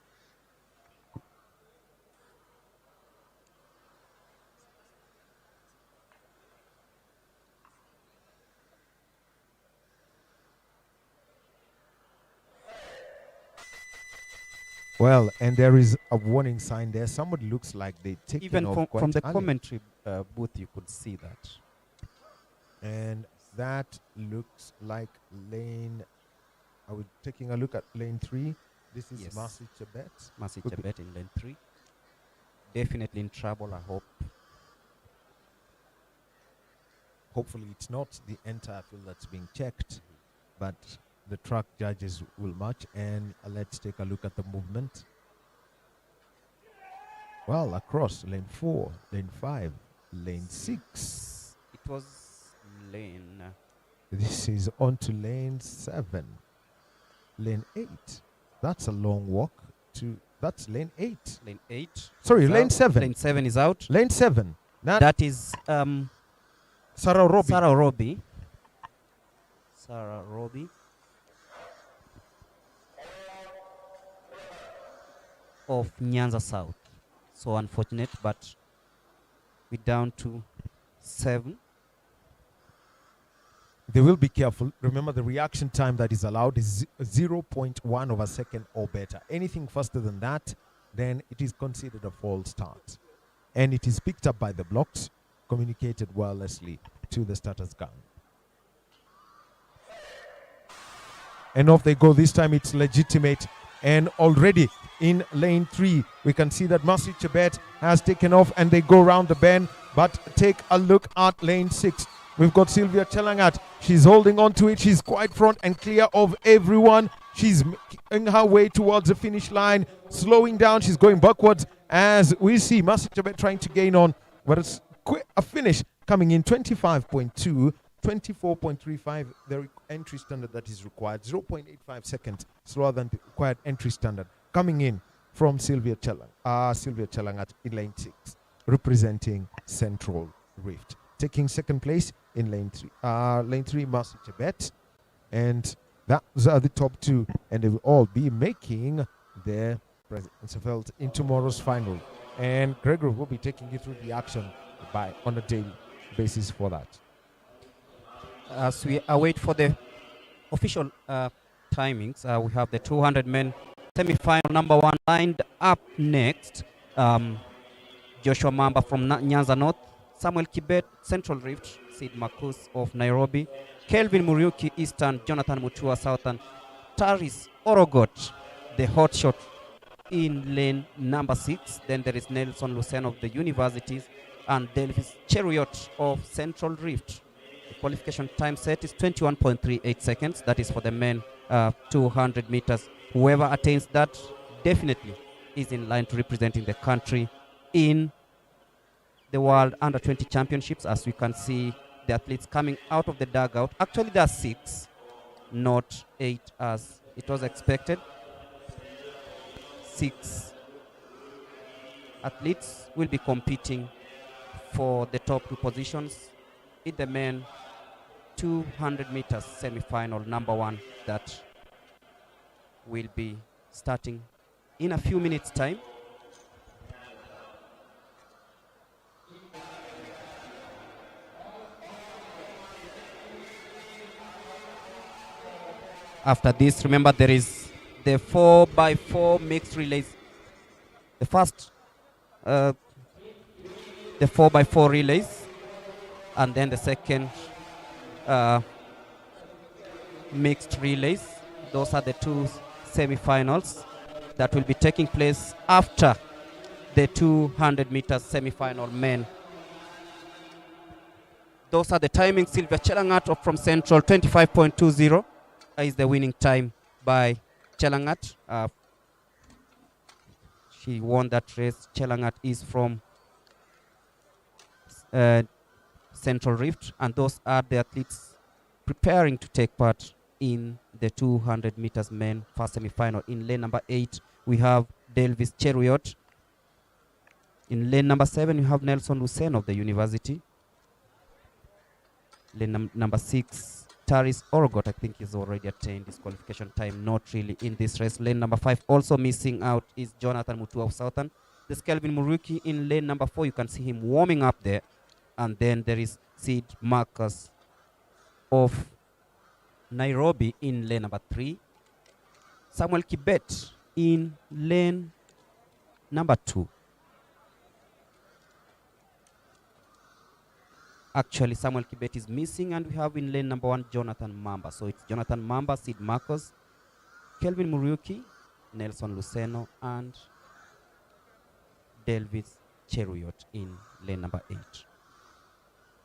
Well, and there is a warning sign there. Somebody looks like they take even from the commentary booth, you could see that. And that looks like lane. Are we taking a look at lane 3? This is Yes. Mercy Chebet. Mercy Chebet in lane 3. Definitely in trouble, I hope. Hopefully it's not the entire field that's being checked, but the track judges will match. And let's take a look at the movement. Well, across lane 4, lane 5, lane 6. It was lane. This is on to lane 7, lane 8. That's a long walk to. That's lane 8. Lane 8. Sorry, lane 7. Lane 7 is out. Lane 7. That is Sarah Robi. Sarah Robi. Of Nyanza South. So unfortunate, but we're down to 7. They will be careful. Remember, the reaction time that is allowed is 0.1 of a second or better. Anything faster than that, then it is considered a false start. And it is picked up by the blocks, communicated wirelessly to the starter's gun. And off they go. This time it's legitimate. And already in lane 3, we can see that Mercy Chebet has taken off and they go round the bend. But take a look at lane 6. We've got Sylvia Chelangat. She's holding on to it. She's quite front and clear of everyone. She's making her way towards the finish line. Slowing down. She's going backwards as we see Mercy Chebet trying to gain on. But it's a finish coming in 25.2, 24.35, the entry standard that is required. 0.85 seconds slower than the required entry standard. Coming in from Sylvia Chelangat in lane 6, representing Central Rift. Taking second place in lane 3, Mercy Chebet. And those are the top 2. And they will all be making their presence felt in tomorrow's final. And Gregory will be taking you through the action on a daily basis for that. As we await for the official timings, we have the 200 men semi-final number 1 lined up next. Joshua Mamba from Nyanza North, Samuel Kibet, Central Rift, Sid Marcus of Nairobi, Kelvin Muriuki, Eastern, Jonathan Mutua, Southern, Taris Orogot, the hot shot in lane number 6. Then there is Nelson Lucen of the universities and Delvis Cheriot of Central Rift. The qualification time set is 21.38 seconds. That is for the men 200 meters. Whoever attains that definitely is in line to representing the country in the World Under-20 Championships. As we can see, the athletes coming out of the dugout. Actually, there are 6, not 8 as it was expected. 6 athletes will be competing for the top 2 positions in the men 200 meters semi-final number 1 that will be starting in a few minutes time. After this, remember there is the 4x4 mixed relays. The first, the 4x4 relays, and then the second mixed relays. Those are the 2 semi-finals that will be taking place after the 200 meters semi-final men. Those are the timings. Sylvia Chelangat from Central, 25.20 is the winning time by Chelangat. She won that race. Chelangat is from Central Rift, and those are the athletes preparing to take part in the 200 meters men first semi-final. In lane number 8, we have Delvis Cheruiyot. In lane number 7, we have Nelson Luceno of the university. Lane number 6, Taris Orogot, I think he's already attained his qualification time, not really in this race. Lane number 5, also missing out is Jonathan Mutua of Southern. There's Kelvin Muruki in lane number 4. You can see him warming up there. And then there is Sid Marcus of Nairobi in lane number 3. Samuel Kibet in lane number 2. Actually, Samuel Kibet is missing, and we have in lane number 1 Jonathan Mamba. So it's Jonathan Mamba, Sid Marcos, Kelvin Muriuki, Nelson Luceno, and Delvis Cheruiyot in lane number 8.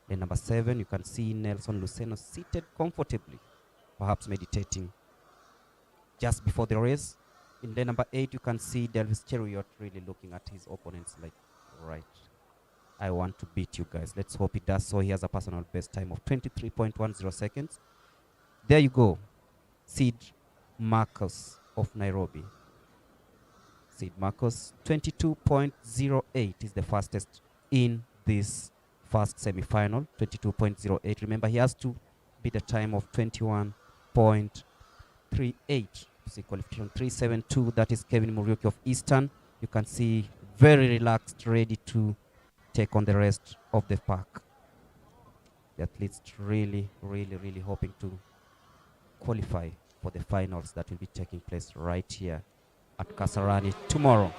Lane number 7, you can see Nelson Luceno seated comfortably, perhaps meditating just before the race. In lane number 8, you can see Delvis Cheruiyot really looking at his opponents like, right, I want to beat you guys. Let's hope he does so. He has a personal best time of 23.10 seconds. There you go. Sid Marcos of Nairobi. Sid Marcos, 22.08 is the fastest in this first semi-final. 22.08. Remember, he has to beat a time of 21.38. See qualification 372. That is Kevin Muriuki of Eastern. You can see very relaxed, ready to take on the rest of the pack. The athletes really hoping to qualify for the finals that will be taking place right here at Kasarani tomorrow.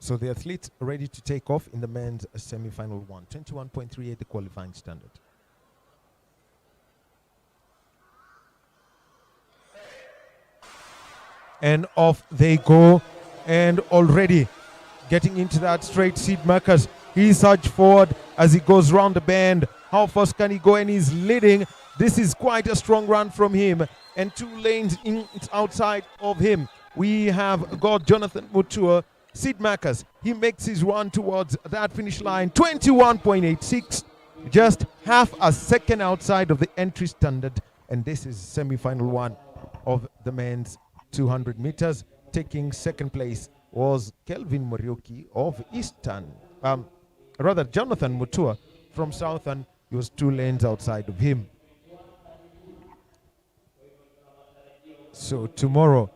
So the athletes are ready to take off in the men's semi-final 1. 21.38 the qualifying standard. And off they go. And already getting into that straight, Sid Marcus. He surged forward as he goes round the bend. How fast can he go? And he's leading. This is quite a strong run from him. And 2 lanes outside of him. We have got Jonathan Mutua. Sid Marcus, he makes his run towards that finish line. 21.86. Just half a second outside of the entry standard. And this is semi-final one of the men's 200 meters. Taking second place was Kelvin Morioki of Eastern. Jonathan Mutua from Southern. He was 2 lanes outside of him. So tomorrow,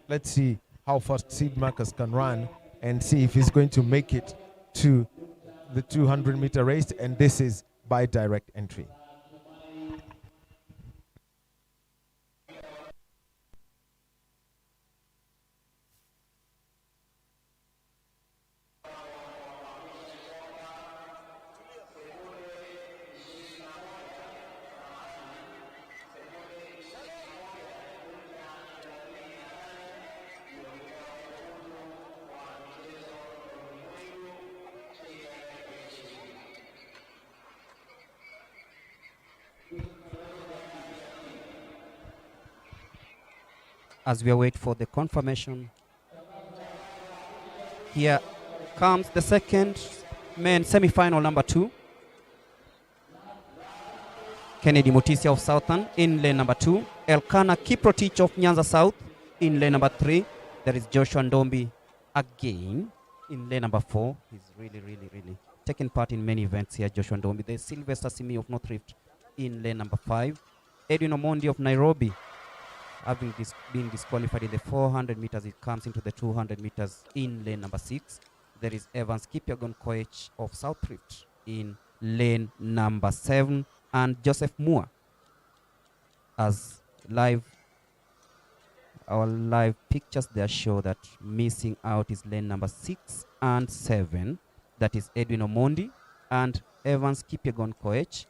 let's see how fast Sid Marcus can run and see if he's going to make it to the 200-meter race. And this is by direct entry. As we await for the confirmation, here comes the second men semi-final number 2. Kennedy Mutisia of Southern in lane number 2. Elkanah Kiprotich of Nyanza South in lane number 3. There is Joshua Ndombi again in lane number 4. He's really taken part in many events here, Joshua Ndombi. There's Sylvester Simi of North Rift in lane number 5. Edwin Omondi of Nairobi, having been disqualified in the 400 meters, it comes into the 200 meters in lane number 6. There is Evans Kipyagon Koech of South Rift in lane number 7, and Joseph Moore. As our live pictures there show that missing out is lane number 6 and 7. That is Edwin Omondi and Evans Kipyagon Koech.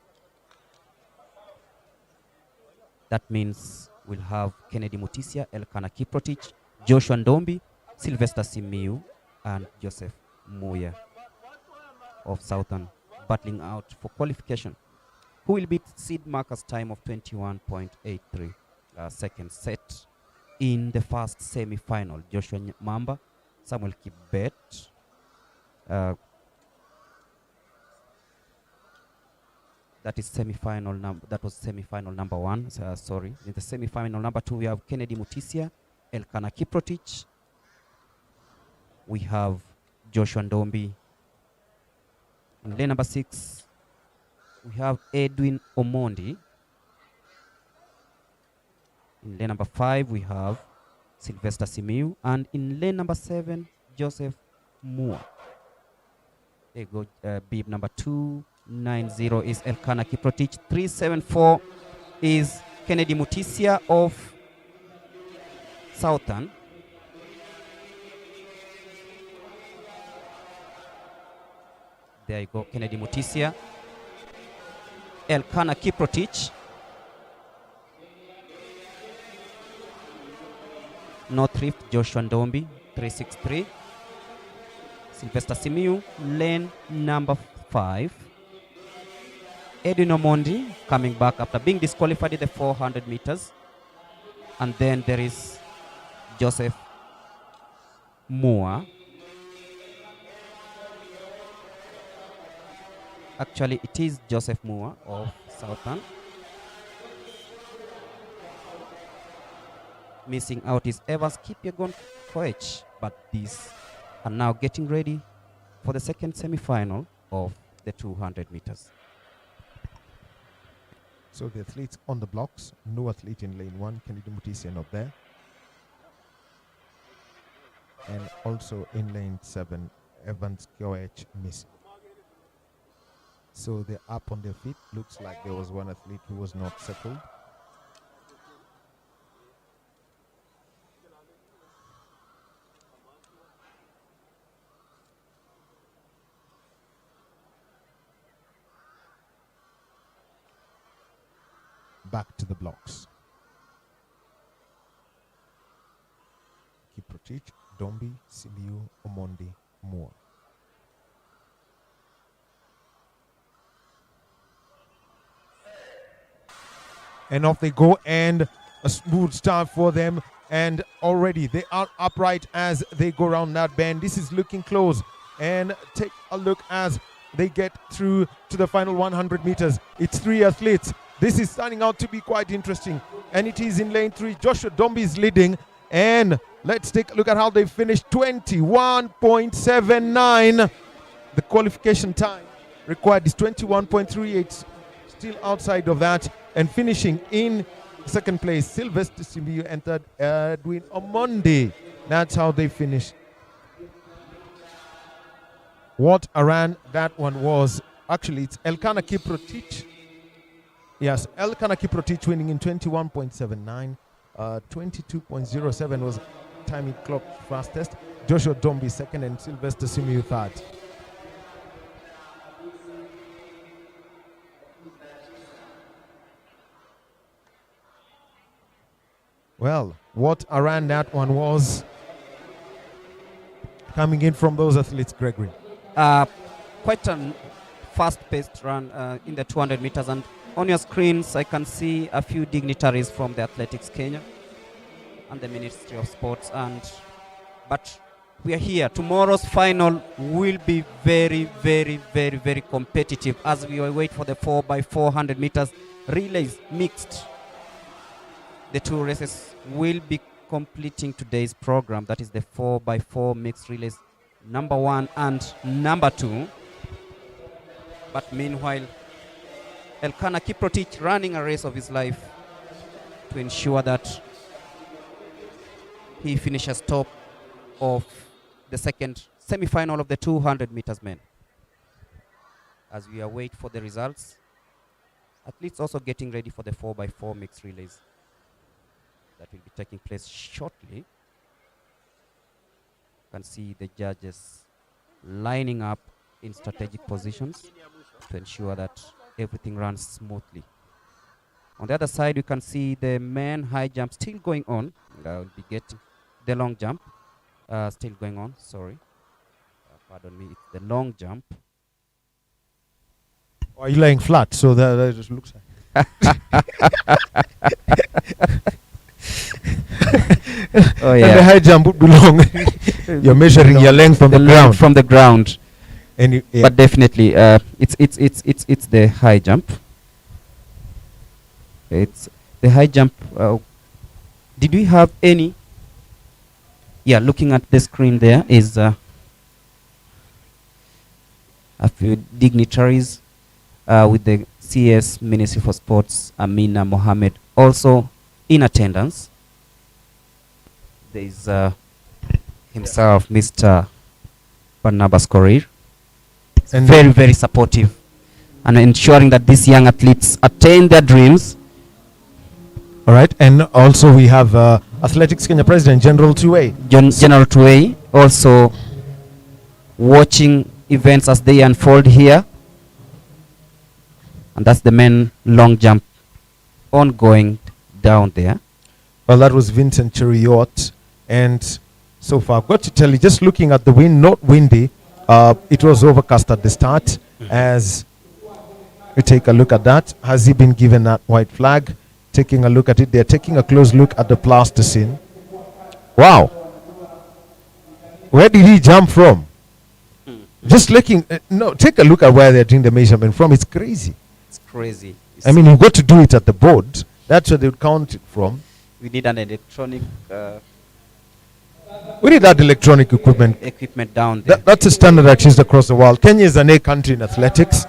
That means we'll have Kennedy Mutisia, Elkanah Kiprotich, Joshua Ndombi, Sylvester Simiu, and Joseph Muya of Southern battling out for qualification. Who will beat Sid Marcus' time of 21.83 seconds set in the first semi-final? Joshua Mamba, Samuel Kibet, that is semi-final number. That was semi-final number 1. Sorry. In the semi-final number 2, we have Kennedy Mutisia, Elkanah Kiprotich. We have Joshua Ndombi. In lane number 6, we have Edwin Omondi. In lane number 5, we have Sylvester Simiu. And in lane number 7, Joseph Moore. There you go. Bib number 290 is Elkanah Kiprotich. 374 is Kennedy Mutisia of Southern. There you go, Kennedy Mutisia. Elkanah Kiprotich. North Rift, Joshua Ndombi, 363. Sylvester Simiu, lane number 5. Edwin Omondi coming back after being disqualified in the 400 meters. And then there is Joseph Moore. Actually, it is Joseph Moore of Southern. Missing out is Evans Kipyagon Koech, but these are now getting ready for the second semi-final of the 200 meters. So the athletes on the blocks, no athlete in lane 1, Kennedy Mutisia not there. And also in lane 7, Evans Koech missing. So they're up on their feet. Looks like there was one athlete who was not settled. Back to the blocks. Kiprotich, Ndombi, Simiu, Omondi, Moore. And off they go, and a smooth start for them. And already they are upright as they go around that bend. This is looking close. And take a look as they get through to the final 100 meters. It's 3 athletes. This is starting out to be quite interesting. And it is in lane 3. Joshua Dombi is leading. And let's take a look at how they finished. 21.79. The qualification time required is 21.38. Still outside of that. And finishing in second place, Sylvester Simiyu and third, Edwin Omondi. That's how they finished. What a run that one was. Actually, it's Elkanah Kiprotich. Yes, Elkanah Kiprotich winning in 21.79. 22.07 was time he clocked fastest. Joshua Dombi second and Sylvester Simiyu third. Well, what a run that one was. Coming in from those athletes, Gregory. Quite a fast-paced run in the 200 meters. And on your screens, I can see a few dignitaries from the Athletics Kenya and the Ministry of Sports. But we are here. Tomorrow's final will be very, very, very, very competitive as we wait for the 4x400 meters relays mixed. The two races will be completing today's program. That is the 4x4 mixed relays, number 1 and number 2. But meanwhile, Elkanah Kiprotich running a race of his life to ensure that he finishes top of the second semi-final of the 200 meters men. As we await for the results, athletes also getting ready for the 4x4 mixed relays that will be taking place shortly. You can see the judges lining up in strategic positions to ensure that everything runs smoothly. On the other side, you can see the men high jump still going on. I'll be getting the long jump still going on. Sorry, pardon me. It's the long jump. Are you laying flat? So that just looks like. Oh And yeah. the high jump would be long. You're measuring your length from the ground. From the ground. And you, yeah. But definitely, it's the high jump. It's the high jump. Did we have any? Yeah, looking at the screen there is a few dignitaries with the CS Ministry for Sports, Amina Mohammed, also in attendance. There is himself, Mr. Barnabas Korir. And Very, very supportive and ensuring that these young athletes attain their dreams. all right. And also we have Athletics Kenya President General Tuwei. General Tuwei also watching events as they unfold here. And that's the men long jump ongoing down there. Well, that was Vincent Cheriot. And so far, I've got to tell you, just looking at the wind, not windy, it was overcast at the start. As we take a look at that, has he been given that white flag? Taking a look at it, they're taking a close look at the plasticine. Wow. Where did he jump from? Just looking, no, take a look at where they're doing the measurement from. It's crazy. It's crazy. I mean, you've got to do it at the board. That's where they would count it from. We need an electronic We need that electronic equipment down there. That's a standard that's used across the world. Kenya is an A country in athletics.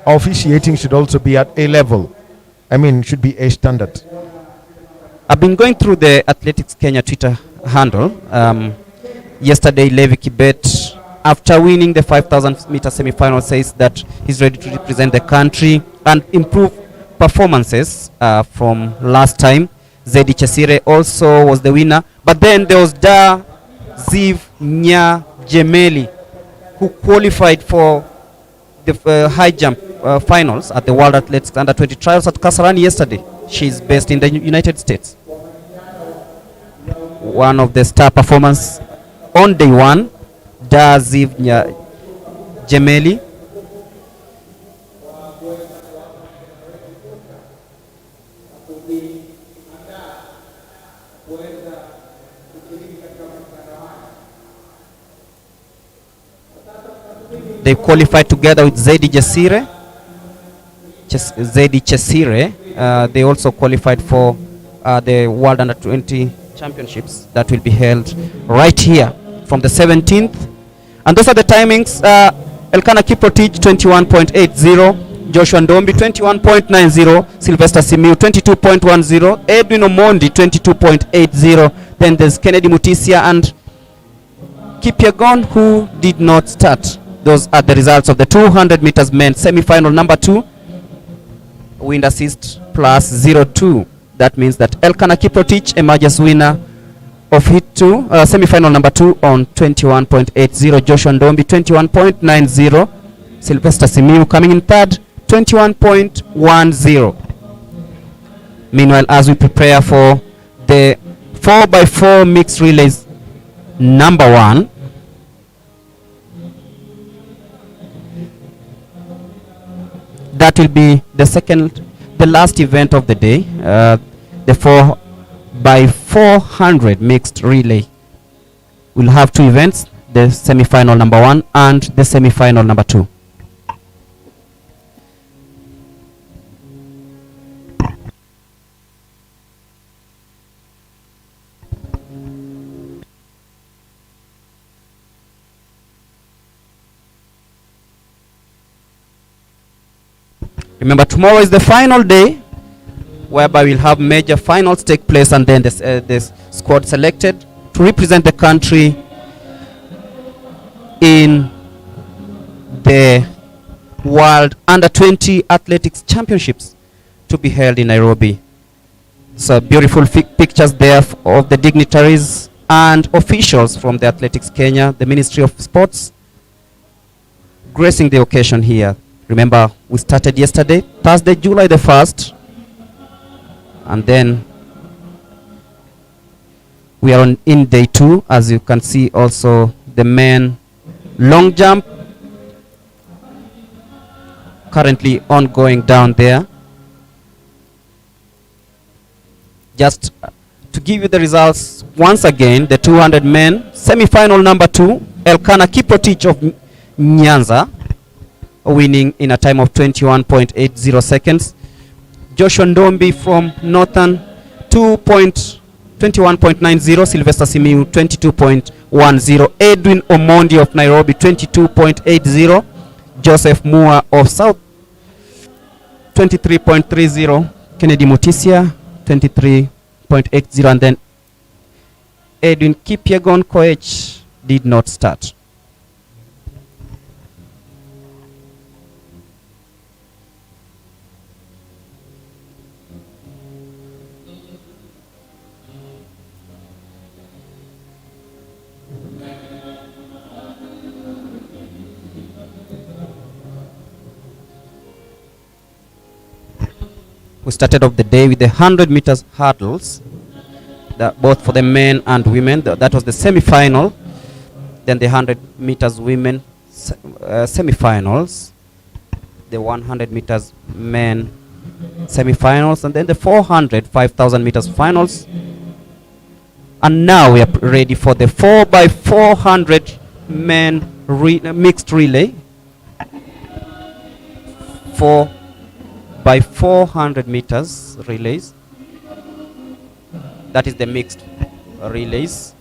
Our officiating should also be at A level. I mean, should be A standard. I've been going through the Athletics Kenya Twitter handle. Yesterday, Levi Kibet, after winning the 5,000 meter semi-final, says that he's ready to represent the country and improve performances from last time. Zedi Chesire also was the winner. But then there was Da Ziv Nya Jemeli, who qualified for the high jump finals at the World Athletics Under 20 trials at Kasarani yesterday. She's based in the United States. One of the star performers on day one, Da Ziv Nya Jemeli. They qualified together with Zedi Chesire. Zedi Chesire. They also qualified for the World Under 20 Championships that will be held right here from the 17th. And those are the timings. Elkanah Kiprotich 21.80, Joshua Ndombi 21.90, Sylvester Simiu 22.10, Edwin Omondi 22.80. Then there's Kennedy Mutisia and Kipyegon, who did not start. Those are the results of the 200 meters men semi-final number 2. Wind assist plus 0.2. That means that Elkanah Kiprotich emerges winner of hit 2, semi-final number 2 on 21.80. Joshua Ndombi 21.90. Sylvester Simiu coming in third, 21.10. Meanwhile, as we prepare for the 4x4 mixed relays number 1, that will be the last event of the day, the 4x400 mixed relay. We'll have 2 events, the semi-final number 1 and the semi-final number 2. Remember, tomorrow is the final day, whereby we'll have major finals take place, and then this squad selected to represent the country in the World Under 20 Athletics Championships to be held in Nairobi. So beautiful pictures there of the dignitaries and officials from the Athletics Kenya, the Ministry of Sports, gracing the occasion here. Remember, we started yesterday, Thursday, July the 1st, and then we are in day 2. As you can see, also the men long jump currently ongoing down there. Just to give you the results once again, the 200 men semi-final number 2, Elkanah Kiprotich of Nyanza, winning in a time of 21.80 seconds. Joshua Ndombi from Northern 21.90, Sylvester Simiu 22.10, Edwin Omondi of Nairobi 22.80, Joseph Mua of South 23.30, Kennedy Mutisia 23.80, and then Edwin Kipyegon Koech did not start. We started off the day with the 100 meters hurdles, both for the men and women. That was the semi-final. Then the 100 meters women semi-finals, the 100 meters men semi-finals, and then the 400 5,000 meters finals. And now we are ready for the 4x400 men mixed relay. 4x400 meters relays. That is the mixed relays.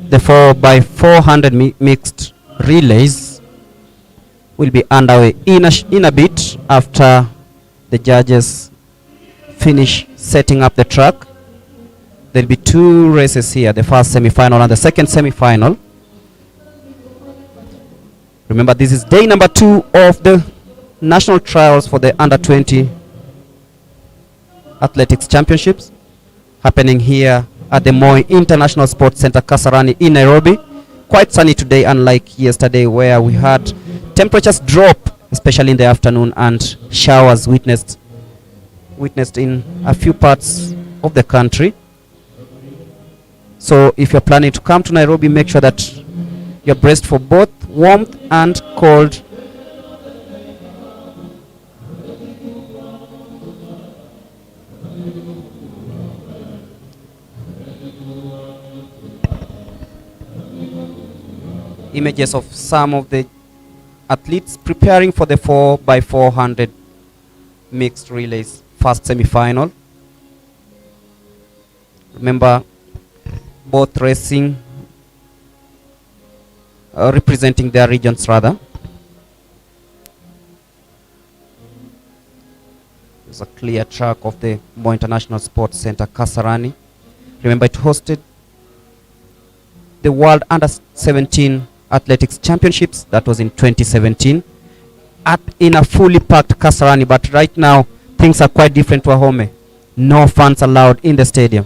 The 4x400 mixed relays will be underway in a bit after the judges finish setting up the track. There'll be two races here, the first semi-final and the second semi-final. Remember, this is day number 2 of the national trials for the under 20 athletics championships, happening here at the Moi International Sports Center, Kasarani in Nairobi. Quite sunny today, unlike yesterday where we had temperatures drop, especially in the afternoon, and showers witnessed in a few parts of the country. So if you're planning to come to Nairobi, make sure that you're braced for both warmth and cold. Images of some of the athletes preparing for the 4x400 mixed relays first semi-final. Remember, both racing representing their regions rather. There's a clear track of the Moi International Sports Center, Kasarani. Remember, it hosted the World Under 17 Athletics Championships. That was in 2017 in a fully packed Kasarani, but right now things are quite different to Ahome. No fans allowed in the stadium.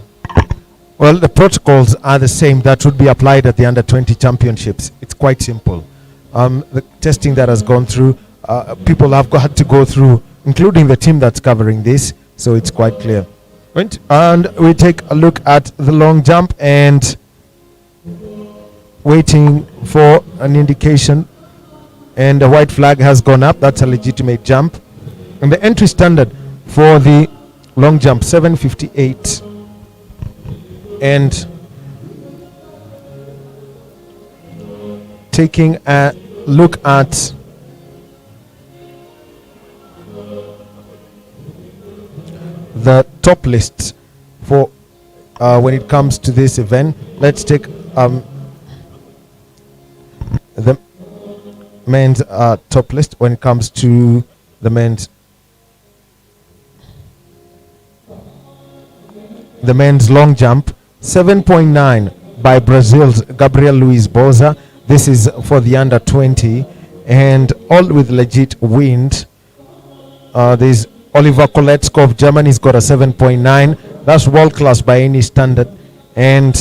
Well, the protocols are the same that would be applied at the under 20 championships. It's quite simple. The testing that has gone through, people have had to go through, including the team that's covering this, so it's quite clear. And we take a look at the long jump and waiting for an indication, and the white flag has gone up. That's a legitimate jump. And the entry standard for the long jump, 7:58. And taking a look at the top list for when it comes to this event, let's take the men's top list when it comes to the men's long jump. 7.9 by Brazil's Gabriel Luiz Boza. This is for the under 20, and all with legit wind. There's Oliver Koletsko of Germany. He's got a 7.9. That's world class by any standard. And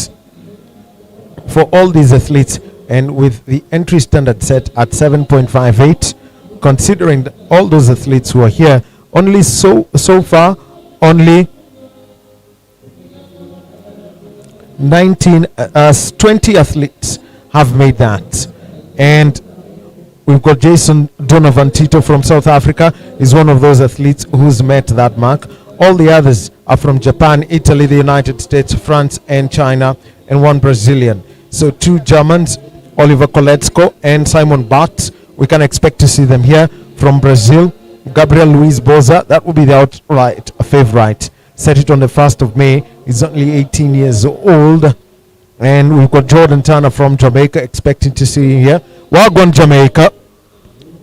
for all these athletes, and with the entry standard set at 7.58, considering all those athletes who are here, only so far only 20 athletes have made that. And we've got Jason Donovan Tito from South Africa. Is one of those athletes who's met that mark. All the others are from Japan, Italy, the United States, France, and China, and one Brazilian. So 2 Germans, Oliver Koletsko and Simon Bartz. We can expect to see them here. From Brazil, Gabriel Luiz Boza, that will be the outright favorite. Set it on the 1st of May. He's only 18 years old. And we've got Jordan Turner from Jamaica, expecting to see him here. Wagwan Jamaica.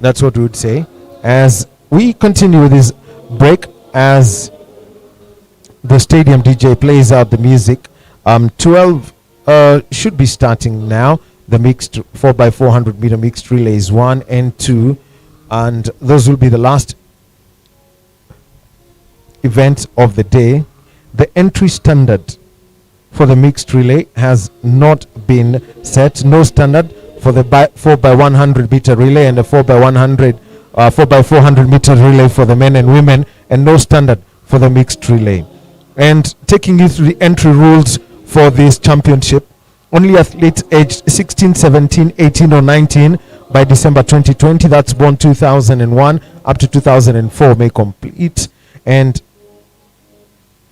That's what we would say. As we continue with this break, as the stadium DJ plays out the music, 12 should be starting now. The mixed 4x400 meter mixed relays 1 and 2. And those will be the last events of the day. The entry standard for the mixed relay has not been set. No standard for the 4x100 meter relay and the 4x400 meter relay for the men and women, and no standard for the mixed relay. And taking you through the entry rules for this championship, only athletes aged 16, 17, 18 or 19 by December 2020, that's born 2001 up to 2004, may complete. And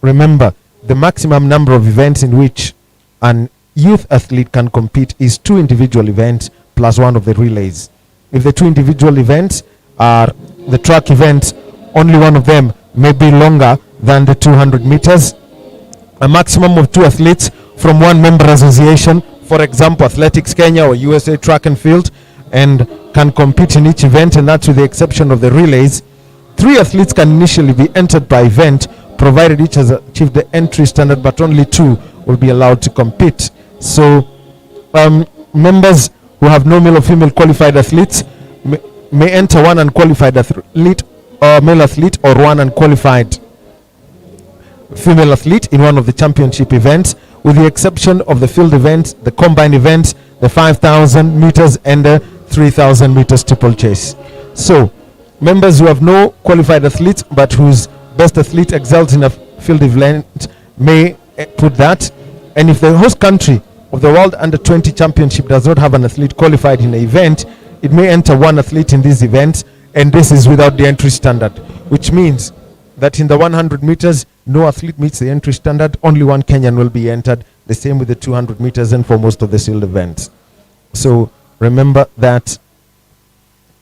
remember, the maximum number of events in which an youth athlete can compete is 2 individual events plus 1 of the relays. If the 2 individual events are the track events, only one of them may be longer than the 200 meters. A maximum of 2 athletes from one member association for example, Athletics Kenya or USA Track and Field, and can compete in each event, and that's with the exception of the relays. 3 athletes can initially be entered per event, provided each has achieved the entry standard, but only 2 will be allowed to compete. So members who have no male or female qualified athletes may enter one unqualified athlete or male athlete, or one unqualified female athlete in one of the championship events, with the exception of the field events, the combined events, the 5,000 meters and the 3,000 meters steeplechase. So members who have no qualified athletes but whose best athlete excels in a field event may put that. And if the host country of the World Under 20 Championship does not have an athlete qualified in the event, it may enter one athlete in this event, and this is without the entry standard, which means that in the 100 meters, no athlete meets the entry standard, only one Kenyan will be entered, the same with the 200 meters and for most of the field events. So remember that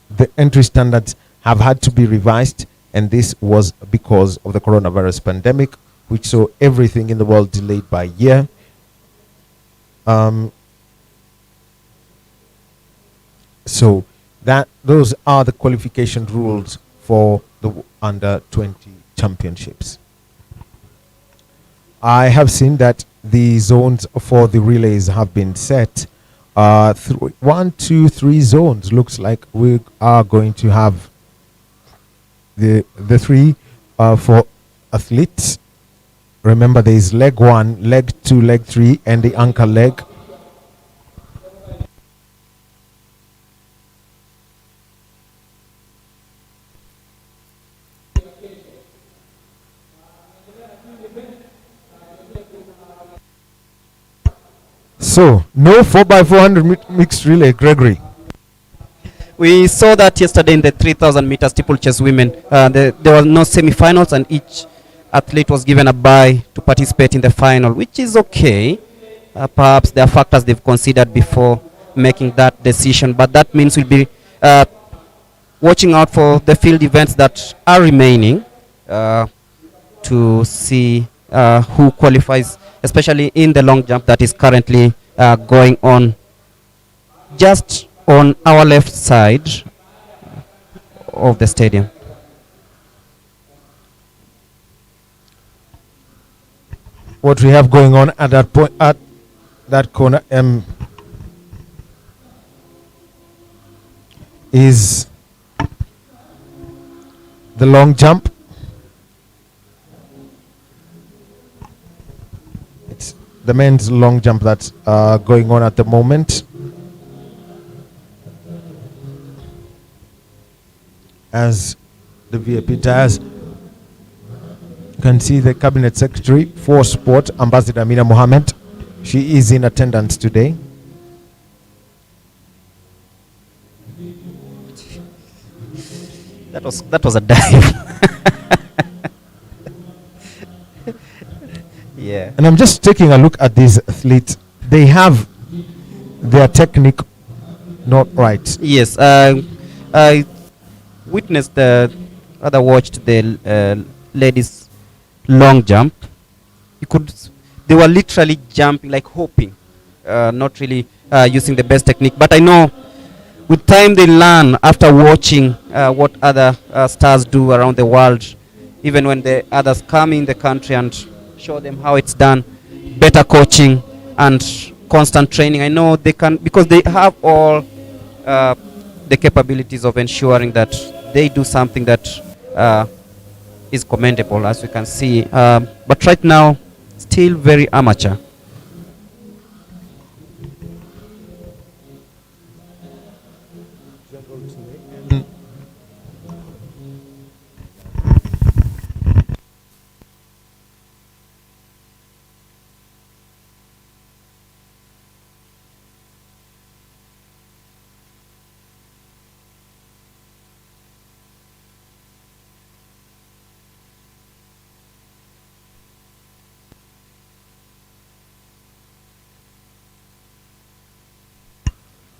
the entry standards have had to be revised, and this was because of the coronavirus pandemic, which saw everything in the world delayed by a year. So those are the qualification rules for the under 20 championships. I have seen that the zones for the relays have been set. 1, 2, 3 zones. Looks like we are going to have the 3 for athletes. Remember, there is leg 1, leg 2, leg 3, and the anchor leg. So, no 4x400 mixed relay, Gregory. We saw that yesterday in the 3,000 meter steeplechase women. There were no semi-finals, and each athlete was given a bye to participate in the final, which is okay. Perhaps there are factors they've considered before making that decision, but that means we'll be watching out for the field events that are remaining to see who qualifies, especially in the long jump that is currently going on just on our left side of the stadium. What we have going on at that point, at that corner, is the long jump. It's the men's long jump that's going on at the moment. As the VIP tires, you can see the Cabinet Secretary for Sport, Ambassador Amina Mohammed. She is in attendance today. That was a dive. Yeah. And I'm just taking a look at these athletes. They have their technique not right. Yes. I witnessed watched the ladies long jump. They were literally jumping, like hopping, not really using the best technique. But I know with time they learn after watching what other stars do around the world, even when the others come in the country and show them how it's done. Better coaching and constant training. I know they can, because they have all the capabilities of ensuring that they do something that is commendable, as we can see. But right now, still very amateur.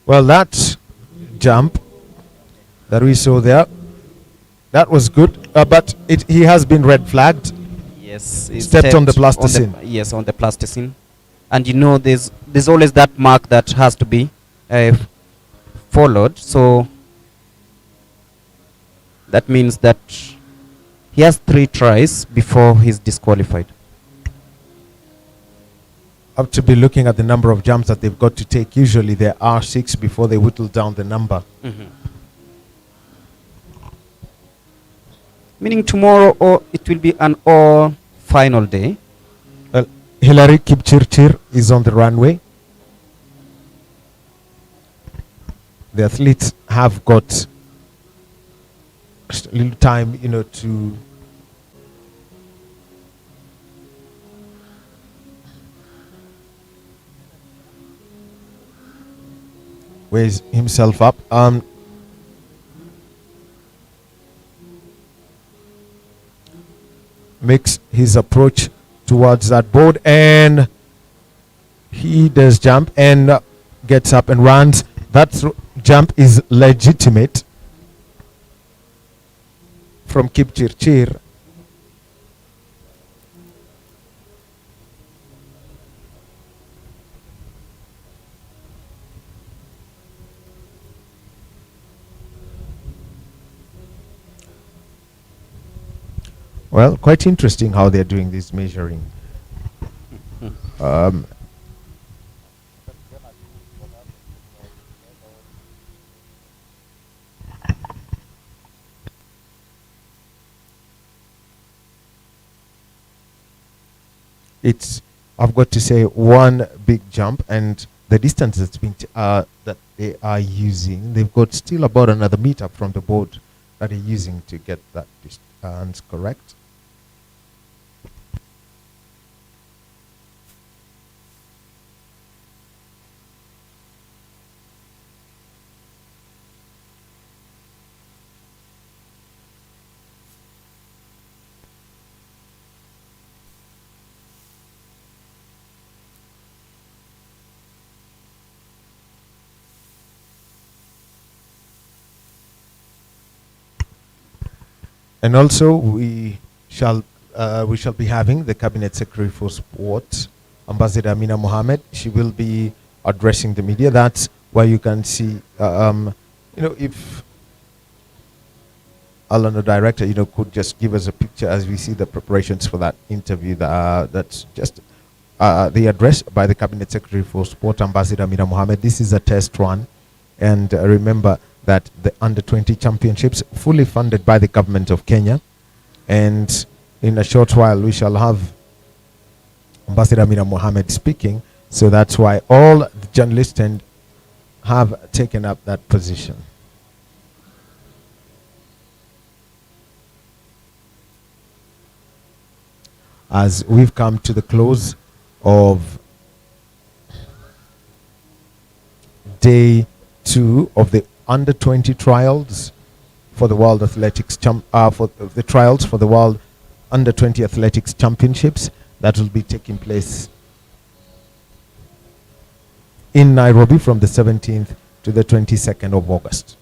Well, that jump that we saw there, that was good, but he has been red flagged. Yes, stepped on the plasticine. On the plasticine. and you know there's always that mark that has to be followed. So that means that he has 3 tries before he's disqualified. Have to be looking at the number of jumps that they've got to take. Usually there are 6 before they whittle down the number. Meaning tomorrow, or it will be an all final day. Well, Hilary Kipchirchir is on the runway. The athletes have got just a little time, you know, to raise himself up. Makes his approach towards that board, and he does jump and gets up and runs. That jump is legitimate from Kipchirchir. Well, quite interesting how they're doing this measuring. It's, I've got to say, one big jump, and the distance that's been that they are using, they've got still about another meter from the board that they're using to get that distance correct. And also we shall be having the Cabinet Secretary for Sport, Ambassador Amina Mohammed. She will be addressing the media. That's where you can see, you know, if Alan, the director, you know, could just give us a picture as we see the preparations for that interview. That's just the address by the Cabinet Secretary for Sport, Ambassador Amina Mohammed. This is a test run, and remember that the under-20 championships fully funded by the government of Kenya, and in a short while we shall have Ambassador Amina Mohammed speaking. So that's why all the journalists have taken up that position. As we've come to the close of day 2 of the under-20 trials for the World Athletics for the trials for the World Under-20 Athletics Championships that will be taking place in Nairobi from the 17th to the 22nd of August.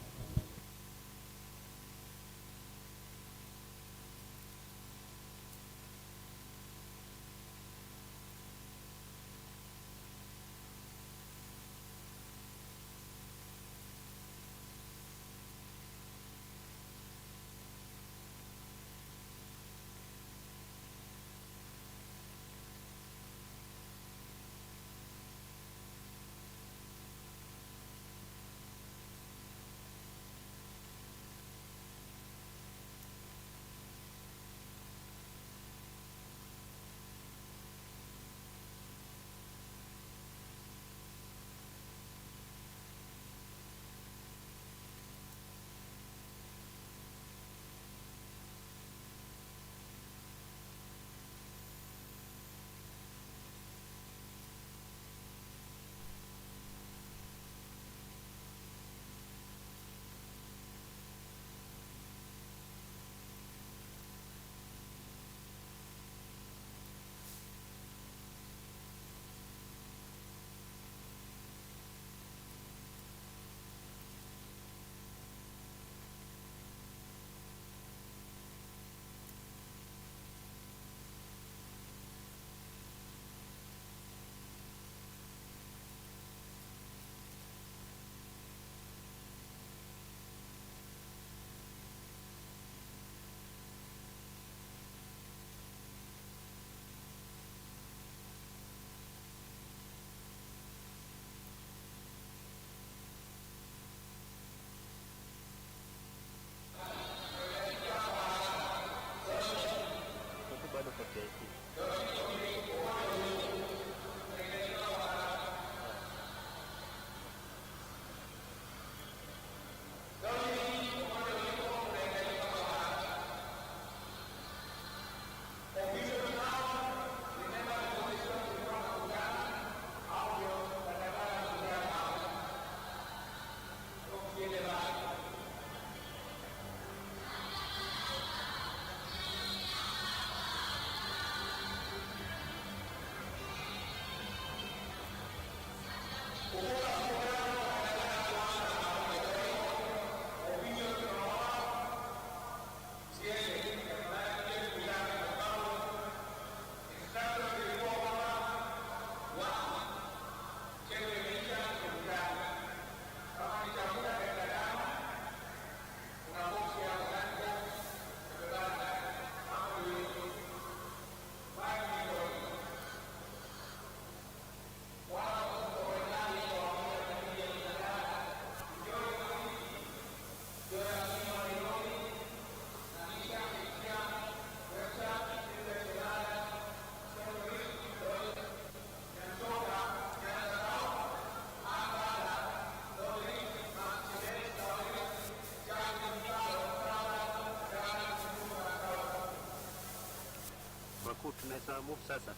Tunaweza move sasa.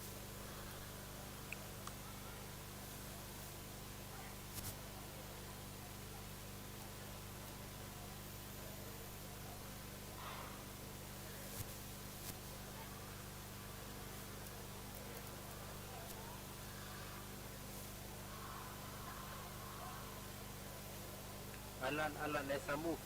Alan, let's move.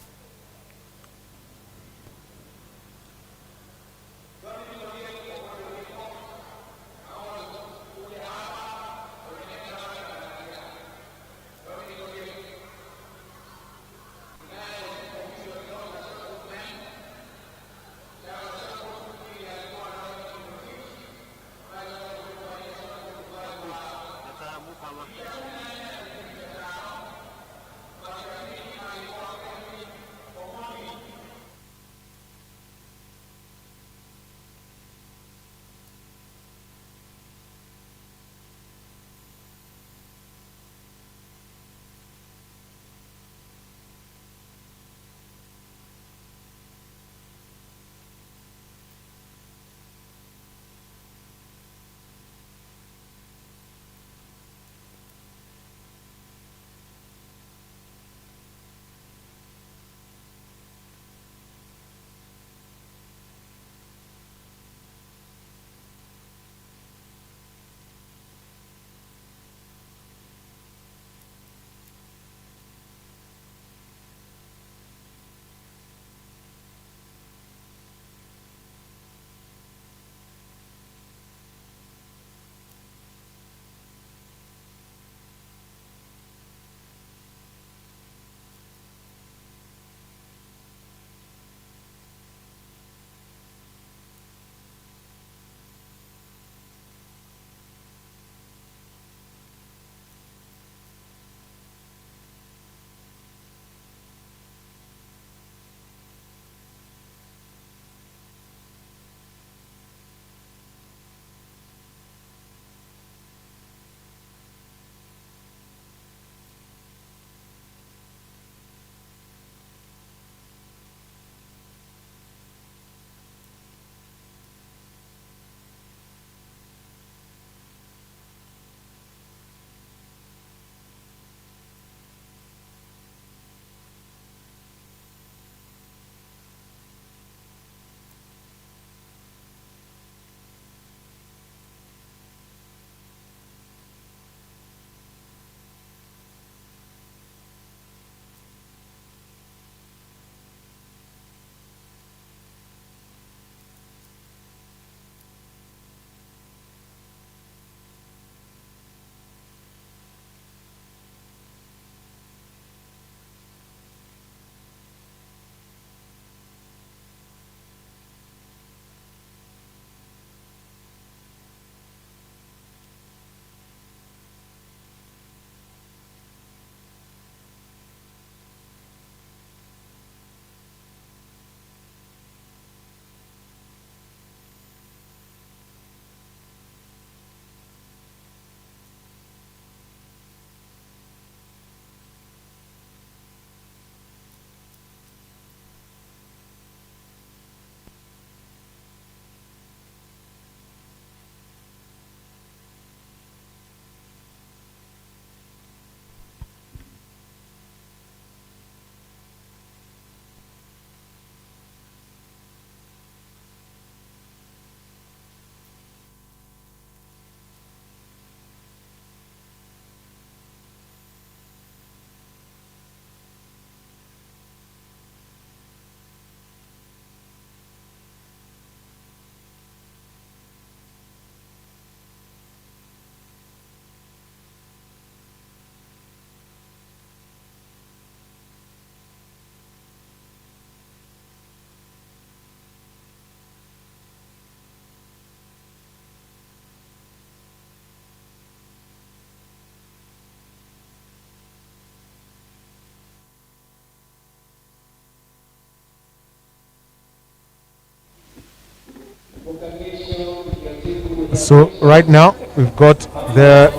So right now we've got the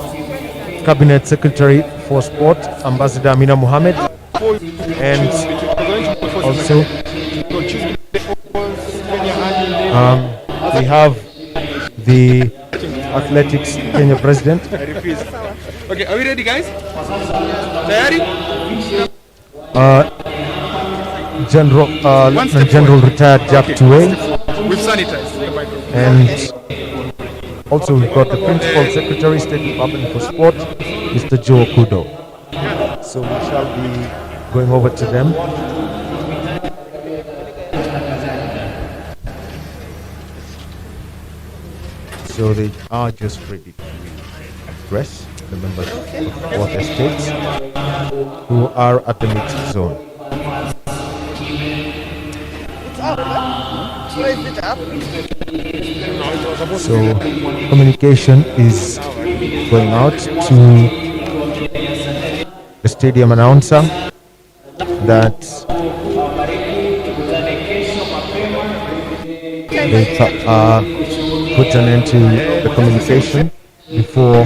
Cabinet Secretary for Sport, Ambassador Amina Mohammed, and also we have the Athletics Kenya president. I refuse. Okay, are we ready, guys? Ready? Lieutenant General retired Jack Tuwei, We've sanitized the microphone. and also we've got the Principal Secretary, State Department for Sport, Mr. Joe Kudo. So we shall be going over to them. So they are just ready to address the members of both estates who are at the meeting zone. So communication is going out to the stadium announcer that they put an end to the communication before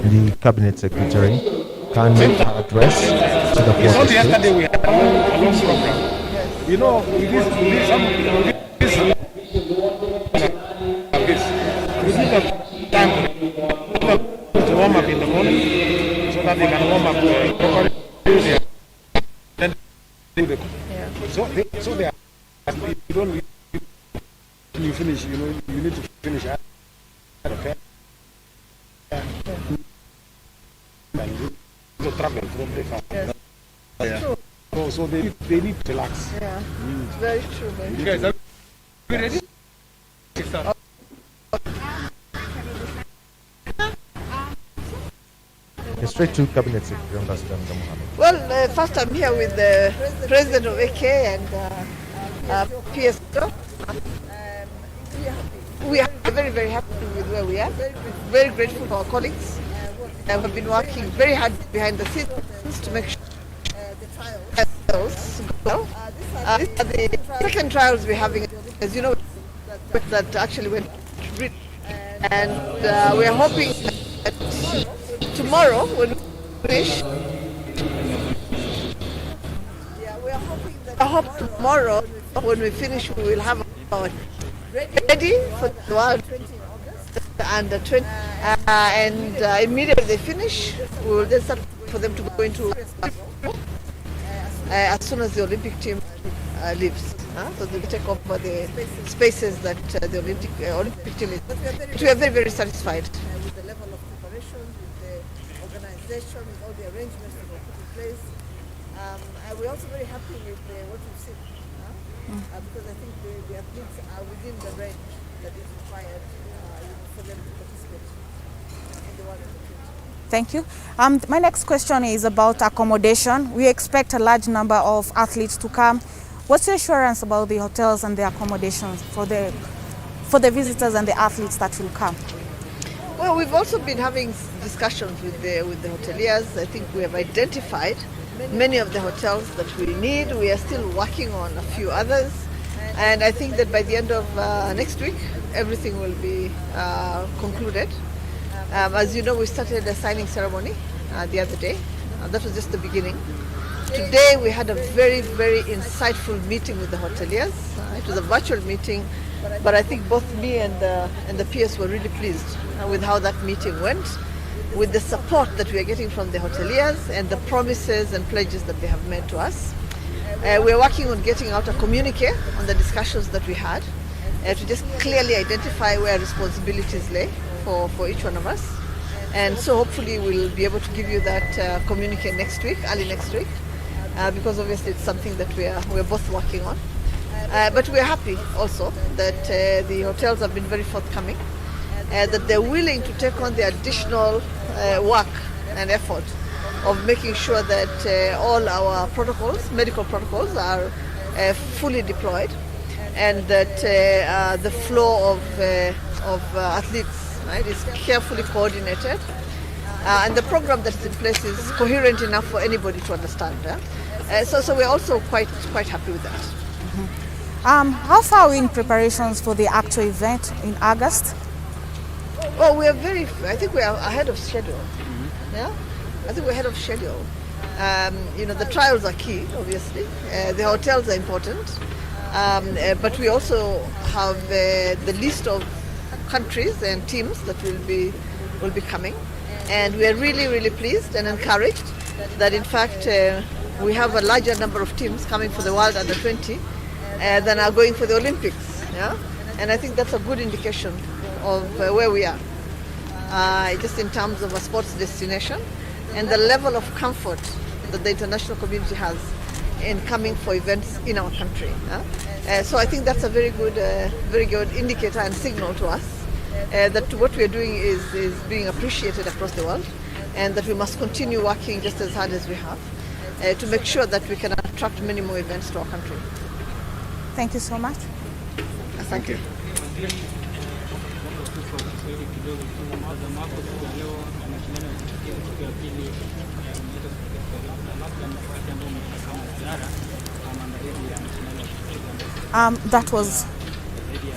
the cabinet secretary can make her address to the You know, board. yesterday we had a long program. You know, we need time to warm up in the morning so that they can warm up properly. Then do the so they are, you don't you finish, you know, you need to finish at okay. And you travel from the farm. Yeah. So they need to relax. Yeah, it's very true. You guys are we ready? Straight to cabinet secretary, Ambassador Mohammed. Well, first I'm here with the president of AK and PSO. We are very, very happy with where we are. Very grateful for our colleagues. We've been working very hard behind the scenes to make sure the trials go well. These are the second trials we're having, as you know, that actually went to and we are hoping that tomorrow when we finish, I hope tomorrow when we finish we will have our ready for the World Under 20 and immediately they finish we will then start for them to go into as soon as the Olympic team leaves. So they will take over the spaces that the Olympic team is. We are very, very satisfied with the level of preparation, with the organization, with all the arrangements that were put in place. And we're also very happy with what we've seen, because I think the athletes are within the range that is required for them to participate in the World Olympics. Thank you. My next question is about accommodation. We expect a large number of athletes to come. What's your assurance about the hotels and the accommodations for the visitors and the athletes that will come? Well, we've also been having discussions with the hoteliers. I think we have identified many of the hotels that we need. We are still working on a few others. And I think that by the end of next week, everything will be concluded. As you know, we started a signing ceremony the other day. That was just the beginning. Today we had a very, very insightful meeting with the hoteliers. It was a virtual meeting, but I think both me and the PS were really pleased with how that meeting went, with the support that we are getting from the hoteliers and the promises and pledges that they have made to us. We are working on getting out a communique on the discussions that we had to just clearly identify where responsibilities lay for each one of us. And so hopefully we'll be able to give you that communique next week, early next week, because obviously it's something that we're both working on. But we're happy also that the hotels have been very forthcoming, that they're willing to take on the additional work and effort of making sure that all our protocols, medical protocols, are fully deployed, and that the flow of athletes, right, is carefully coordinated, and the program that is in place is coherent enough for anybody to understand. So we're also quite happy with that. How far are we in preparations for the actual event in August? Well, I think we are ahead of schedule. Yeah, I think we're ahead of schedule. The trials are key, obviously. The hotels are important. But we also have the list of countries and teams that will be coming, and we are really pleased and encouraged that in fact we have a larger number of teams coming for the World Under 20 than are going for the Olympics. Yeah, and I think that's a good indication of where we are, just in terms of a sports destination and the level of comfort that the international community has in coming for events in our country. So I think that's a very good indicator and signal to us that what we are doing is being appreciated across the world, and that we must continue working just as hard as we have to make sure that we can attract many more events to our country. Thank you so much. Thank you. That was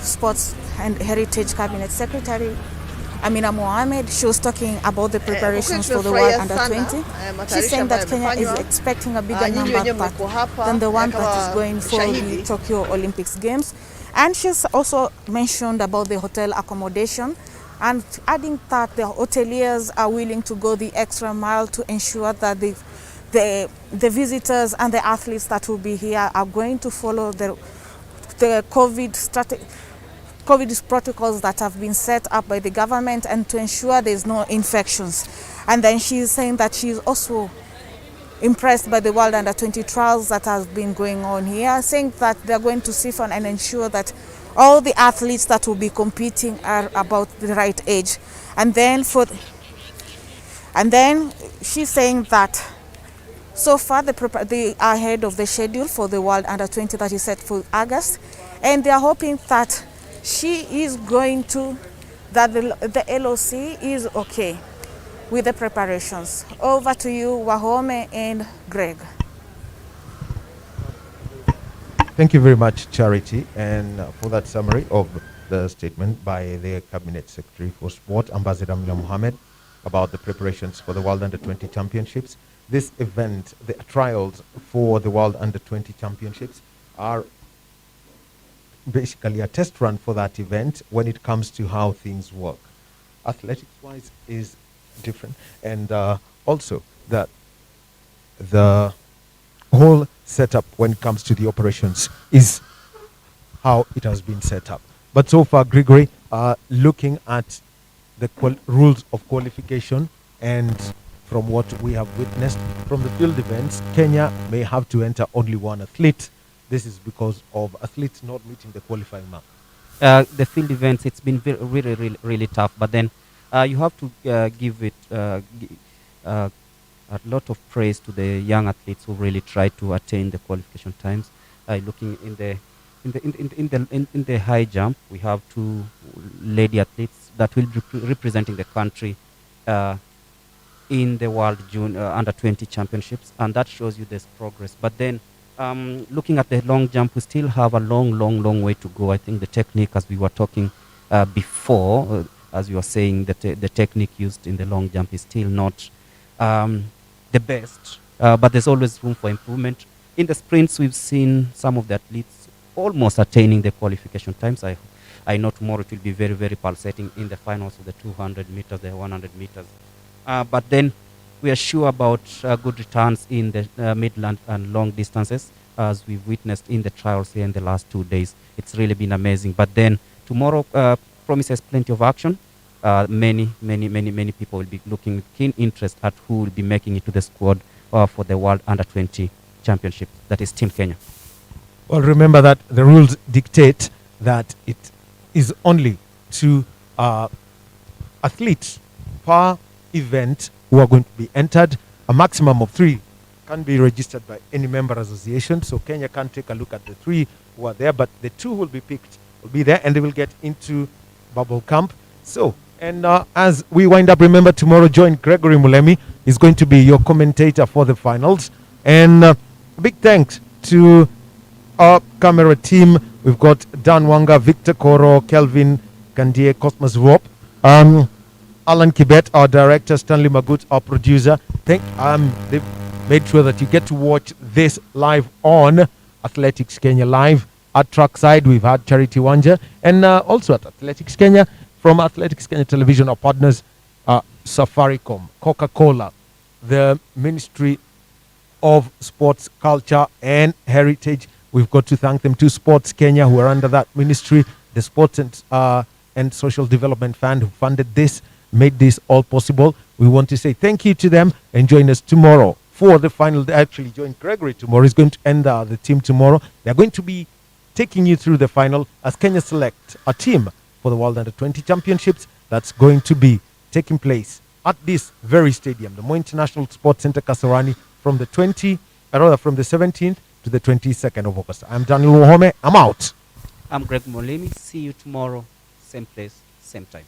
Sports and Heritage Cabinet Secretary Amina Mohamed. She was talking about the preparations for the World Under 20. She's saying that Kenya is expecting a bigger number than the one that is going for the Tokyo Olympics Games. And she's also mentioned about the hotel accommodation, and adding that the hoteliers are willing to go the extra mile to ensure that the visitors and the athletes that will be here are going to follow the COVID protocols that have been set up by the government, and to ensure there's no infections. And then she's saying that she's also impressed by the World Under 20 trials that have been going on here, saying that they're going to siphon and ensure that all the athletes that will be competing are about the right age. And then she's saying that so far they are ahead of the schedule for the World Under 20 that is set for August, and they are hoping that the LOC is okay with the preparations. Over to you, Wahome and Greg. Thank you very much, Charity, and for that summary of the statement by the Cabinet Secretary for Sport, Ambassador Amina Mohamed, about the preparations for the World Under 20 Championships. This event, the trials for the World Under 20 Championships, are basically a test run for that event when it comes to how things work. Athletics-wise is different, and also that the whole setup when it comes to the operations is how it has been set up. But so far, Gregory, looking at the rules of qualification, and from what we have witnessed from the field events, Kenya may have to enter only one athlete. This is because of athletes not meeting the qualifying mark. The field events, it's been really tough, but then you have to give it a lot of praise to the young athletes who really try to attain the qualification times. Looking in the high jump, we have 2 lady athletes that will be representing the country in the World Under 20 Championships, and that shows you there's progress. But then looking at the long jump, we still have a long way to go. I think the technique, as we were talking before, as you were saying, that the technique used in the long jump is still not the best, but there's always room for improvement. In the sprints, we've seen some of the athletes almost attaining the qualification times. I know tomorrow it will be very pulsating in the finals of the 200 meters, the 100 meters. But then we are sure about good returns in the midland and long distances, as we've witnessed in the trials here in the last 2 days. It's really been amazing. But then tomorrow promises plenty of action. Many people will be looking with keen interest at who will be making it to the squad for the World Under 20 Championship. That is Team Kenya. Well, remember that the rules dictate that it is only 2 athletes per event who are going to be entered. A maximum of 3 can be registered by any member association. So Kenya can take a look at the 3 who are there, but the 2 will be picked, will be there, and they will get into bubble camp. So, and as we wind up, remember tomorrow, join Gregory Mulemi. He's going to be your commentator for the finals. And a big thanks to our camera team. We've got Dan Wanga, Victor Koro, Kelvin Kandie, Cosmos Wop, Alan Kibet, our director, Stanley Magut, our producer. They've made sure that you get to watch this live on Athletics Kenya Live At trackside, we've had Charity Wanja, and also at Athletics Kenya, from Athletics Kenya Television, our partners, Safaricom, Coca-Cola, the Ministry of Sports, Culture and Heritage. We've got to thank them to Sports Kenya, who are under that ministry, the Sports and Social Development Fund, who funded this, made this all possible. We want to say thank you to them, and join us tomorrow for the final. Actually, join Gregory tomorrow. He's going to end the team tomorrow. They're going to be taking you through the final as Kenya select a team for the World Under-20 Championships that's going to be taking place at this very stadium, the Moi International Sports Center, Kasarani, from the 17th to the 22nd of August. I'm Daniel Wahome. I'm out. I'm Greg Molimi. See you tomorrow, same place, same time.